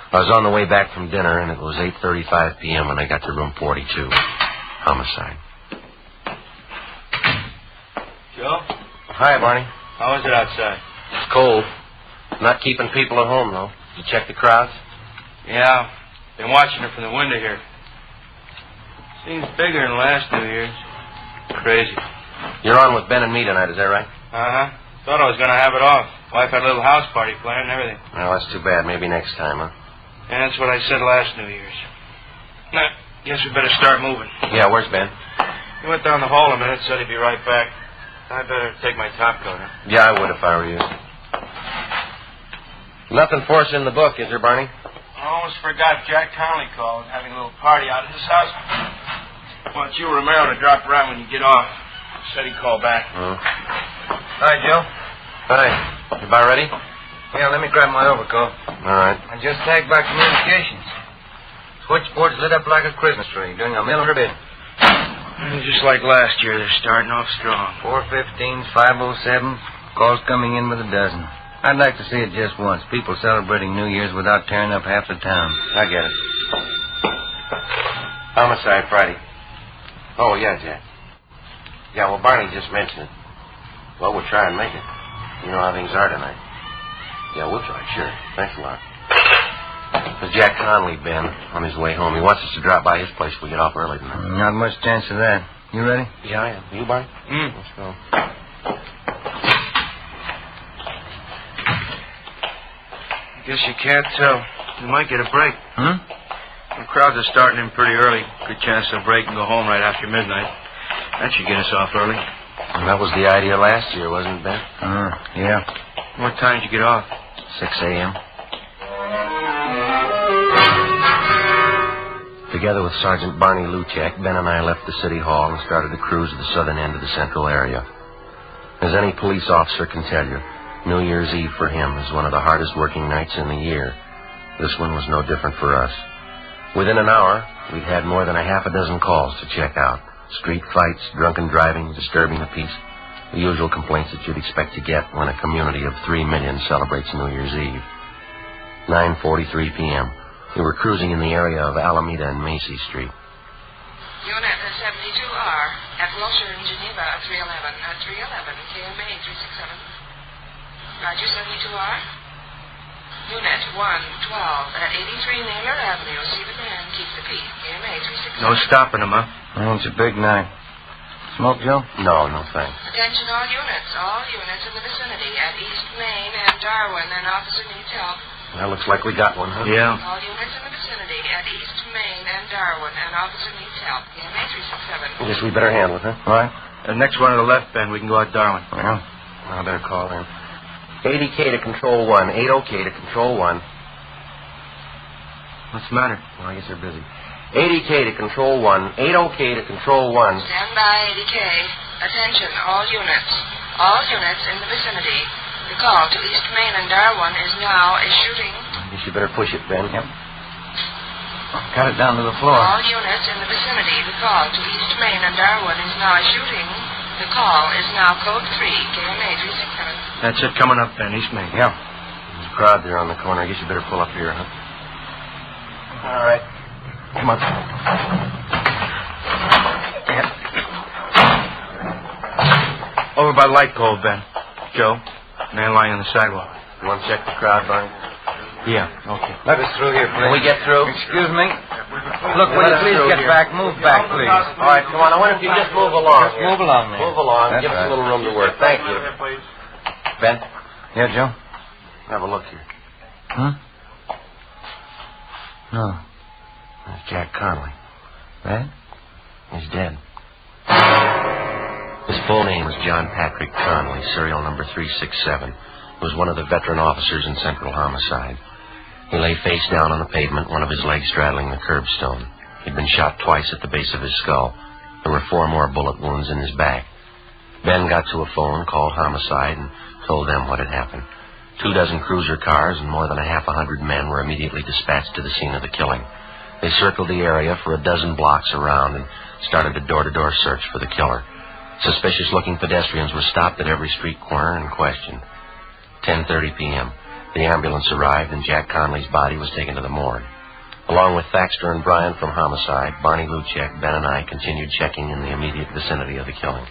I was on the way back from dinner, and it was 8:35 p.m. when I got to room 42. Homicide. Joe? Hi, Barney. How is it outside? It's cold. Not keeping people at home, though. Did you check the crowds? Yeah. Been watching it from the window here. Seems bigger than last New Year's. Crazy. You're on with Ben and me tonight, is that right? Uh-huh. Thought I was going to have it off. Wife had a little house party planned and everything. Well, that's too bad. Maybe next time, huh? And that's what I said last New Year's. Nah, guess we better start moving. Yeah, where's Ben? He went down the hall a minute, said he'd be right back. I better take my top coat, huh? Yeah, I would if I were you. Nothing for us in the book, is there, Barney? I almost forgot Jack Conley called, having a little party out at his house. Want you, Romero, to drop around when you get off. Said he'd call back. Hi, Joe. Hi. You about ready? Yeah, let me grab my overcoat. All right. I just tagged by communications. Switchboard's lit up like a Christmas tree. Doing a mill or a bid. Just like last year, they're starting off strong. 415s, 507. Calls coming in with a dozen. I'd like to see it just once. People celebrating New Year's without tearing up half the town. I get it. Homicide Friday. Oh, yeah, Jack. Yeah, well, Barney just mentioned it. Well, we'll try and make it. You know how things are tonight. Yeah, we'll try, sure. Thanks a lot. There's Jack Conley, Ben, on his way home. He wants us to drop by his place if we get off early tonight. Not much chance of that. You ready? Yeah, I am. You, Barney? Let's go. I guess you can't tell. You might get a break. The crowds are starting in pretty early. Good chance they'll break and go home right after midnight. That should get us off early. And that was the idea last year, wasn't it, Ben? Yeah. What time did you get off? 6 a.m. Together with Sergeant Barney Luchak, Ben and I left the city hall and started to cruise to the southern end of the central area. As any police officer can tell you, New Year's Eve for him is one of the hardest working nights in the year. This one was no different for us. Within an hour, we'd had more than a half a dozen calls to check out. Street fights, drunken driving, disturbing the peace. The usual complaints that you'd expect to get when a community of 3 million celebrates New Year's Eve. 9:43 p.m. We were cruising in the area of Alameda and Macy Street. Unit 72R at Wilshire in Geneva at 311 KMA 367. Roger, 72R. Unit 112 at 83 Naylor Avenue. See the man, keep the peace. KMA 367. No stopping him, huh? It's a big night. Smoke, Joe? No, thanks. Attention all units in the vicinity at East Main and Darwin. An officer needs help. That looks like we got one, huh? Yeah. All units in the vicinity at East Main and Darwin. An officer needs help. KMA 367. I guess we better handle it, huh? All right. The next one to the left, Ben. We can go out Darwin. Yeah. I better call in. 80K to Control 1. 80K to Control 1. What's the matter? Well, I guess they're busy. 80K to Control 1. 80K to Control 1. Stand by, 80K. Attention, all units. All units in the vicinity. The call to East Main and Darwin is now a shooting. I guess you better push it, Ben. Yep. Cut it down to the floor. All units in the vicinity. The call to East Main and Darwin is now a shooting. The call is now code 3, KMA 367. That's it coming up, Ben. East Main. Yeah. There's a crowd there on the corner. I guess you better pull up here, huh? All right. Come on. Over by Light Cove, Ben. Joe, man lying on the sidewalk. You want to check the crowd, Barney? Yeah, okay. Let us through here, please. Can we get through? Excuse me? Look, will you please get back? Move back, please. All right, come on. I wonder if you just move along. Just move along, man. Move along. That's Give us right. a little room to work. Thank you. Ben? Yeah, Joe? Have a look here. Huh? No. There's Jack Connolly. That? He's dead. His full name was John Patrick Connolly, serial number 367. He was one of the veteran officers in Central Homicide. He lay face down on the pavement, one of his legs straddling the curbstone. He'd been shot twice at the base of his skull. There were 4 more bullet wounds in his back. Ben got to a phone, called Homicide, and told them what had happened. 24 cruiser cars and more than 100 men were immediately dispatched to the scene of the killing. They circled the area for a dozen blocks around and started a door-to-door search for the killer. Suspicious-looking pedestrians were stopped at every street corner and questioned. 10:30 p.m. The ambulance arrived and Jack Connolly's body was taken to the morgue. Along with Thaxter and Bryan from Homicide, Barney Luchek, Ben, and I continued checking in the immediate vicinity of the killing.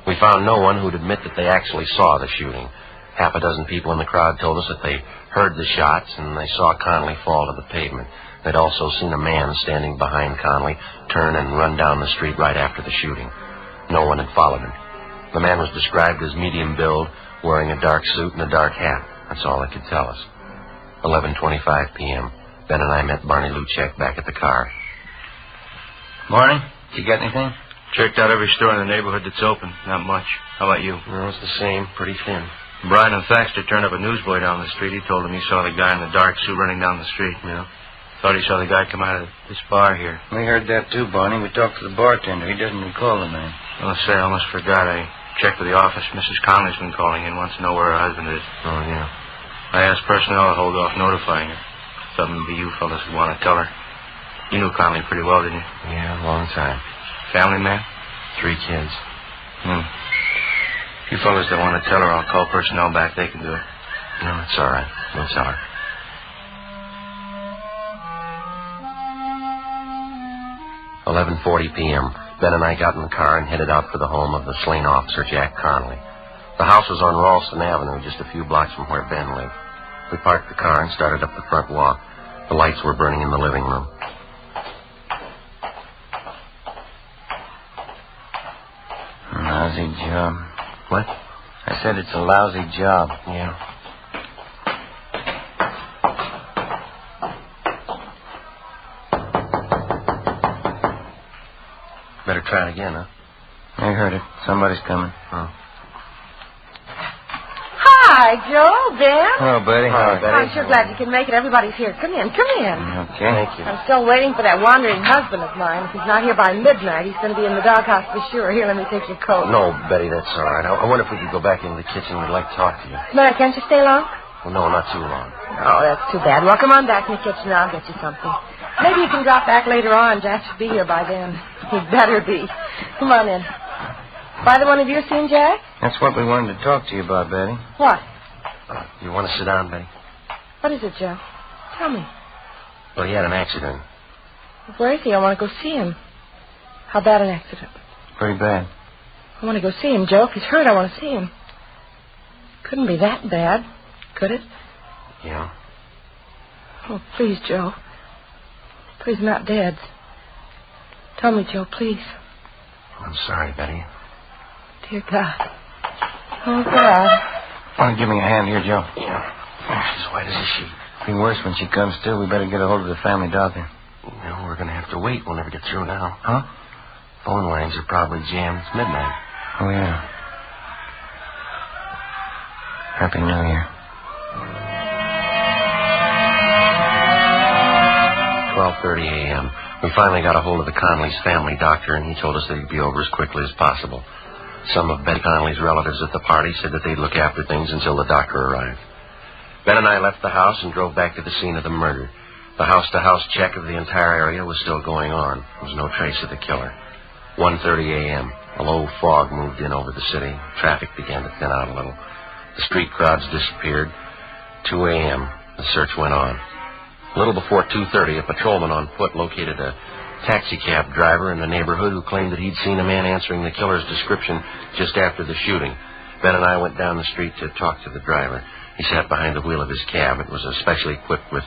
We found no one who'd admit that they actually saw the shooting. Half a dozen people in the crowd told us that they heard the shots and they saw Connolly fall to the pavement. They'd also seen a man standing behind Connolly turn and run down the street right after the shooting. No one had followed him. The man was described as medium build, wearing a dark suit and a dark hat. That's all it could tell us. 11:25 p.m. Ben and I met Barney Luchek back at the car. Morning. Did you get anything? Checked out every store in the neighborhood that's open. Not much. How about you? No, it's the same. Pretty thin. Bryan and Thaxter turned up a newsboy down the street. He told him he saw the guy in the dark suit running down the street. Yeah. Thought he saw the guy come out of this bar here. We heard that too, Barney. We talked to the bartender. He doesn't recall the man. Well, say, I almost forgot. I checked with the office. Mrs. Connolly's been calling in. Wants to know where her husband is. Oh, yeah. I asked personnel to hold off notifying her. Thought maybe you fellas would want to tell her. You knew Connolly pretty well, didn't you? Yeah, a long time. Family man? 3 kids. You fellas don't want to tell her. I'll call personnel back. They can do it. No, it's all right. We'll tell her. 11:40 p.m. Ben and I got in the car and headed out for the home of the slain officer, Jack Connolly. The house was on Ralston Avenue, just a few blocks from where Ben lived. We parked the car and started up the front walk. The lights were burning in the living room. Lousy job. What? I said it's a lousy job. Yeah. Better try it again, huh? I heard it. Somebody's coming. Oh. Hi, Joe, Ben. Hello, Betty. Hi, Betty. I'm sure glad you can make it. Everybody's here. Come in, come in. Okay. Thank you. I'm still waiting for that wandering husband of mine. If he's not here by midnight, he's going to be in the doghouse for sure. Here, let me take your coat. No, Betty, that's all right. I wonder if we could go back into the kitchen. We'd like to talk to you. But can't you stay long? Well, no, not too long. Oh, that's too bad. Well, come on back in the kitchen and I'll get you something. Maybe you can drop back later on. Jack should be here by then. He'd better be. Come on in. Have either one of you seen Jack? That's what we wanted to talk to you about, Betty. What? You want to sit down, Betty? What is it, Joe? Tell me. Well, he had an accident. Where is he? I want to go see him. How bad an accident? Pretty bad. I want to go see him, Joe. If he's hurt, I want to see him. Couldn't be that bad, could it? Yeah. Oh, please, Joe. Please, not Dad's. Tell me, Joe, please. I'm sorry, Betty. Dear God. Oh, God. Want to give me a hand here, Joe? Yeah. She's white as a sheet. Be worse when she comes to. We better get a hold of the family doctor. No, we're going to have to wait. We'll never get through now. Huh? Phone lines are probably jammed. It's midnight. Oh, yeah. Happy New Year. 12:30 a.m. We finally got a hold of the Conley's family doctor, and he told us that he'd be over as quickly as possible. Some of Betty Conley's relatives at the party said that they'd look after things until the doctor arrived. Ben and I left the house and drove back to the scene of the murder. The house-to-house check of the entire area was still going on. There was no trace of the killer. 1:30 a.m. A low fog moved in over the city. Traffic began to thin out a little. The street crowds disappeared. 2 a.m. The search went on. A little before 2:30, a patrolman on foot located a taxicab driver in the neighborhood who claimed that he'd seen a man answering the killer's description just after the shooting. Ben and I went down the street to talk to the driver. He sat behind the wheel of his cab. It was especially equipped with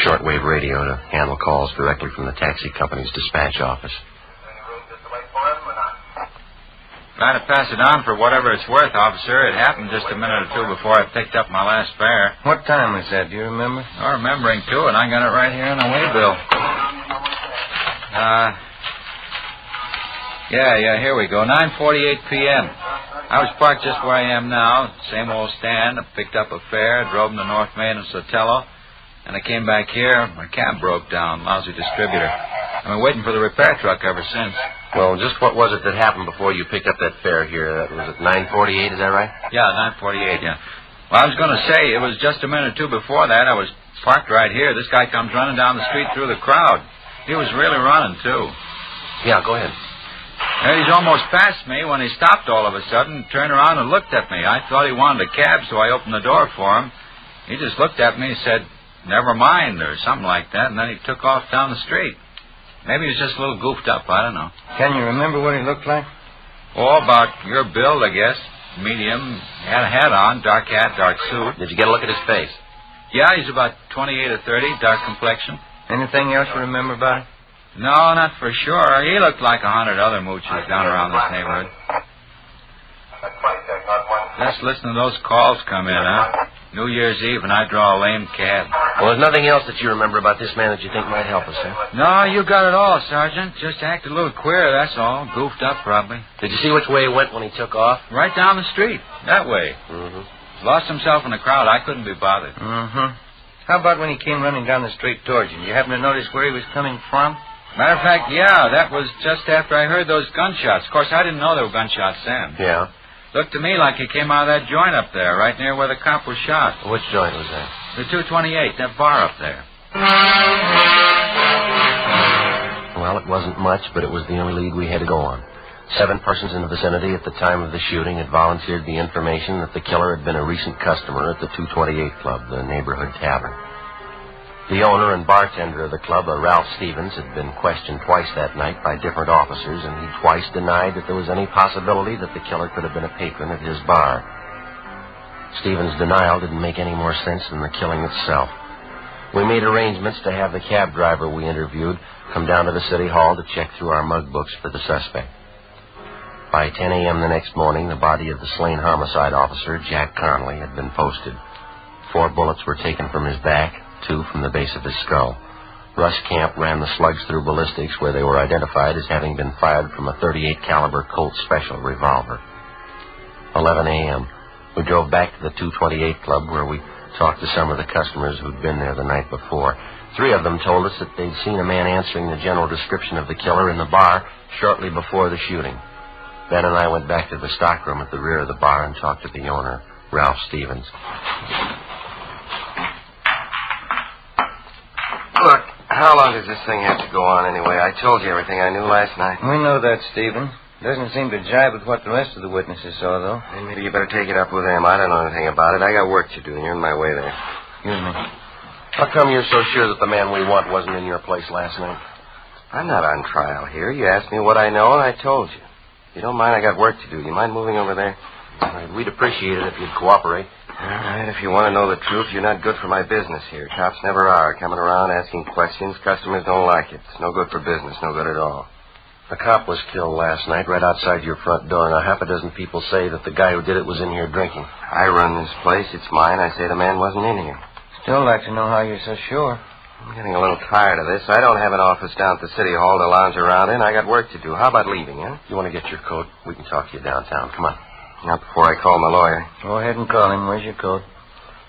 shortwave radio to handle calls directly from the taxi company's dispatch office. Try to pass it on for whatever it's worth, officer. It happened just a minute or two before I picked up my last fare. What time was that? Do you remember? I'm remembering, too, and I got it right here on the waybill. Here we go. 9:48 p.m. I was parked just where I am now. Same old stand. I picked up a fare, drove them to North Main and Sotelo, and I came back here. My cab broke down. Lousy distributor. I've been waiting for the repair truck ever since. Well, just what was it that happened before you picked up that fare here? That was at 9:48, is that right? Yeah, 9:48, yeah. Well, I was going to say, it was just a minute or two before that. I was parked right here. This guy comes running down the street through the crowd. He was really running, too. Yeah, go ahead. And he's almost past me when he stopped all of a sudden, turned around and looked at me. I thought he wanted a cab, so I opened the door for him. He just looked at me and said, "Never mind," or something like that, and then he took off down the street. Maybe he was just a little goofed up, I don't know. Can you remember what he looked like? Oh, about your build, I guess. Medium. He had a hat on, dark hat, dark suit. Did you get a look at his face? Yeah, he's about 28 or 30, dark complexion. Anything else you remember about it? No, not for sure. He looked like 100 other moochies down around this neighborhood. Just listen to those calls come in, huh? New Year's Eve, and I draw a lame cab. Well, there's nothing else that you remember about this man that you think might help us, huh? No, you got it all, Sergeant. Just acted a little queer, that's all. Goofed up, probably. Did you see which way he went when he took off? Right down the street. That way. Mm-hmm. Lost himself in the crowd. I couldn't be bothered. Mm-hmm. How about when he came running down the street towards you? Did you happen to notice where he was coming from? Matter of fact, yeah, that was just after I heard those gunshots. Of course, I didn't know there were gunshots then. Yeah. Looked to me like he came out of that joint up there, right near where the cop was shot. Which joint was that? The 228, that bar up there. Well, it wasn't much, but it was the only lead we had to go on. 7 persons in the vicinity at the time of the shooting had volunteered the information that the killer had been a recent customer at the 228 Club, the neighborhood tavern. The owner and bartender of the club, Ralph Stevens, had been questioned twice that night by different officers, and he twice denied that there was any possibility that the killer could have been a patron at his bar. Stevens' denial didn't make any more sense than the killing itself. We made arrangements to have the cab driver we interviewed come down to the city hall to check through our mug books for the suspect. By 10 a.m. the next morning, the body of the slain homicide officer, Jack Conley, had been posted. 4 bullets were taken from his back, 2 from the base of his skull. Russ Camp ran the slugs through ballistics, where they were identified as having been fired from a .38 caliber Colt Special revolver. 11 a.m. We drove back to the 228 Club, where we talked to some of the customers who'd been there the night before. 3 of them told us that they'd seen a man answering the general description of the killer in the bar shortly before the shooting. Ben and I went back to the stockroom at the rear of the bar and talked to the owner, Ralph Stevens. Look, how long does this thing have to go on anyway? I told you everything I knew last night. We know that, Stephen. Doesn't seem to jibe with what the rest of the witnesses saw, though. Hey, maybe you better take it up with them. I don't know anything about it. I got work to do, and you're in my way there. Excuse me. How come you're so sure that the man we want wasn't in your place last night? I'm not on trial here. You asked me what I know, and I told you. If you don't mind, I got work to do. You mind moving over there? All right, we'd appreciate it if you'd cooperate. All right, if you want to know the truth, you're not good for my business here. Cops never are. Coming around asking questions, customers don't like it. It's no good for business, no good at all. A cop was killed last night right outside your front door, and a half a dozen people say that the guy who did it was in here drinking. I run this place. It's mine. I say the man wasn't in here. Still like to know how you're so sure. I'm getting a little tired of this. I don't have an office down at the City Hall to lounge around in. I got work to do. How about leaving, huh? You want to get your coat? We can talk to you downtown. Come on. Not before I call my lawyer. Go ahead and call him. Where's your coat?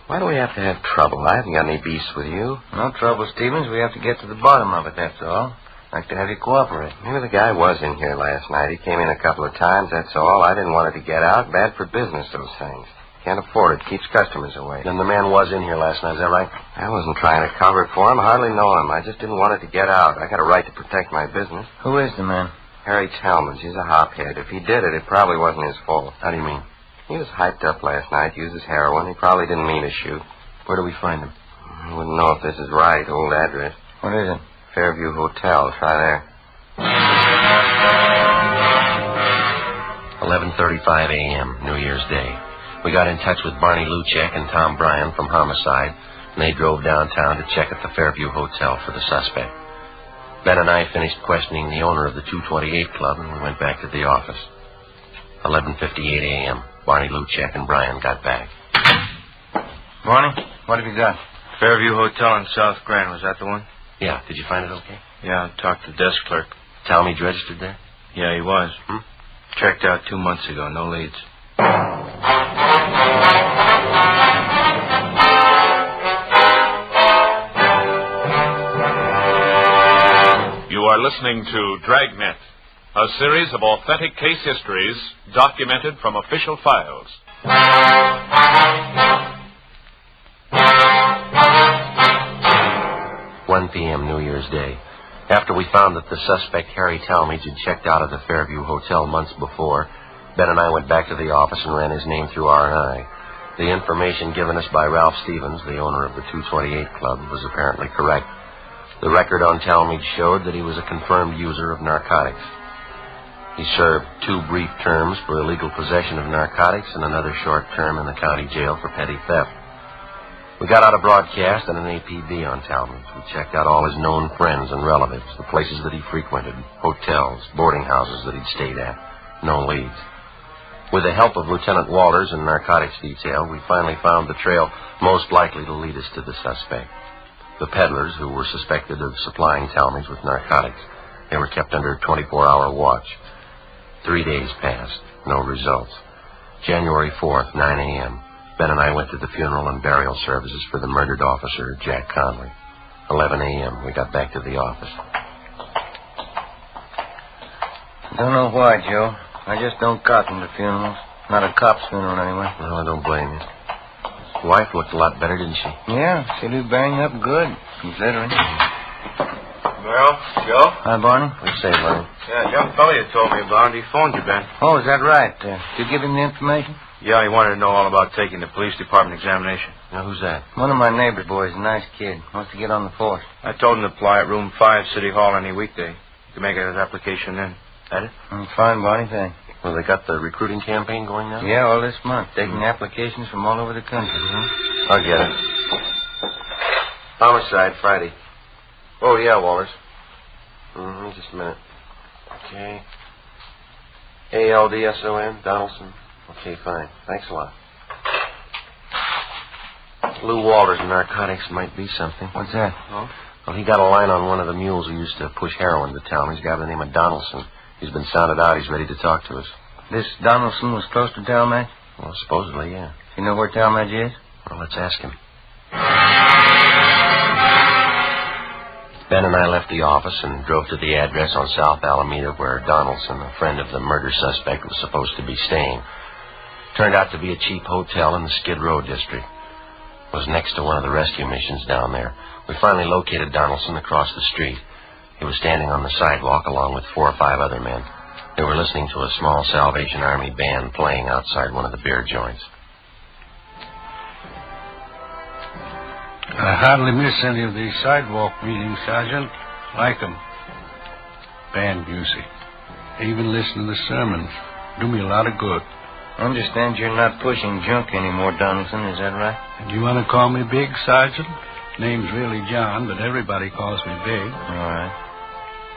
Why do we have to have trouble? I haven't got any beefs with you. No trouble, Stevens. We have to get to the bottom of it, that's all. I'd like to have you cooperate. Maybe the guy was in here last night. He came in a couple of times, that's all. I didn't want it to get out. Bad for business, those things. Can't afford it. Keeps customers away. Then the man was in here last night, is that right? I wasn't trying to cover it for him. I hardly know him. I just didn't want it to get out. I got a right to protect my business. Who is the man? Harry Talmadge. He's a hophead. If he did it, it probably wasn't his fault. How do you mean? He was hyped up last night, uses heroin. He probably didn't mean to shoot. Where do we find him? I wouldn't know if this is right. Old address. What is it? Fairview Hotel. Try there. 11:35 a.m., New Year's Day. We got in touch with Barney Luchek and Tom Bryan from Homicide, and they drove downtown to check at the Fairview Hotel for the suspect. Ben and I finished questioning the owner of the 228 Club, and we went back to the office. 11:58 a.m., Barney Luchek and Bryan got back. Barney, what have you got? Fairview Hotel in South Grand. Was that the one? Yeah. Did you find it okay? Yeah, I talked to the desk clerk. Talmadge registered there? Yeah, he was. Checked out 2 months ago. No leads. You are listening to Dragnet, a series of authentic case histories documented from official files. 1 p.m. New Year's Day. After we found that the suspect, Harry Talmadge, had checked out of the Fairview Hotel months before, Ben and I went back to the office and ran his name through R&I. The information given us by Ralph Stevens, the owner of the 228 Club, was apparently correct. The record on Talmadge showed that he was a confirmed user of narcotics. He served 2 brief terms for illegal possession of narcotics and another short term in the county jail for petty theft. We got out a broadcast and an APB on Talmadge. We checked out all his known friends and relatives, the places that he frequented, hotels, boarding houses that he'd stayed at. No leads. With the help of Lieutenant Walters and narcotics detail, we finally found the trail most likely to lead us to the suspect. The peddlers who were suspected of supplying Talmadge with narcotics. They were kept under a 24-hour watch. 3 days passed. No results. January 4th, 9 a.m., Ben and I went to the funeral and burial services for the murdered officer, Jack Conley. 11 a.m., we got back to the office. Don't know why, Joe. I just don't cotton to funerals. Not a cop's funeral, anyway. No, I don't blame you. His wife looked a lot better, didn't she? Yeah, she did bang up good, considering. Well, Joe? Hi, Barney. What do you say, Barney? Yeah, young fella you told me about. He phoned you, Ben. Oh, is that right? Did you give him the information? Yeah, he wanted to know all about taking the police department examination. Now, who's that? One of my neighbor boys, a nice kid. Wants to get on the force. I told him to apply at room 5, City Hall, any weekday. He can make his application then. That it? Fine, Barney, thanks. Well, they got the recruiting campaign going now? Yeah, all this month. Taking applications from all over the country. I'll get it. Homicide, Friday. Oh, yeah, Walters. Just a minute. Okay. A-L-D-S-O-N, Donaldson. Okay, fine. Thanks a lot. Lou Walters and narcotics might be something. What's that? Oh? Well, he got a line on one of the mules who used to push heroin to town. He's a guy by the name of Donaldson. He's been sounded out. He's ready to talk to us. This Donaldson was close to Talmadge? Well, supposedly, yeah. You know where Talmadge is? Well, let's ask him. Ben and I left the office and drove to the address on South Alameda where Donaldson, a friend of the murder suspect, was supposed to be staying. Turned out to be a cheap hotel in the Skid Row district. It was next to one of the rescue missions down there. We finally located Donaldson across the street. He was standing on the sidewalk along with 4 or 5 other men. They were listening to a small Salvation Army band playing outside one of the beer joints. I hardly miss any of these sidewalk meetings, Sergeant. Like 'em. Band music. I even listen to the sermons. Do me a lot of good. I understand you're not pushing junk anymore, Donaldson. Is that right? And you want to call me Big, Sergeant? Name's really John, but everybody calls me Big. All right.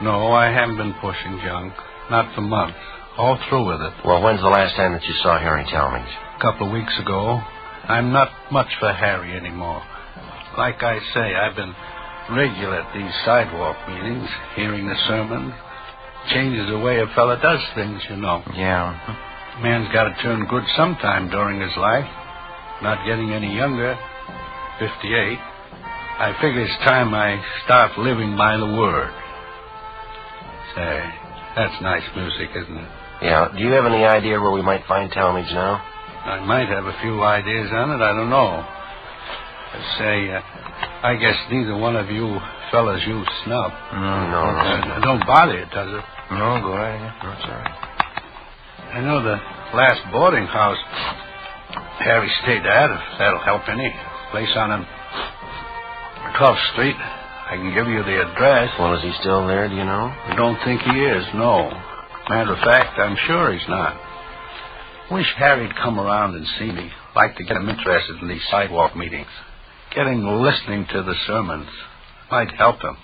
No, I haven't been pushing junk. Not for months. All through with it. Well, when's the last time that you saw Harry Talmadge? A couple of weeks ago. I'm not much for Harry anymore. Like I say, I've been regular at these sidewalk meetings, hearing the sermons. Changes the way a fella does things, you know. Yeah. Man's got to turn good sometime during his life. Not getting any younger. 58. I figure it's time I start living by the word. Say, that's nice music, isn't it? Yeah. Do you have any idea where we might find Talmadge now? I might have a few ideas on it. I don't know. Say, I guess neither one of you fellas use snuff. No. Don't bother you, does it? No, go right ahead. That's all right. I know the last boarding house Harry stayed at, if that'll help any. Place on 12th Street. I can give you the address. Well, is he still there, do you know? I don't think he is, no. Matter of fact, I'm sure he's not. Wish Harry'd come around and see me. Like to get him interested in these sidewalk meetings. Listening to the sermons. Might help him.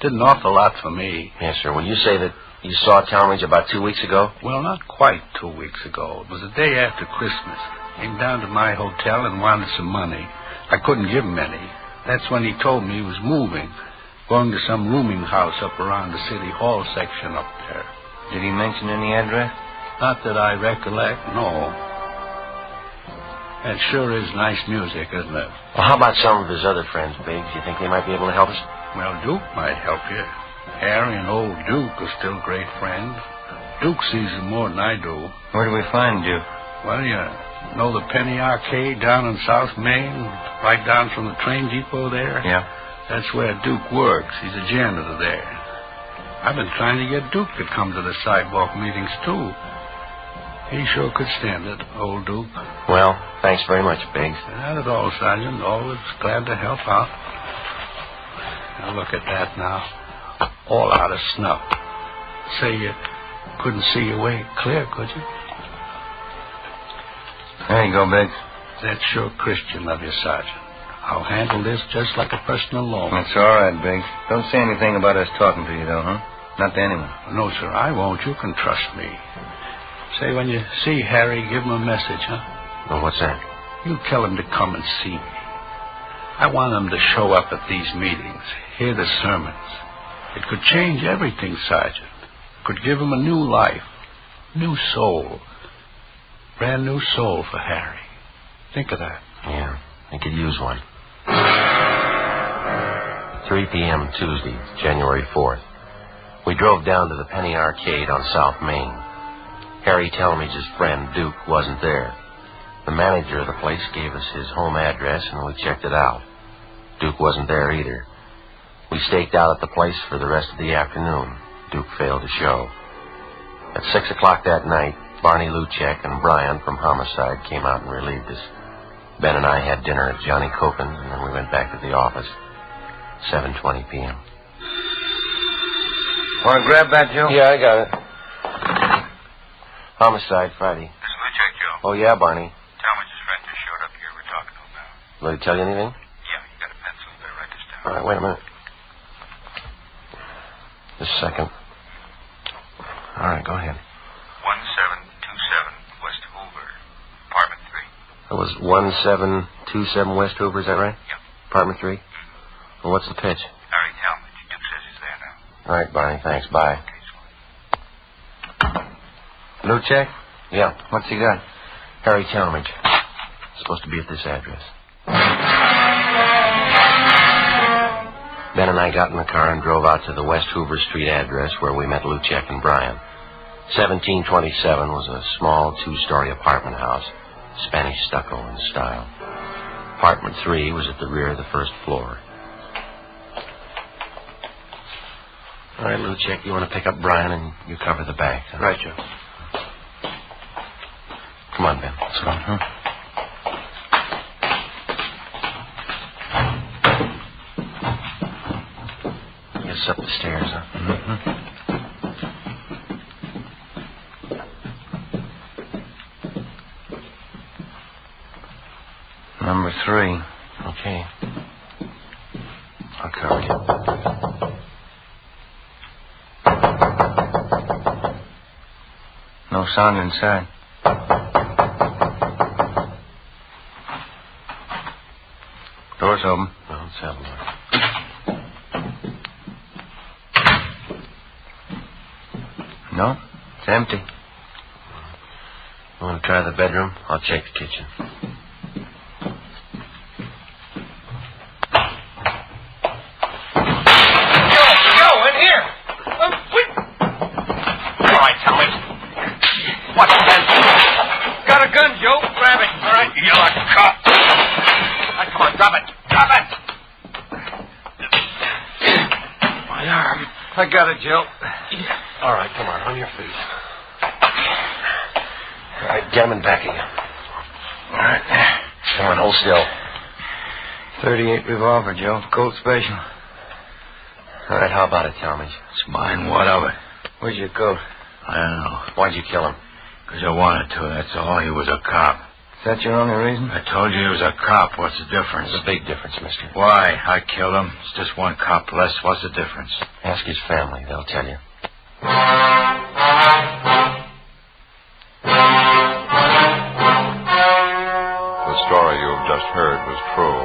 Did an awful lot for me. Yes, sir. When you say that you saw Talmadge about 2 weeks ago? Well, not quite 2 weeks ago. It was the day after Christmas. Came down to my hotel and wanted some money. I couldn't give him any. That's when he told me he was moving. Going to some rooming house up around the City Hall section up there. Did he mention any address? Not that I recollect, no. That sure is nice music, isn't it? Well, how about some of his other friends, Biggs? You think they might be able to help us? Well, Duke might help you. Harry and old Duke are still great friends. Duke sees him more than I do. Where do we find Duke? Well, you know the Penny Arcade down in South Main? Right down from the train depot there? Yeah. That's where Duke works. He's a janitor there. I've been trying to get Duke to come to the sidewalk meetings, too. He sure could stand it, old Duke. Well, thanks very much, Biggs. Not at all, Sergeant. Always glad to help out. Now, look at that now. All out of snuff. Say you couldn't see your way clear, could you? There you go, Biggs. That's sure Christian of you, Sergeant. I'll handle this just like a personal loan. That's all right, Biggs. Don't say anything about us talking to you, though, huh? Not to anyone. No, sir, I won't. You can trust me. Say, when you see Harry, give him a message, huh? Well, what's that? You tell him to come and see me. I want him to show up at these meetings, hear the sermons. It could change everything, Sergeant. Could give him a new life, new soul. Brand new soul for Harry. Think of that. Yeah, I could use one. 3 p.m. Tuesday, January 4th. We drove down to the Penny Arcade on South Main. Harry Talmadge's friend, Duke, wasn't there. The manager of the place gave us his home address, and we checked it out. Duke wasn't there either. We staked out at the place for the rest of the afternoon. Duke failed to show. At 6 o'clock that night, Barney Luchek and Brian from Homicide came out and relieved us. Ben and I had dinner at Johnny Copen's, and then we went back to the office. 7:20 p.m. Want to grab that, Joe? Yeah, I got it. Homicide, Friday. This is Luchek, Joe. Oh, yeah, Barney. Talmadge's friend just showed up here. We're talking to him now. Will he tell you anything? Yeah, you got a pencil. You better write this down. All right, wait a minute. Just a second. All right, go ahead. 1727 West Hoover, apartment 3. It was 1727 West Hoover, is that right? Yep. Apartment 3? Well, what's the pitch? Harry Talmadge. Duke says he's there now. All right, Barney, thanks. Bye. Luchek? Yeah. What's he got? Harry Talmadge. Supposed to be at this address. Ben and I got in the car and drove out to the West Hoover Street address where we met Luchek and Brian. 1727 was a small two-story apartment house, Spanish stucco in style. Apartment 3 was at the rear of the first floor. All right, Luchek, you want to pick up Brian and you cover the back. Huh? Right, Joe. Come on, Ben. Let's go. Huh? Guess up the stairs, huh? Mm-hmm. Number 3. Okay. I'll cover you. No sound inside. Door's open. Well, let's have a look. No, it's empty. You want to try the bedroom? I'll check the kitchen. Yo, in here! Wait! All right, Tommy. What's that? Got a gun, Joe. Grab it. All right, you like a cop. Right, come on, drop it. Drop it! My arm. I got it, Joe. All right, come on your feet. All right, get him in back again. All right. Come on, hold still. 38 revolver, Joe. Colt special. All right, how about it, Talmadge? It's mine. What of it? Where's your coat? I don't know. Why'd you kill him? Because I wanted to, that's all. He was a cop. Is that your only reason? I told you he was a cop. What's the difference? There's a big difference, mister. Why? I killed him. It's just one cop less. What's the difference? Ask his family. They'll tell you. The story you have just heard was true.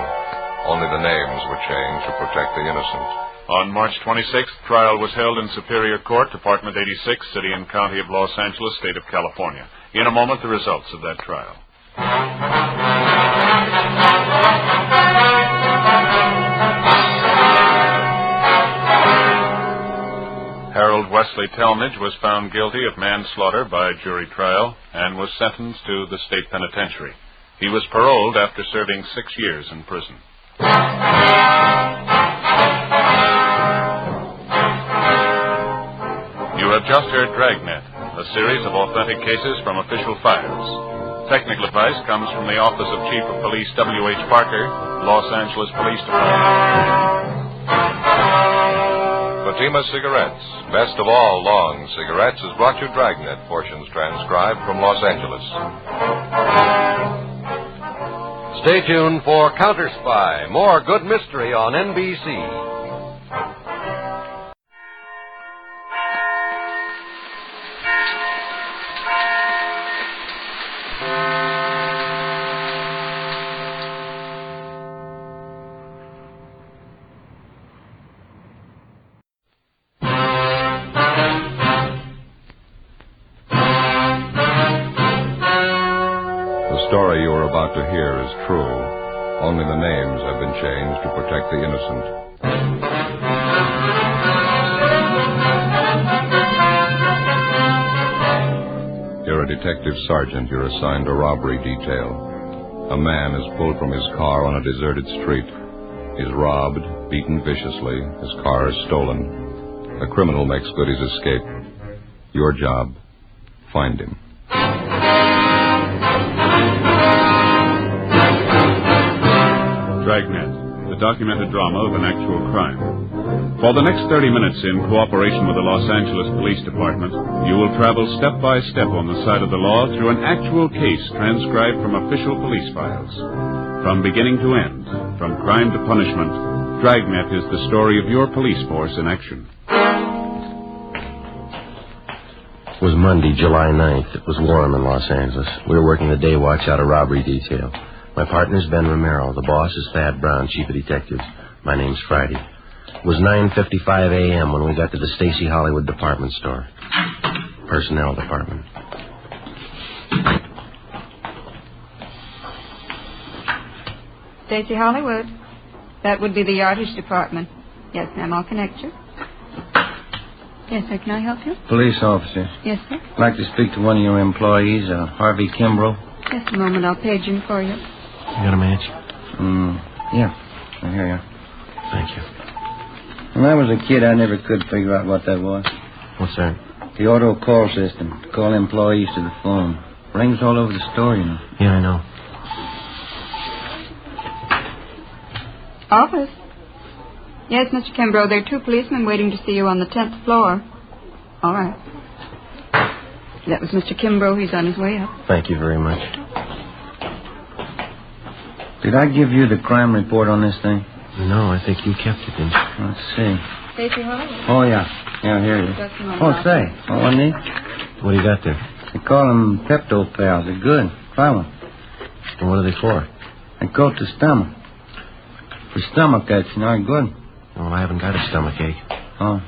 Only the names were changed to protect the innocent. On March 26th, trial was held in Superior Court, Department 86, City and County of Los Angeles, State of California. In a moment, the results of that trial. Harold Wesley Talmadge was found guilty of manslaughter by jury trial and was sentenced to the state penitentiary. He was paroled after serving 6 years in prison. You have just heard Dragnet, a series of authentic cases from official files. Technical advice comes from the Office of Chief of Police W.H. Parker, Los Angeles Police Department. Fatima Cigarettes, best of all long cigarettes, has brought you Dragnet, portions transcribed from Los Angeles. Stay tuned for Counter Spy, more good mystery on NBC. The story you are about to hear is true. Only the names have been changed to protect the innocent. You're a detective sergeant. You're assigned a robbery detail. A man is pulled from his car on a deserted street. He's robbed, beaten viciously. His car is stolen. A criminal makes good his escape. Your job, find him. Dragnet, the documented drama of an actual crime. For the next 30 minutes, in cooperation with the Los Angeles Police Department, you will travel step by step on the side of the law through an actual case transcribed from official police files. From beginning to end, from crime to punishment, Dragnet is the story of your police force in action. It was Monday, July 9th. It was warm in Los Angeles. We were working the day watch out of robbery detail. My partner's Ben Romero. The boss is Thad Brown, chief of detectives. My name's Friday. It was 9:55 a.m. when we got to the Stacy Hollywood department store. Personnel department. Stacy Hollywood. That would be the yardage department. Yes, ma'am. I'll connect you. Yes, sir. Can I help you? Police officer. Yes, sir. I'd like to speak to one of your employees, Harvey Kimbrough. Just a moment. I'll page him for you. You got a match? Yeah. I hear you. Thank you. When I was a kid, I never could figure out what that was. What's that? The auto call system to call employees to the phone. Rings all over the store, you know. Yeah, I know. Office? Yes, Mr. Kimbrough, there are 2 policemen waiting to see you on the 10th floor. All right. That was Mr. Kimbrough. He's on his way up. Thank you very much. Did I give you the crime report on this thing? No, I think you kept it, didn't you? Let's see. Stacy Hall? Oh, yeah. Yeah, here it is. Oh, say. Oh, wasn't he? What do you got there? They call them Pepto Pals. They're good. Try one. And what are they for? They coat the stomach. For stomach aches, you know, they're good. Well, I haven't got a stomachache. Oh.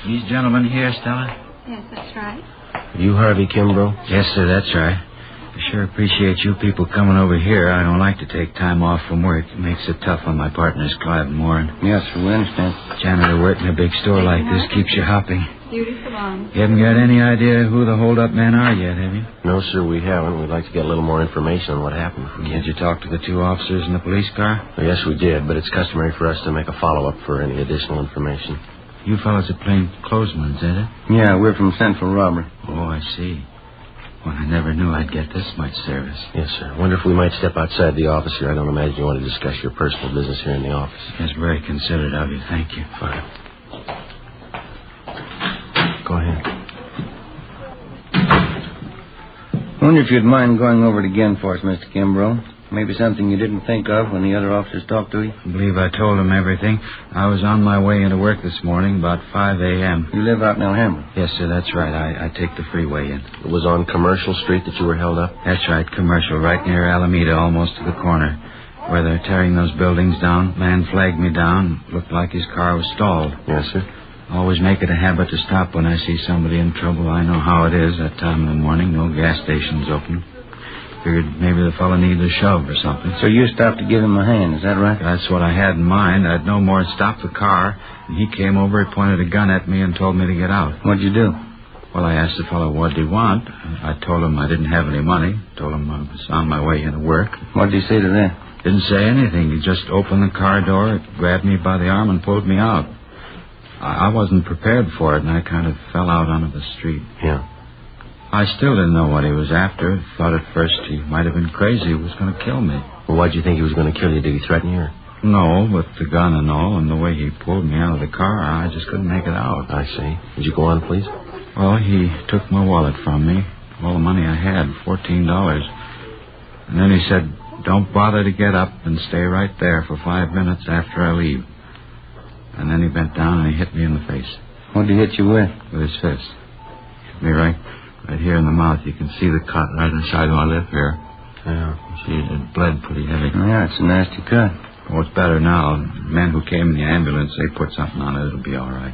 These gentlemen here, Stella? Yes, that's right. You Harvey Kimbrough? Yes, sir, that's right. I sure appreciate you people coming over here. I don't like to take time off from work. It makes it tough on my partners, Clive and Warren. Yes, sir, we understand. Janitor work in a big store like this keeps you hopping. Beautiful on. You haven't got any idea who the hold-up men are yet, have you? No, sir, we haven't. We'd like to get a little more information on what happened. Did you talk to the 2 officers in the police car? Well, yes, we did, but it's customary for us to make a follow-up for any additional information. You fellas are plain clothesmen, is it? Yeah, we're from Central Robbery. Oh, I see. Well, I never knew I'd get this much service. Yes, sir. Wonder if we might step outside the office here. I don't imagine you want to discuss your personal business here in the office. That's very considerate of you. Thank you. Fine. Go ahead. I wonder if you'd mind going over it again for us, Mr. Kimbrough. Maybe something you didn't think of when the other officers talked to you. I believe I told them everything. I was on my way into work this morning about 5 a.m. You live out in Alhambra? Yes, sir, that's right. I take the freeway in. It was on Commercial Street that you were held up? That's right, Commercial, right near Alameda, almost to the corner. Where they're tearing those buildings down. Man flagged me down. Looked like his car was stalled. Yes, sir. Always make it a habit to stop when I see somebody in trouble. I know how it is that time in the morning. No gas stations open. Figured maybe the fellow needed a shove or something. So you stopped to give him a hand, is that right? That's what I had in mind. I'd no more stop the car. And he came over, he pointed a gun at me and told me to get out. What'd you do? Well, I asked the fellow, what did he want? I told him I didn't have any money. Told him I was on my way into work. What did he say to that? Didn't say anything. He just opened the car door, grabbed me by the arm, and pulled me out. I wasn't prepared for it, and I kind of fell out onto the street. Yeah. I still didn't know what he was after. Thought at first he might have been crazy. He was going to kill me. Well, why'd you think he was going to kill you? Did he threaten you? No, with the gun and all, and the way he pulled me out of the car, I just couldn't make it out. I see. Would you go on, please? Well, he took my wallet from me, all the money I had, $14. And then he said, don't bother to get up and stay right there for 5 minutes after I leave. And then he bent down and he hit me in the face. What did he hit you with? With his fist. Hit me right here in the mouth. You can see the cut right inside my lip here. Yeah. See, it bled pretty heavy. Yeah, it's a nasty cut. Oh, it's better now. The men who came in the ambulance, they put something on it. It'll be all right.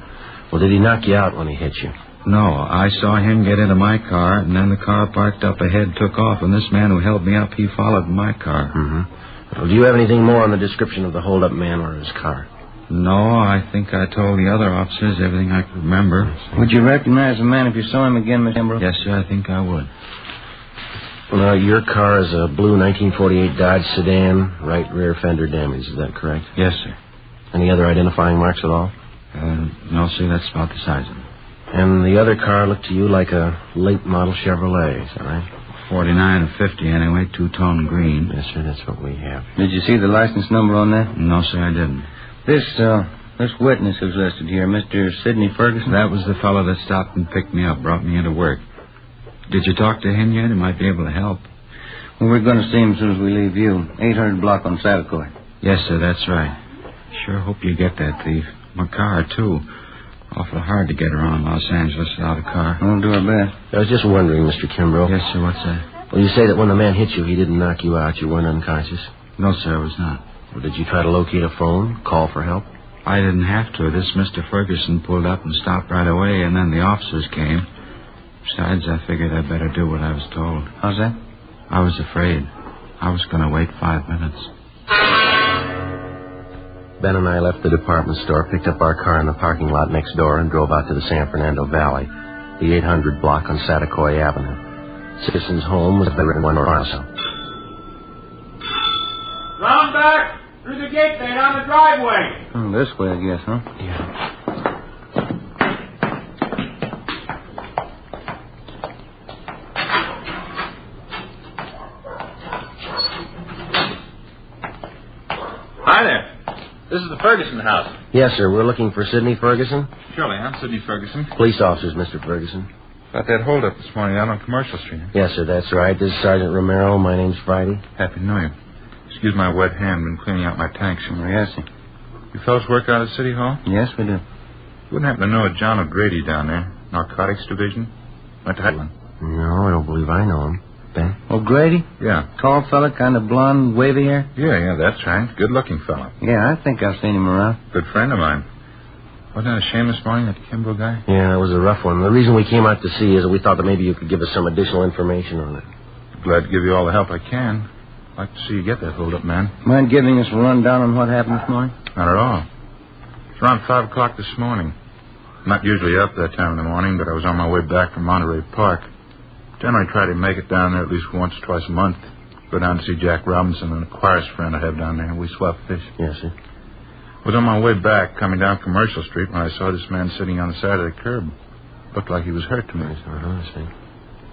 Well, did he knock you out when he hit you? No, I saw him get into my car, and then the car parked up ahead took off, and this man who held me up, he followed my car. Mm-hmm. Well, do you have anything more on the description of the hold-up man or his car? No, I think I told the other officers everything I could remember. Would you recognize the man if you saw him again, Mr. Kimbrough? Yes, sir, I think I would. Well, your car is a blue 1948 Dodge sedan, right rear fender damage. Is that correct? Yes, sir. Any other identifying marks at all? No, sir, that's about the size of it. And the other car looked to you like a late model Chevrolet, is that right? 49 or 50 anyway, two-tone green. Yes, sir, that's what we have. Did you see the license number on that? No, sir, I didn't. This witness who's listed here, Mr. Sidney Ferguson? That was the fellow that stopped and picked me up, brought me into work. Did you talk to him yet? He might be able to help. Well, we're going to see him as soon as we leave you. 800 block on Satakoy. Yes, sir, that's right. Sure hope you get that thief. My car, too. Awful hard to get around Los Angeles without a car. We'll do our best. I was just wondering, Mr. Kimbrough. Yes, sir, what's that? Well, you say that when the man hit you, he didn't knock you out. You weren't unconscious? No, sir, I was not. Well, did you try to locate a phone, call for help? I didn't have to. This Mr. Ferguson pulled up and stopped right away, and then the officers came. Besides, I figured I'd better do what I was told. How's that? I was afraid. I was going to wait 5 minutes. Ben and I left the department store, picked up our car in the parking lot next door, and drove out to the San Fernando Valley, the 800 block on Satakoy Avenue. Citizen's home was the one or also. Round back! Through the gate there, down the driveway. Oh, this way, I guess, huh? Yeah. Hi there. This is the Ferguson house. Yes, sir. We're looking for Sidney Ferguson. Surely, I'm Sidney Ferguson. Police officers, Mr. Ferguson. About that holdup this morning out on Commercial Street. Yes, sir, that's right. This is Sergeant Romero. My name's Friday. Happy New Year. Excuse my wet hand. Been cleaning out my tanks. Yes, sir. You fellas work out at City Hall? Yes, we do. You wouldn't happen to know a John O'Grady down there, Narcotics Division? Went to Highland. No, I don't believe I know him. Ben? O'Grady? Yeah. Tall fella, kind of blonde, wavy hair? Yeah, that's right. Good-looking fella. Yeah, I think I've seen him around. Good friend of mine. Wasn't that a shame this morning, that Kimbrough guy? Yeah, it was a rough one. The reason we came out to see is that we thought that maybe you could give us some additional information on it. Glad to give you all the help I can. I'd like to see you get that hold-up, man. Mind giving us a rundown on what happened this morning? Not at all. It's around 5 o'clock this morning. I'm not usually up that time in the morning, but I was on my way back from Monterey Park. Generally try to make it down there at least once or twice a month. Go down to see Jack Robinson and a chorus friend I have down there. We swap fish. Yes, sir. I was on my way back, coming down Commercial Street, when I saw this man sitting on the side of the curb. Looked like he was hurt to me.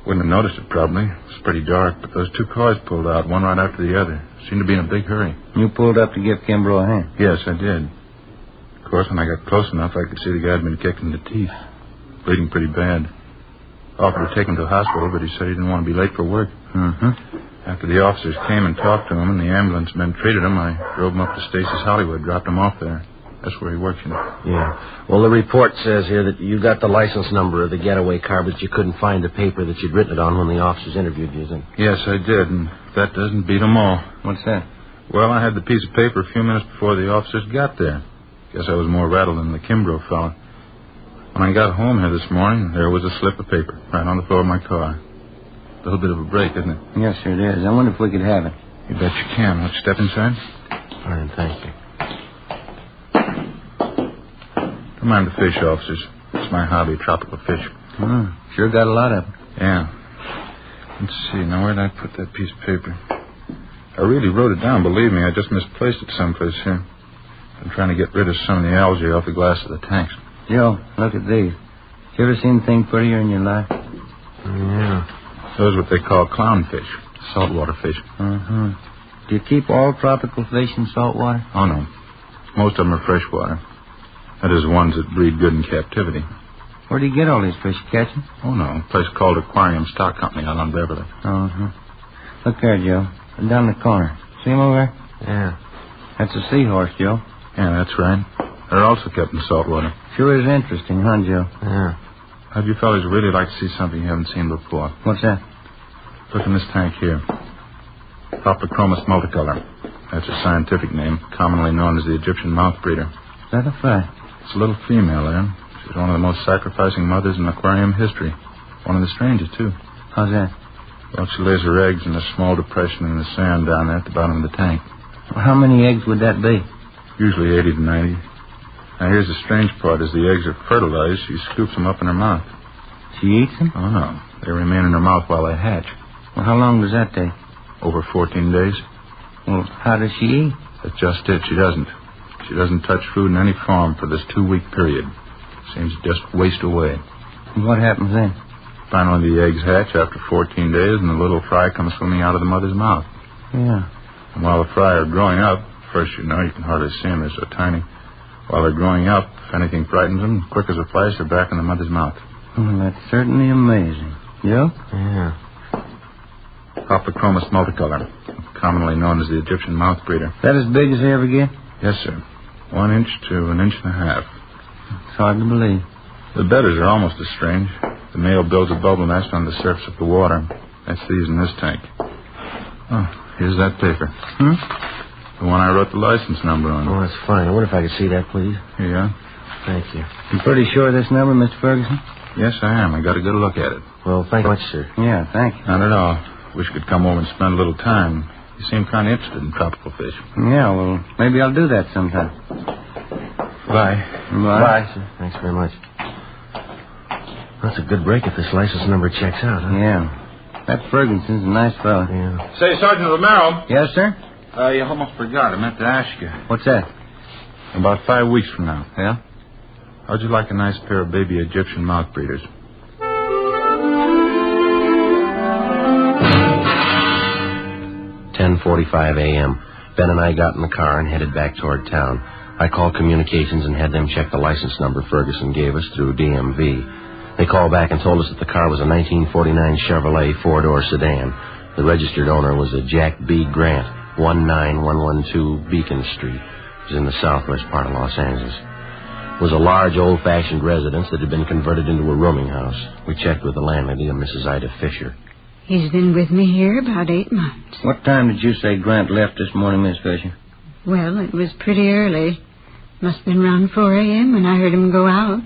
Wouldn't have noticed it, probably. It was pretty dark, but those 2 cars pulled out, one right after the other. Seemed to be in a big hurry. You pulled up to give Kimbrough a hand? Yes, I did. Of course, when I got close enough, I could see the guy had been kicked in the teeth. Bleeding pretty bad. Offered to take him to the hospital, but he said he didn't want to be late for work. Mm-hmm. After the officers came and talked to him and the ambulance men treated him, I drove him up to Stacy's Hollywood, dropped him off there. That's where he works, you know. Yeah. Well, the report says here that you got the license number of the getaway car, but you couldn't find the paper that you'd written it on when the officers interviewed you, then? Yes, I did, and that doesn't beat them all. What's that? Well, I had the piece of paper a few minutes before the officers got there. Guess I was more rattled than the Kimbrough fella. When I got home here this morning, there was a slip of paper right on the floor of my car. A little bit of a break, isn't it? Yes, sir, it is. I wonder if we could have it. You bet you can. Let's step inside. Fine, thank you. Don't mind the fish, officers. It's my hobby, tropical fish. Sure got a lot of them. Yeah. Let's see. Now, where did I put that piece of paper? I really wrote it down, believe me. I just misplaced it someplace here. I'm trying to get rid of some of the algae off the glass of the tanks. Joe, look at these. You ever seen anything prettier in your life? Yeah. Those are what they call clownfish, saltwater fish. Mm-hmm. Do you keep all tropical fish in saltwater? Oh, no. Most of them are freshwater. That is, ones that breed good in captivity. Where do you get all these fish? Catch them? Oh, no. A place called Aquarium Stock Company out on Beverly. Uh-huh. Look there, Joe. Down the corner. See him over there? Yeah. That's a seahorse, Joe. Yeah, that's right. They're also kept in saltwater. Sure is interesting, huh, Joe? Yeah. How'd you fellas really like to see something you haven't seen before? What's that? Look in this tank here. Optochromis multicolor. That's a scientific name, commonly known as the Egyptian mouth breeder. Is that a fact? It's a little female there. She's one of the most sacrificing mothers in aquarium history. One of the strangest, too. How's that? Well, she lays her eggs in a small depression in the sand down there at the bottom of the tank. Well, how many eggs would that be? Usually 80 to 90. Now, here's the strange part. As the eggs are fertilized, she scoops them up in her mouth. She eats them? Oh, no. They remain in her mouth while they hatch. Well, how long does that take? Over 14 days. Well, how does she eat? That's just it. She doesn't. She doesn't touch food in any form for this 2-week period. Seems to just waste away. And what happens then? Finally, the eggs hatch after 14 days, and the little fry comes swimming out of the mother's mouth. Yeah. And while the fry are growing up, first, you know, you can hardly see them. They're so tiny. While they're growing up, if anything frightens them, quick as a flash, they're back in the mother's mouth. Well, that's certainly amazing. Joe? Yeah. Optochromis multicolor, commonly known as the Egyptian mouth breeder. Is that as big as they ever get? Yes, sir. 1 inch to 1.5 inches. It's hard to believe. The bedders are almost as strange. The male builds a bubble nest on the surface of the water. That's these in this tank. Oh, here's that paper. The one I wrote the license number on. Oh, that's fine. I wonder if I could see that, please. Here you are. Thank you. You pretty sure of this number, Mr. Ferguson? Yes, I am. I got a good look at it. Well, thank you much, sir. Yeah, thank you. Not at all. Wish you could come over and spend a little time. You seem kind of interested in tropical fish. Yeah, well, maybe I'll do that sometime. Bye. Bye, sir. Thanks very much. That's a good break if this license number checks out, huh? Yeah. That Ferguson's a nice fellow. Yeah. Say, Sergeant Romero. Yes, sir? You almost forgot. I meant to ask you. What's that? About 5 weeks from now. Yeah? How'd you like a nice pair of baby Egyptian mouth breathers? 10:45 a.m. Ben and I got in the car and headed back toward town. I called communications and had them check the license number Ferguson gave us through DMV. They called back and told us that the car was a 1949 Chevrolet four-door sedan. The registered owner was a Jack B. Grant, 19112 Beacon Street. It was in the southwest part of Los Angeles. It was a large, old-fashioned residence that had been converted into a rooming house. We checked with the landlady, a Mrs. Ida Fisher. He's been with me here about 8 months. What time did you say Grant left this morning, Miss Fisher? Well, it was pretty early. Must have been around 4 a.m. when I heard him go out.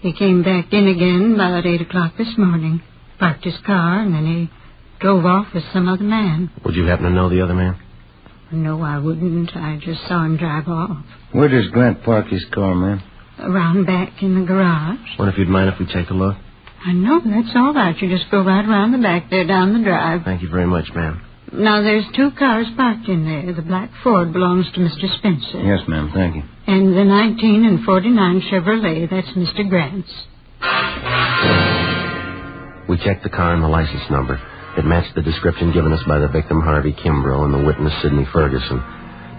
He came back in again about 8 o'clock this morning. Parked his car, and then he drove off with some other man. Would you happen to know the other man? No, I wouldn't. I just saw him drive off. Where does Grant park his car, ma'am? Around back in the garage. Wonder if you'd mind if we take a look? I know, that's all right. You just go right around the back there down the drive. Thank you very much, ma'am. Now, there's 2 cars parked in there. The black Ford belongs to Mr. Spencer. Yes, ma'am, thank you. And the 19 and 49 Chevrolet, that's Mr. Grant's. We checked the car and the license number. It matched the description given us by the victim, Harvey Kimbrough, and the witness, Sidney Ferguson.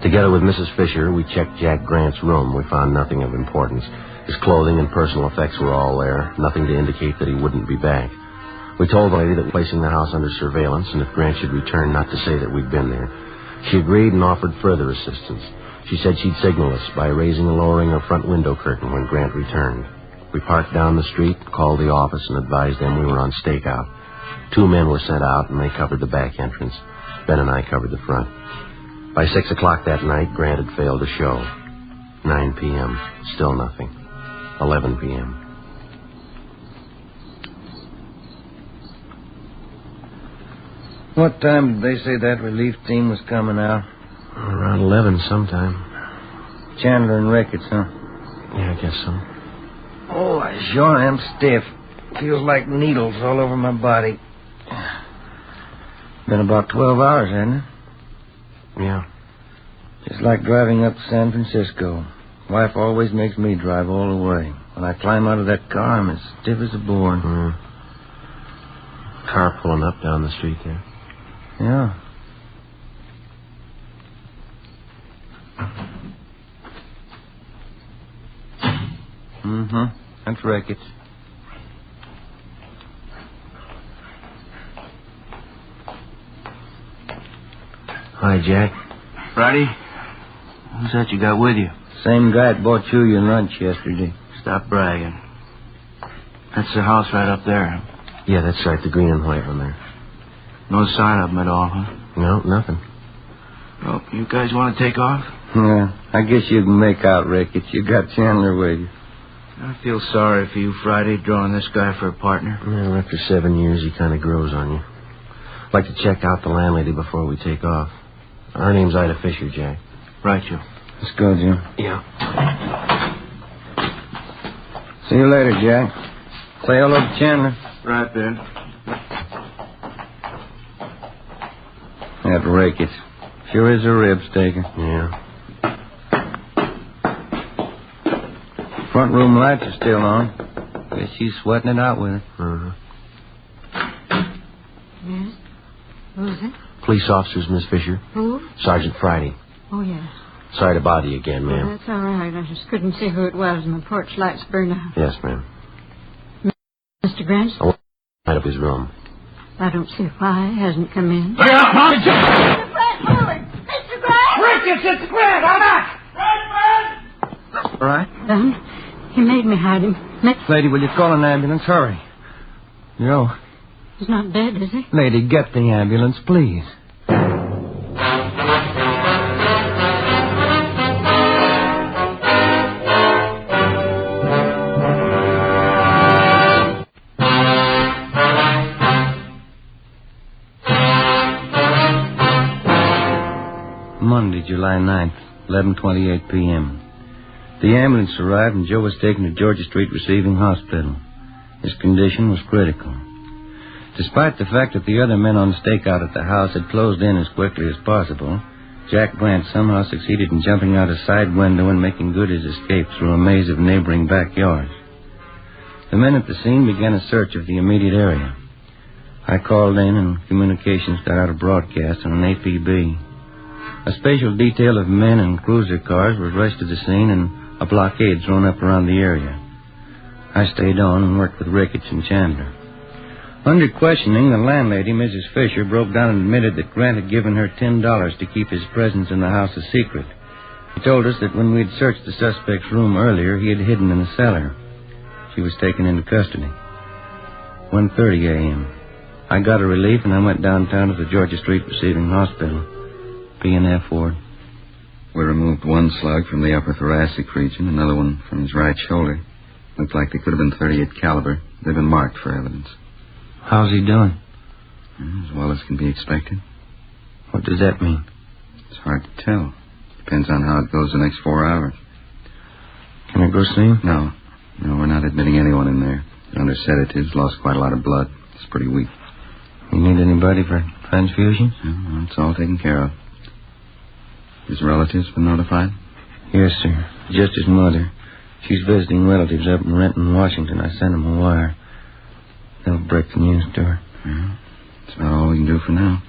Together with Mrs. Fisher, we checked Jack Grant's room. We found nothing of importance. His clothing and personal effects were all there, nothing to indicate that he wouldn't be back. We told the lady that we were placing the house under surveillance, and if Grant should return, not to say that we'd been there. She agreed and offered further assistance. She said she'd signal us by raising and lowering her front window curtain when Grant returned. We parked down the street, called the office, and advised them we were on stakeout. 2 men were sent out, and they covered the back entrance. Ben and I covered the front. By 6 o'clock that night, Grant had failed to show. 9 p.m., still nothing. 11 p.m. What time did they say that relief team was coming out? Around 11 sometime. Chandler and Ricketts, huh? Yeah, I guess so. Oh, I sure am stiff. Feels like needles all over my body. Been about 12 hours, hasn't it? Yeah. Just like driving up to San Francisco. Wife always makes me drive all the way. When I climb out of that car, I'm as stiff as a board. Car pulling up down the street there. Yeah. Mm-hmm. That's Ricketts. Hi, Jack. Friday? Who's that you got with you? Same guy that bought you your lunch yesterday. Stop bragging. That's the house right up there. Yeah, that's right, the green and white one there. No sign of them at all, huh? No, nothing. Well, you guys want to take off? Yeah, I guess you can make out, Ricketts. You got Chandler with you. I feel sorry for you, Friday, drawing this guy for a partner. Well, after 7 years, he kind of grows on you. I'd like to check out the landlady before we take off. Her name's Ida Fisher, Jack. Right, Joe. Let's go, Jim. Yeah. See you later, Jack. Say hello to Chandler. Right, Ben. That Ricketts. Sure is a rib staker. Yeah. Front room lights are still on. Guess she's sweating it out with it. Uh-huh. Yes? Who's it? Police officers, Miss Fisher. Who? Sergeant Friday. Oh, yes. Sorry to bother you again, ma'am. Oh, that's all right. I just couldn't see who it was, and the porch lights burned out. Yes, ma'am. Mr. Grant? I want to light up his room. I don't see why he hasn't come in. Look out, Mom! Mr. Grant, moving! Mr. Grant! Ricketts, it's Grant! I'm back! All right? Done. He made me hide him. Lady, will you call an ambulance? Hurry. Joe. He's not dead, is he? Lady, get the ambulance, please. Monday, July 9th, 11:28 p.m. The ambulance arrived and Joe was taken to Georgia Street Receiving Hospital. His condition was critical. Despite the fact that the other men on stakeout at the house had closed in as quickly as possible, Jack Grant somehow succeeded in jumping out a side window and making good his escape through a maze of neighboring backyards. The men at the scene began a search of the immediate area. I called in, and communications got out a broadcast on an APB. A special detail of men and cruiser cars was rushed to the scene, and a blockade thrown up around the area. I stayed on and worked with Ricketts and Chandler. Under questioning, the landlady, Mrs. Fisher, broke down and admitted that Grant had given her $10 to keep his presence in the house a secret. He told us that when we'd searched the suspect's room earlier, he had hidden in the cellar. She was taken into custody. 1:30 a.m. I got a relief, and I went downtown to the Georgia Street Receiving Hospital, P&F ward. We removed one slug from the upper thoracic region, another one from his right shoulder. Looked like they could have been .38 caliber. They've been marked for evidence. How's he doing? As well as can be expected. What does that mean? It's hard to tell. Depends on how it goes the next 4 hours. Can I go see him? No, we're not admitting anyone in there. Under sedatives, lost quite a lot of blood. It's pretty weak. You need anybody for transfusions? No, it's all taken care of. His relatives been notified? Yes, sir. Just his mother. She's visiting relatives up in Renton, Washington. I sent them a wire. They'll break the news to her. Yeah, that's about all we can do for now.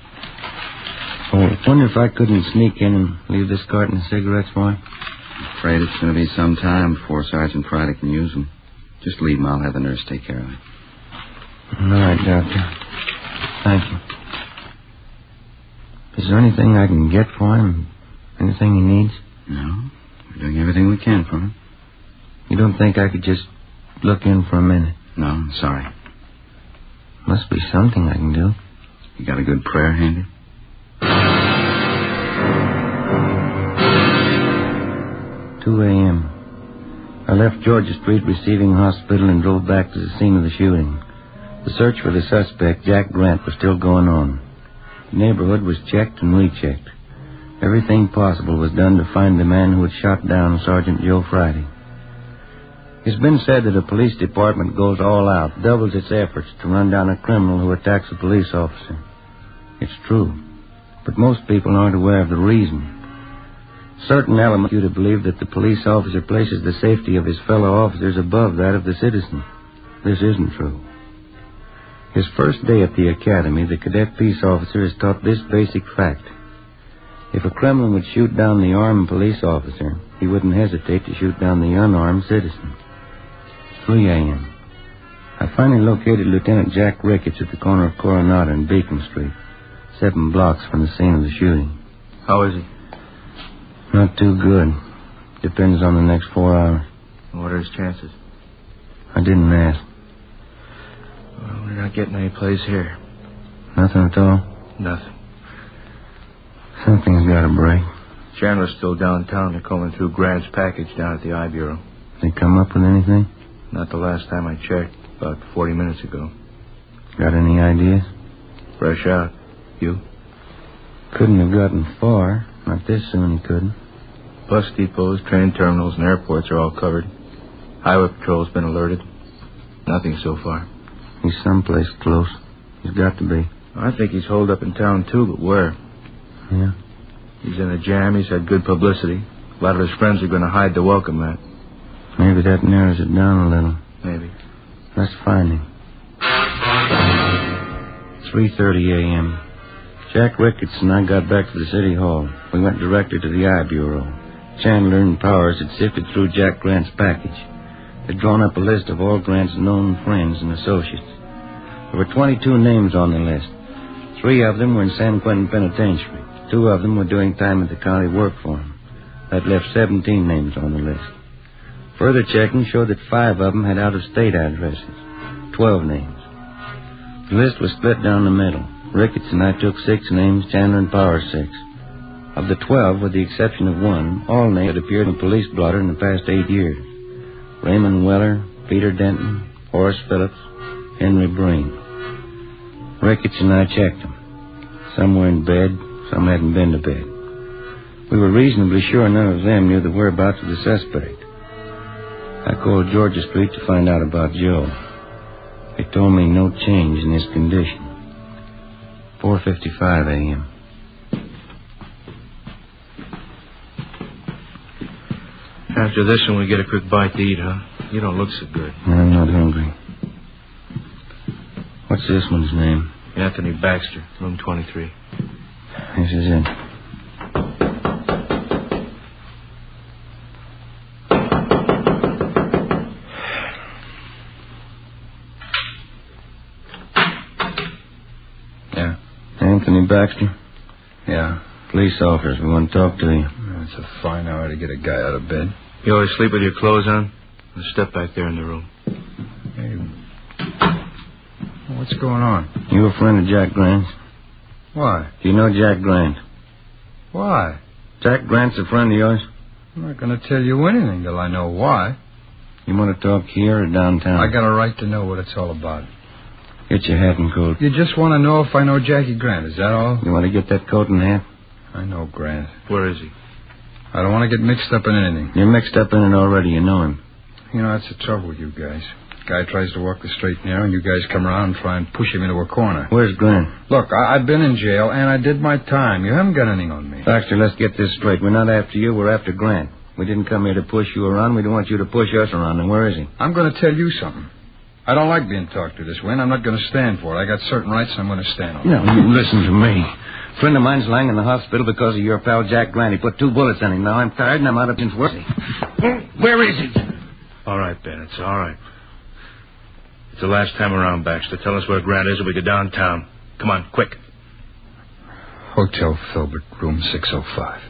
Oh, I wonder if I couldn't sneak in and leave this carton of cigarettes for him. I'm afraid it's going to be some time before Sergeant Friday can use them. Just leave them. I'll have the nurse take care of it. All right, Doctor. Thank you. Is there anything I can get for him? Anything he needs? No. We're doing everything we can for him. You don't think I could just look in for a minute? No, I'm sorry. Must be something I can do. You got a good prayer handy? 2 a.m. I left Georgia Street Receiving Hospital and drove back to the scene of the shooting. The search for the suspect, Jack Grant, was still going on. The neighborhood was checked and rechecked. Everything possible was done to find the man who had shot down Sergeant Joe Friday. It's been said that a police department goes all out, doubles its efforts to run down a criminal who attacks a police officer. It's true, but most people aren't aware of the reason. Certain elements you to believe that the police officer places the safety of his fellow officers above that of the citizen. This isn't true. His first day at the academy, the cadet peace officer is taught this basic fact. If a criminal would shoot down the armed police officer, he wouldn't hesitate to shoot down the unarmed citizen. 3 a.m. I finally located Lieutenant Jack Ricketts at the corner of Coronado and Beacon Street, 7 blocks from the scene of the shooting. How is he? Not too good. Depends on the next 4 hours. What are his chances? I didn't ask. Well, we're not getting any place here. Nothing at all? Nothing. Something's got to break. Chandler's still downtown. They're combing through Grant's package down at the I Bureau. They come up with anything? Not the last time I checked, about 40 minutes ago. Got any ideas? Fresh out. You? Couldn't have gotten far. Not this soon he couldn't. Bus depots, train terminals, and airports are all covered. Highway patrol's been alerted. Nothing so far. He's someplace close. He's got to be. I think he's holed up in town, too, but where? Yeah? He's in a jam. He's had good publicity. A lot of his friends are going to hide to welcome that. Maybe that narrows it down a little. Maybe. Let's find him. 3:30 a.m. Jack Ricketts and I got back to the city hall. We went directly to the I Bureau. Chandler and Powers had sifted through Jack Grant's package. They'd drawn up a list of all Grant's known friends and associates. There were 22 names on the list. 3 of them were in San Quentin Penitentiary. 2 of them were doing time at the county work for him. That left 17 names on the list. Further checking showed that 5 of them had out-of-state addresses. 12 names. The list was split down the middle. Ricketts and I took 6 names, Chandler and Powers 6. Of the 12, with the exception of 1, all names had appeared in police blotter in the past 8 years. Raymond Weller, Peter Denton, Horace Phillips, Henry Breen. Ricketts and I checked them. Some were in bed, some hadn't been to bed. We were reasonably sure none of them knew the whereabouts of the suspect. I called Georgia Street to find out about Joe. They told me no change in his condition. 4:55 a.m. After this one, we get a quick bite to eat, huh? You don't look so good. I'm not hungry. What's this one's name? Anthony Baxter, room 23. This is it. Yeah. Anthony Baxter? Yeah. Police officers, we want to talk to you. It's a fine hour to get a guy out of bed. You always sleep with your clothes on? Let's step back there in the room. Hey, what's going on? You a friend of Jack Grant's? Why? Do you know Jack Grant? Why? Jack Grant's a friend of yours? I'm not going to tell you anything till I know why. You want to talk here or downtown? I got a right to know what it's all about. Get your hat and coat. You just want to know if I know Jackie Grant, is that all? You want to get that coat and hat? I know Grant. Where is he? I don't want to get mixed up in anything. You're mixed up in it already. You know him. You know, that's the trouble with you guys. Guy tries to walk the straight and narrow, and you guys come around and try and push him into a corner. Where's Grant? Look, I've been in jail, and I did my time. You haven't got anything on me. Baxter, let's get this straight. We're not after you. We're after Grant. We didn't come here to push you around. We don't want you to push us around. And where is he? I'm going to tell you something. I don't like being talked to this way, and I'm not going to stand for it. I got certain rights, and I'm going to stand on them. No, you listen to me. A friend of mine's lying in the hospital because of your pal Jack Grant. He put 2 bullets in him. Now I'm tired, and I'm out of his work. Where is he? All right, Ben, it's all right. It's the last time around, Baxter. Tell us where Grant is or we go downtown. Come on, quick. Hotel Filbert, room 605.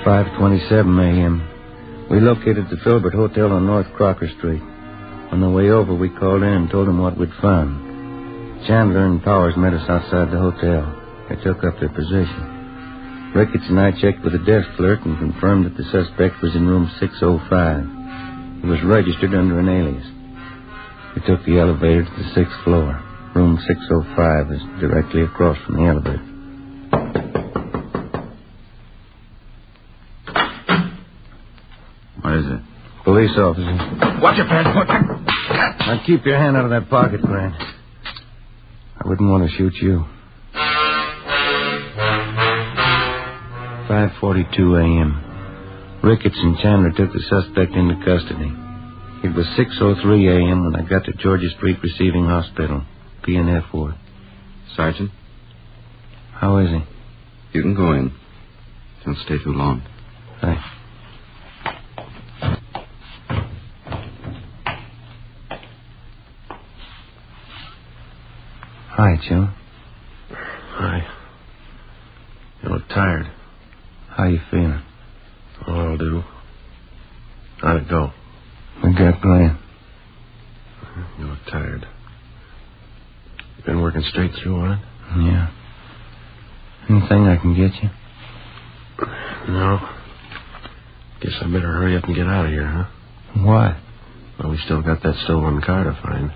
5:27 a.m. We located the Filbert Hotel on North Crocker Street. On the way over, we called in and told them what we'd found. Chandler and Powers met us outside the hotel. They took up their position. Ricketts and I checked with the desk clerk and confirmed that the suspect was in room 605. He was registered under an alias. We took the elevator to the 6th floor. Room 605 is directly across from the elevator. What is it? Police officer. Watch your pants. Now keep your hand out of that pocket, Grant. I wouldn't want to shoot you. 5:42 a.m. Ricketts and Chandler took the suspect into custody. It was 6:03 a.m. when I got to Georgia Street Receiving Hospital, P&F ward. Sergeant? How is he? You can go in. Don't stay too long. Thanks. Hi, Joe. Hi. You look tired. How you feeling? Oh, I'll do. How'd it go? We got Grant. You look tired. You been working straight through on it? Yeah. Anything I can get you? No. Guess I better hurry up and get out of here, huh? Why? Well, we still got that stolen car to find.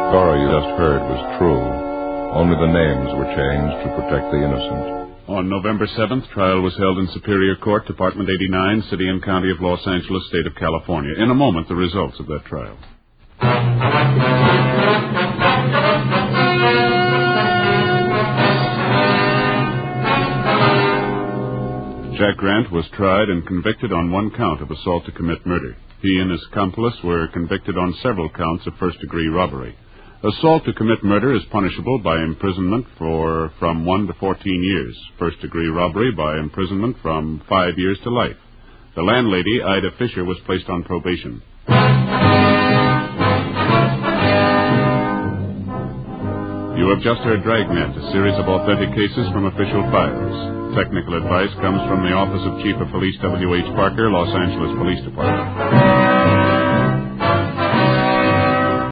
Story you just heard was true. Only the names were changed to protect the innocent. On November 7th, trial was held in Superior Court, Department 89, City and County of Los Angeles, State of California. In a moment, the results of that trial. Jack Grant was tried and convicted on 1 count of assault to commit murder. He and his accomplice were convicted on several counts of first-degree robbery. Assault to commit murder is punishable by imprisonment from 1 to 14 years. First-degree robbery by imprisonment from 5 years to life. The landlady, Ida Fisher, was placed on probation. You have just heard Dragnet, a series of authentic cases from official files. Technical advice comes from the Office of Chief of Police W.H. Parker, Los Angeles Police Department.